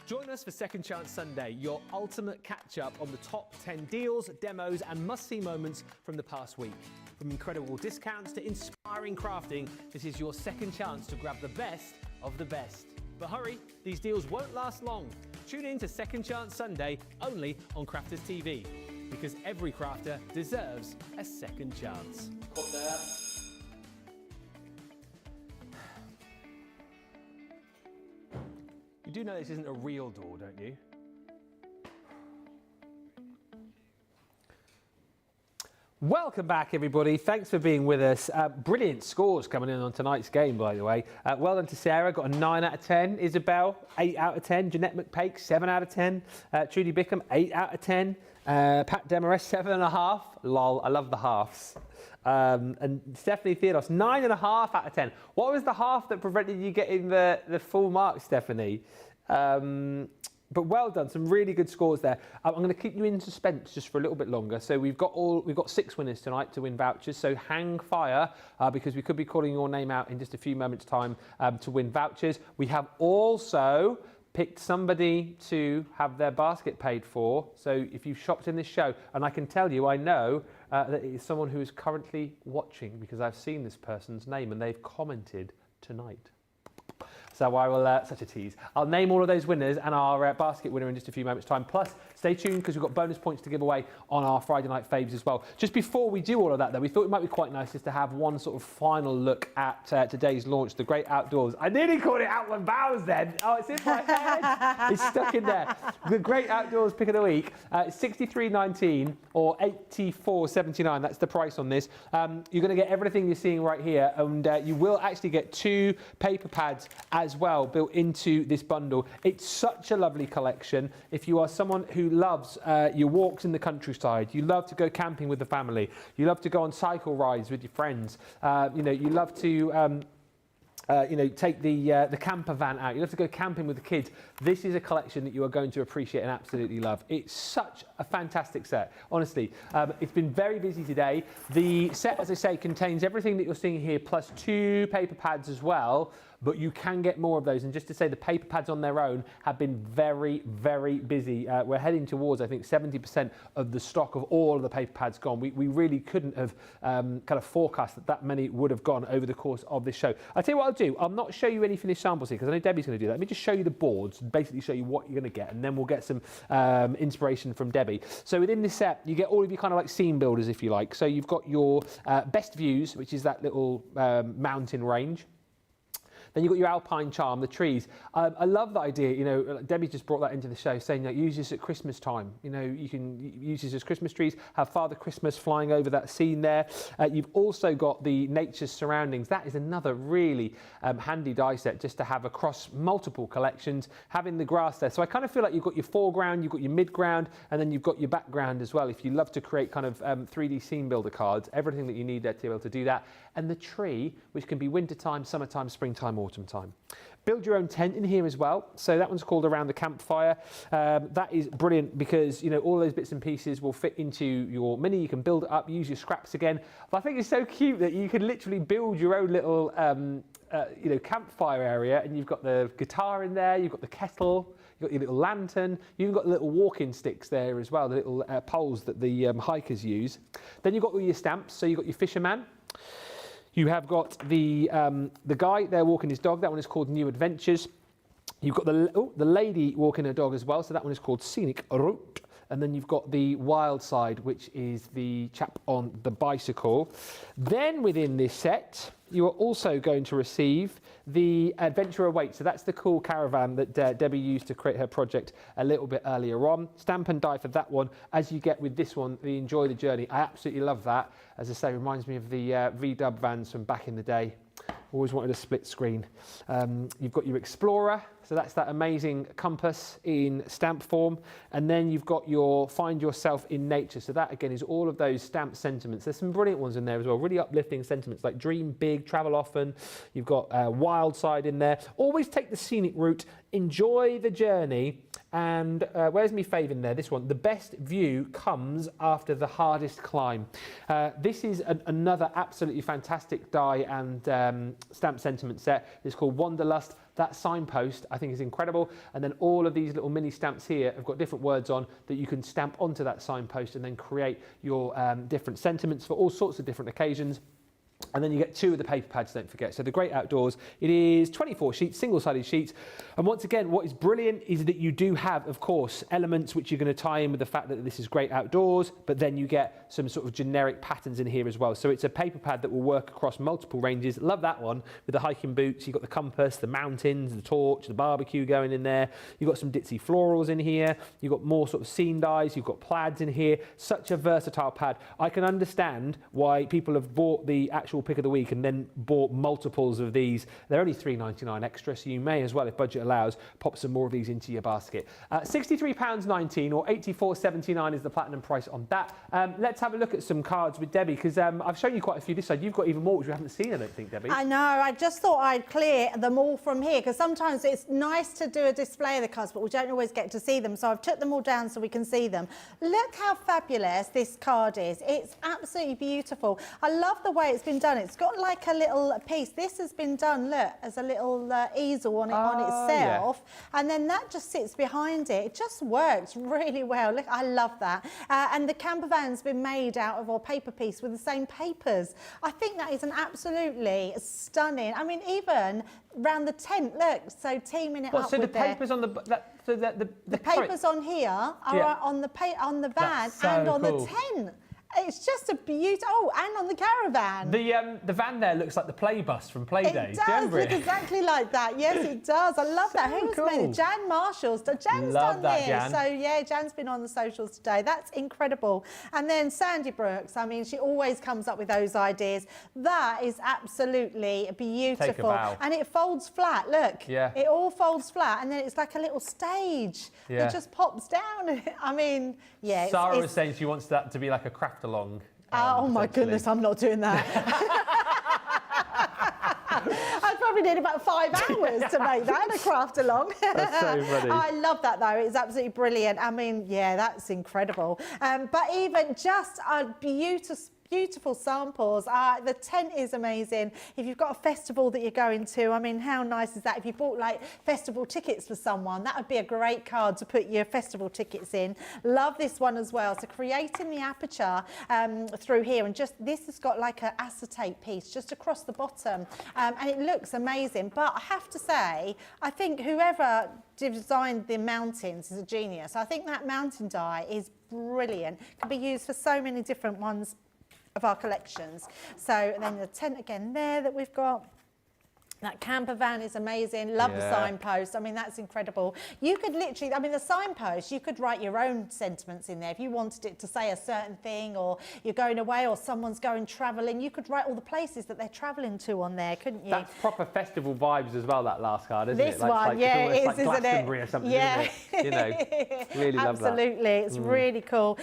Speaker 1: Join us for Second Chance Sunday, your ultimate catch-up on the top 10 deals, demos and must-see moments from the past week. From incredible discounts to inspiring crafting, this is your second chance to grab the best of the best. But hurry, these deals won't last long. Tune in to Second Chance Sunday only on Crafters TV, because every crafter deserves a second chance. You do know this isn't a real door, don't you? Welcome back, everybody. Thanks for being with us. Brilliant scores coming in on tonight's game, by the way. Well done to Sarah, got a 9 out of 10. Isabel, 8 out of 10. Jeanette McPake, 7 out of 10. Trudy Bickham, 8 out of 10. Pat Demarest, 7.5. Lol, I love the halves. And Stephanie Theodos, 9.5 out of 10. What was the half that prevented you getting the full mark, Stephanie? But well done, some really good scores there. I'm going to keep you in suspense just for a little bit longer. So we've got 6 winners tonight to win vouchers. So hang fire because we could be calling your name out in just a few moments' time to win vouchers. We have also picked somebody to have their basket paid for. So if you've shopped in this show, and I can tell you, I know that it is someone who is currently watching because I've seen this person's name and they've commented tonight. So I will, such a tease. I'll name all of those winners and our basket winner in just a few moments' time. Plus, stay tuned because we've got bonus points to give away on our Friday Night Faves as well. Just before we do all of that, though, we thought it might be quite nice just to have one sort of final look at today's launch, The Great Outdoors. I nearly called it Outward Bounds then. Oh, it's in my head. It's stuck in there. The Great Outdoors pick of the week. It's $63.19 or $84.79. That's the price on this. You're going to get everything you're seeing right here, and you will actually get 2 paper pads as as well built into this bundle. It's such a lovely collection. If you are someone who loves your walks in the countryside, you love to go camping with the family, you love to go on cycle rides with your friends, you know, you love to take the camper van out. You love to go camping with the kids. This is a collection that you are going to appreciate and absolutely love. It's such a fantastic set, honestly. It's been very busy today. The set, as I say, contains everything that you're seeing here, plus 2 paper pads as well, but you can get more of those. And just to say, the paper pads on their own have been very, very busy. We're heading towards, I think, 70% of the stock of all of the paper pads gone. We really couldn't have kind of forecast that many would have gone over the course of this show. I'll tell you what I'll do. I'll not show you any finished samples here, because I know Debbie's going to do that. Let me just show you the boards, and basically show you what you're going to get, and then we'll get some inspiration from Debbie. So within this set, you get all of your kind of like scene builders, if you like. So you've got your best views, which is that little mountain range. Then you've got your alpine charm, the trees. I love that idea. You know, Debbie just brought that into the show, saying that use this at Christmas time. You know, you can use this as Christmas trees, have Father Christmas flying over that scene there. You've also got the nature's surroundings. That is another really handy die set just to have across multiple collections, having the grass there. So I kind of feel like you've got your foreground, you've got your midground, and then you've got your background as well. If you love to create kind of 3D scene builder cards, everything that you need there to be able to do that. And the tree, which can be wintertime, summertime, springtime, autumn time. Build your own tent in here as well. So that one's called Around the Campfire. That is brilliant because, you know, all those bits and pieces will fit into your mini. You can build it up, use your scraps again. But I think it's so cute that you can literally build your own little, you know, campfire area, and you've got the guitar in there, you've got the kettle, you've got your little lantern, you've got the little walking sticks there as well, the little poles that the hikers use. Then you've got all your stamps. So you've got your fisherman. You have got the guy there walking his dog. That one is called New Adventures. You've got the lady walking her dog as well. So that one is called Scenic Route. And then you've got the wild side, which is the chap on the bicycle. Then within this set, you are also going to receive the Adventure Awaits. So that's the cool caravan that Debbie used to create her project a little bit earlier on. Stamp and die for that one, as you get with this one, the Enjoy the Journey. I absolutely love that. As I say, it reminds me of the V-dub vans from back in the day. Always wanted a split screen. You've got your Explorer, so that's that amazing compass in stamp form. And then you've got your Find Yourself in Nature. So that again is all of those stamp sentiments. There's some brilliant ones in there as well, really uplifting sentiments like dream big, travel often. You've got wild side in there. Always take the scenic route, enjoy the journey. And where's me fave in there? This one. The best view comes after the hardest climb. This is another absolutely fantastic die and stamp sentiment set. It's called Wanderlust. That signpost I think is incredible, and then all of these little mini stamps here have got different words on that you can stamp onto that signpost and then create your different sentiments for all sorts of different occasions. And then you get 2 of the paper pads, don't forget. So the Great Outdoors, it is 24 sheets, single-sided sheets. And once again, what is brilliant is that you do have, of course, elements which you're going to tie in with the fact that this is Great Outdoors, but then you get some sort of generic patterns in here as well. So it's a paper pad that will work across multiple ranges. Love that one with the hiking boots. You've got the compass, the mountains, the torch, the barbecue going in there. You've got some ditzy florals in here. You've got more sort of scene dies. You've got plaids in here. Such a versatile pad. I can understand why people have bought the actual pick of the week and then bought multiples of these. They're only £3.99 extra, so you may as well, if budget allows, pop some more of these into your basket. £63.19 or £84.79 is the platinum price on that. Let's have a look at some cards with Debbie, because I've shown you quite a few this side. You've got even more which we haven't seen, I don't think, Debbie.
Speaker 2: I know. I just thought I'd clear them all from here, because sometimes it's nice to do a display of the cards, but we don't always get to see them. So I've took them all down so we can see them. Look how fabulous this card is. It's absolutely beautiful. I love the way it's been done. It's got like a little piece. This has been done, look, as a little easel on itself. Yeah. And then that just sits behind it. It just works really well. Look, I love that. And the camper van's been made out of a paper piece with the same papers. I think that is an absolutely stunning. I mean, even round the tent, look, so teaming it up
Speaker 1: so
Speaker 2: with
Speaker 1: the papers on the
Speaker 2: the papers on here are on the van
Speaker 1: so
Speaker 2: and on
Speaker 1: cool.
Speaker 2: the tent. It's just a beautiful. Oh, and on the Caravan.
Speaker 1: The van there looks like the play bus from Play
Speaker 2: It
Speaker 1: Days.
Speaker 2: does look exactly like that. Yes, it does. I love that. Who's
Speaker 1: cool.
Speaker 2: made it? Jan Marshall's. Jan's
Speaker 1: Love
Speaker 2: done
Speaker 1: that,
Speaker 2: this.
Speaker 1: Jan.
Speaker 2: So yeah, Jan's been on the socials today. That's incredible. And then Sandy Brooks. I mean, she always comes up with those ideas. That is absolutely beautiful.
Speaker 1: Take a bow.
Speaker 2: And it folds flat. Look.
Speaker 1: Yeah.
Speaker 2: It all folds flat, and then it's like a little stage that just pops down. I mean, yeah.
Speaker 1: Sarah was saying she wants that to be like a craft along.
Speaker 2: Oh my goodness, I'm not doing that. I'd probably need about 5 hours to make that and a craft along.
Speaker 1: That's so funny.
Speaker 2: I love that though, it's absolutely brilliant. I mean, yeah, that's incredible. But even just a beautiful samples. The tent is amazing. If you've got a festival that you're going to, I mean, how nice is that? If you bought like festival tickets for someone, that would be a great card to put your festival tickets in. Love this one as well. So creating the aperture through here, and just this has got like an acetate piece just across the bottom, and it looks amazing. But I have to say, I think whoever designed the mountains is a genius. I think that mountain die is brilliant. Can be used for so many different ones of our collections. So, and then the tent again there that we've got. That camper van is amazing. Love the signpost. I mean, that's incredible. You could literally, I mean, the signpost, you could write your own sentiments in there. If you wanted it to say a certain thing, or you're going away, or someone's going travelling, you could write all the places that they're travelling to on there, couldn't you?
Speaker 1: That's proper festival vibes as well, that last card, isn't
Speaker 2: this
Speaker 1: it?
Speaker 2: One,
Speaker 1: like,
Speaker 2: yeah,
Speaker 1: it's
Speaker 2: it
Speaker 1: like
Speaker 2: is, isn't
Speaker 1: Glastonbury
Speaker 2: it?
Speaker 1: or something,
Speaker 2: yeah.
Speaker 1: isn't it? You know, really love that.
Speaker 2: Absolutely, it's really cool.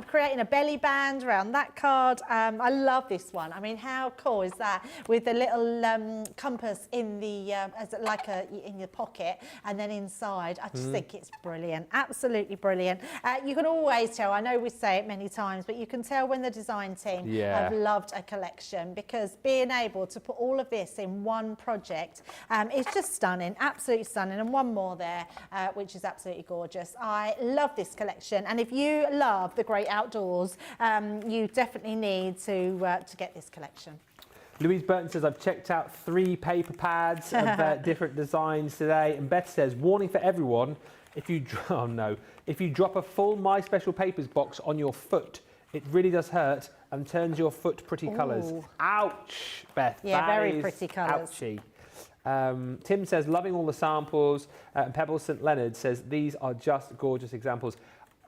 Speaker 2: Creating a belly band around that card. I love this one. I mean, how cool is that? With the little compass in the as like in your pocket, and then inside. I just think it's brilliant, absolutely brilliant. You can always tell, I know we say it many times, but you can tell when the design team have loved a collection, because being able to put all of this in one project is just stunning, absolutely stunning. And one more there, which is absolutely gorgeous. I love this collection, and if you love the great outdoors, you definitely need to get this collection.
Speaker 1: Louise Burton says, I've checked out 3 paper pads of different designs today. And Beth says, warning for everyone, if you drop a full My Special Papers box on your foot, it really does hurt and turns your foot pretty colours. Ouch, Beth.
Speaker 2: Yeah,
Speaker 1: that
Speaker 2: very
Speaker 1: is
Speaker 2: pretty colours.
Speaker 1: Ouchie. Tim says, loving all the samples. And Pebbles St Leonard says, these are just gorgeous examples.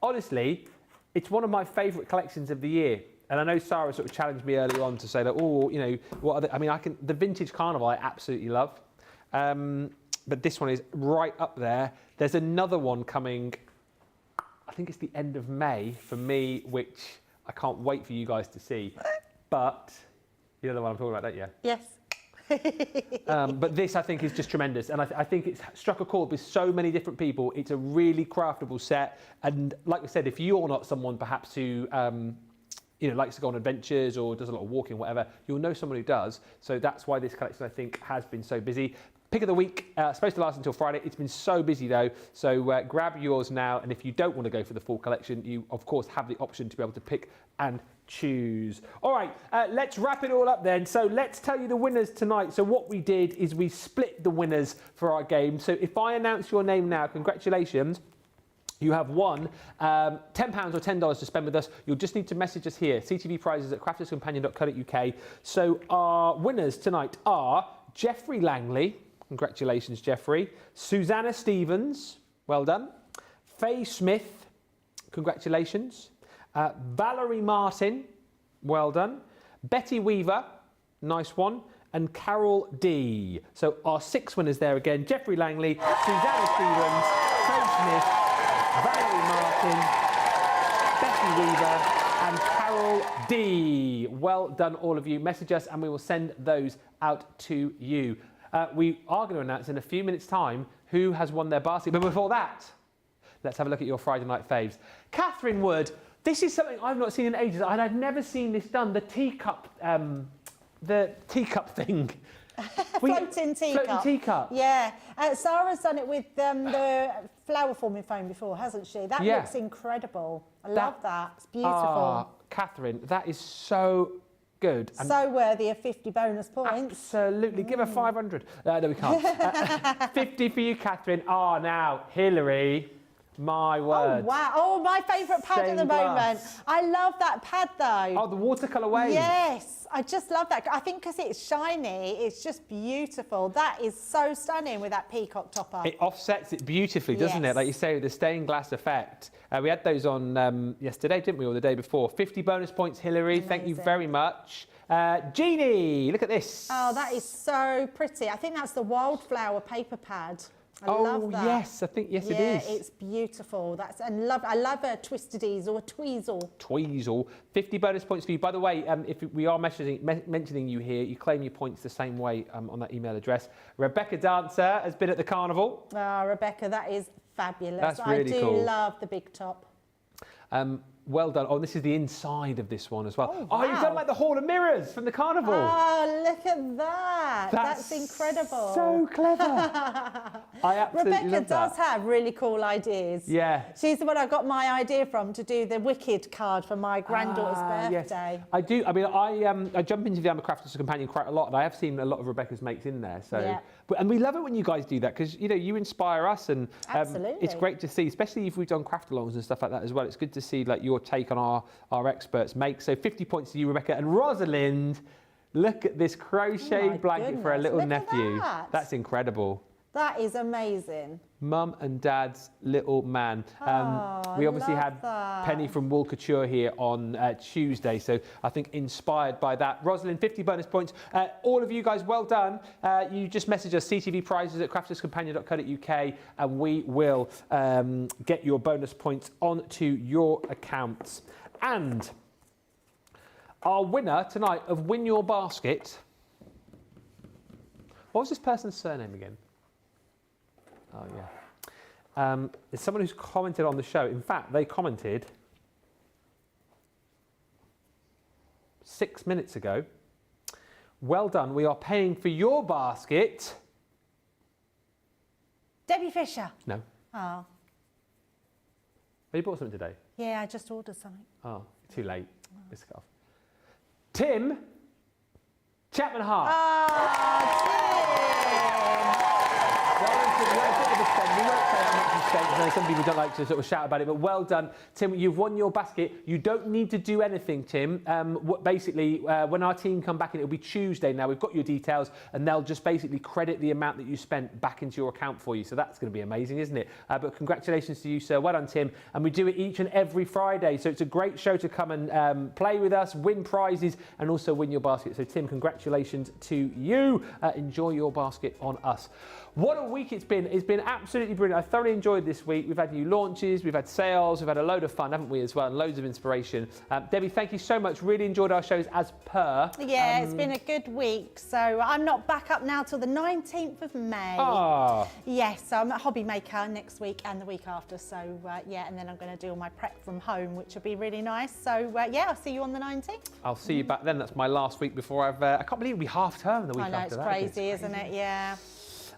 Speaker 1: Honestly, it's one of my favourite collections of the year. And I know Sarah sort of challenged me earlier on to say that, oh, you know, what are the, I mean, the vintage carnival I absolutely love. But this one is right up there. There's another one coming, I think it's the end of May for me, which I can't wait for you guys to see. But you know the one I'm talking about, don't you?
Speaker 2: Yes.
Speaker 1: But this, I think, is just tremendous. And I think it's struck a chord with so many different people. It's a really craftable set. And like I said, if you're not someone perhaps who you know, likes to go on adventures or does a lot of walking, whatever, you'll know someone who does. So that's why this collection, I think, has been so busy. Pick of the week, supposed to last until Friday. It's been so busy though, so grab yours now. And if you don't want to go for the full collection, you of course have the option to be able to pick and choose. All right, let's wrap it all up then. So let's tell you the winners tonight. So what we did is we split the winners for our game. So if I announce your name now, congratulations. You have won £10 or $10 to spend with us. You'll just need to message us here, ctvprizes@crafterscompanion.co.uk. So our winners tonight are Jeffrey Langley. Congratulations, Jeffrey. Susanna Stevens. Well done. Faye Smith. Congratulations. Valerie Martin. Well done. Betty Weaver. Nice one. And Carol D. So our 6 winners there again. Jeffrey Langley, Susanna Stevens, Faye Smith, Valerie Martin, Betty Weaver and Carol D. Well done, all of you. Message us and we will send those out to you. We are going to announce in a few minutes' time who has won their basket. But before that, let's have a look at your Friday Night Faves. Catherine Wood, this is something I've not seen in ages, and I've never seen this done. The teacup thing.
Speaker 2: Floating teacup.
Speaker 1: Floating teacup.
Speaker 2: Yeah. Sarah's done it with the flower forming foam before, hasn't she? That looks incredible. I love that. It's beautiful.
Speaker 1: Catherine, that is so good.
Speaker 2: So worthy of 50 bonus points.
Speaker 1: Absolutely. Give her 500. No, we can't. 50 for you, Catherine. Now, Hillary. My word.
Speaker 2: Oh, wow. Oh, my favourite pad at the
Speaker 1: Stained
Speaker 2: moment.
Speaker 1: glass.
Speaker 2: I love that pad, though.
Speaker 1: Oh, the watercolour wave.
Speaker 2: Yes, I just love that. I think because it's shiny, it's just beautiful. That is so stunning with that peacock topper.
Speaker 1: It offsets it beautifully, doesn't it?
Speaker 2: Yes.
Speaker 1: Like you say, with the stained glass effect. We had those on yesterday, didn't we, or the day before? 50 bonus points, Hillary.
Speaker 2: Amazing.
Speaker 1: Thank you very much. Jeannie, look at this.
Speaker 2: Oh, that is so pretty. I think that's the wildflower paper pad. I love that.
Speaker 1: Yes, I think, yes, it is.
Speaker 2: Yeah, it's beautiful. I love a twisted ease or a tweezle.
Speaker 1: Tweezle. 50 bonus points for you. By the way, if we are mentioning you here, you claim your points the same way on that email address. Rebecca Dancer has been at the carnival.
Speaker 2: Oh, Rebecca, that is fabulous.
Speaker 1: That's really cool.
Speaker 2: I do love the big top.
Speaker 1: Well done. Oh, this is the inside of this one as well.
Speaker 2: Oh,
Speaker 1: Oh, you've
Speaker 2: wow.
Speaker 1: done like the Hall of Mirrors from the carnival.
Speaker 2: Oh, look at that. That's incredible.
Speaker 1: So clever. I absolutely
Speaker 2: Rebecca
Speaker 1: love
Speaker 2: does
Speaker 1: that.
Speaker 2: have really cool ideas.
Speaker 1: Yeah.
Speaker 2: She's the one I got my idea from to do the Wicked card for my granddaughter's
Speaker 1: Yes.
Speaker 2: birthday.
Speaker 1: I do. I mean, I jump into the I'm a Crafter's Companion quite a lot, and I have seen a lot of Rebecca's mates in there. So,
Speaker 2: Yeah.
Speaker 1: and we love it when you guys do that because you inspire us, and
Speaker 2: Absolutely.
Speaker 1: it's great to see, especially if we've done craft-alongs and stuff like that as well. It's good to see like your take on our experts make. So 50 points to you, Rebecca. And Rosalind, look at this crochet
Speaker 2: my
Speaker 1: blanket for her
Speaker 2: goodness,
Speaker 1: little
Speaker 2: look at
Speaker 1: nephew.
Speaker 2: that.
Speaker 1: That's incredible.
Speaker 2: That is amazing.
Speaker 1: Mum and Dad's little man.
Speaker 2: Oh,
Speaker 1: We obviously
Speaker 2: love
Speaker 1: had
Speaker 2: that.
Speaker 1: Penny from Wool Couture here on Tuesday, so I think inspired by that. Rosalind, 50 bonus points. All of you guys, well done. You just message us CTV prizes at crafterscompanion.co.uk and we will get your bonus points onto your accounts. And our winner tonight of Win Your Basket. What was this person's surname again? Oh, yeah. It's someone who's commented on the show. In fact, they commented 6 minutes ago. Well done. We are paying for your basket.
Speaker 2: Debbie Fisher.
Speaker 1: No.
Speaker 2: Oh,
Speaker 1: Oh, you bought something today?
Speaker 2: yeah, I just ordered something.
Speaker 1: Oh, too late. Let's go off. Tim Chapman Hart. We won't say how much you spent. I know some people don't like to sort of shout about it, but well done, Tim. You've won your basket. You don't need to do anything, Tim. Basically, when our team come back in, it'll be Tuesday now. We've got your details, and they'll just basically credit the amount that you spent back into your account for you. So that's going to be amazing, isn't it? But congratulations to you, sir. Well done, Tim. And we do it each and every Friday. So it's a great show to come and play with us, win prizes, and also win your basket. So, Tim, congratulations to you. Enjoy your basket on us. What a week it's been. It's been absolutely brilliant. I thoroughly enjoyed this week. We've had new launches, we've had sales, we've had a load of fun, haven't we, as well, and loads of inspiration. Debbie, thank you so much. Really enjoyed our shows as per.
Speaker 2: Yeah, it's been a good week. So I'm not back up now till the 19th of May.
Speaker 1: Ah.
Speaker 2: Yes, so I'm a hobby maker next week and the week after. So yeah, and then I'm going to do all my prep from home, which will be really nice. So yeah, I'll see you on the 19th.
Speaker 1: I'll see you back then. That's my last week before I can't believe it'll be half term the week
Speaker 2: I know,
Speaker 1: after
Speaker 2: it's
Speaker 1: that.
Speaker 2: crazy, isn't it? Yeah.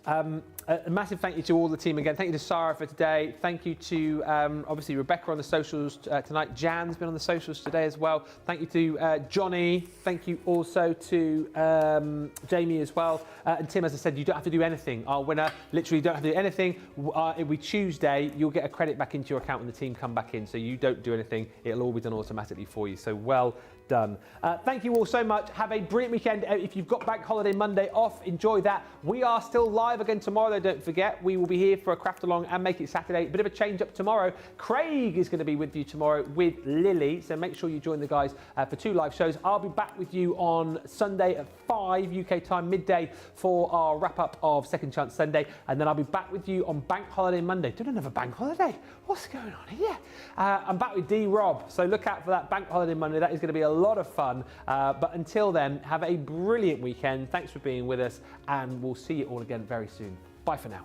Speaker 1: A massive thank you to all the team again. Thank you to Sarah for today. Thank you to obviously Rebecca on the socials tonight. Jan's been on the socials today as well. Thank you to Johnny. Thank you also to Jamie as well. And Tim, as I said, you don't have to do anything. Our winner literally don't have to do anything. It'll be Tuesday. You'll get a credit back into your account when the team come back in. So you don't do anything. It'll all be done automatically for you. So well done. Thank you all so much. Have a brilliant weekend. If you've got Bank Holiday Monday off, enjoy that. We are still live again tomorrow, though, don't forget. We will be here for a craft along and Make It Saturday. A bit of a change up tomorrow. Craig is going to be with you tomorrow with Lily, so make sure you join the guys for 2 live shows. I'll be back with you on Sunday at 5 UK time, midday, for our wrap-up of Second Chance Sunday, and then I'll be back with you on Bank Holiday Monday. Don't another Bank Holiday? What's going on here? I'm back with D-Rob, so look out for that Bank Holiday Monday. That is going to be a lot of fun. But until then, have a brilliant weekend. Thanks for being with us, and we'll see you all again very soon. Bye for now.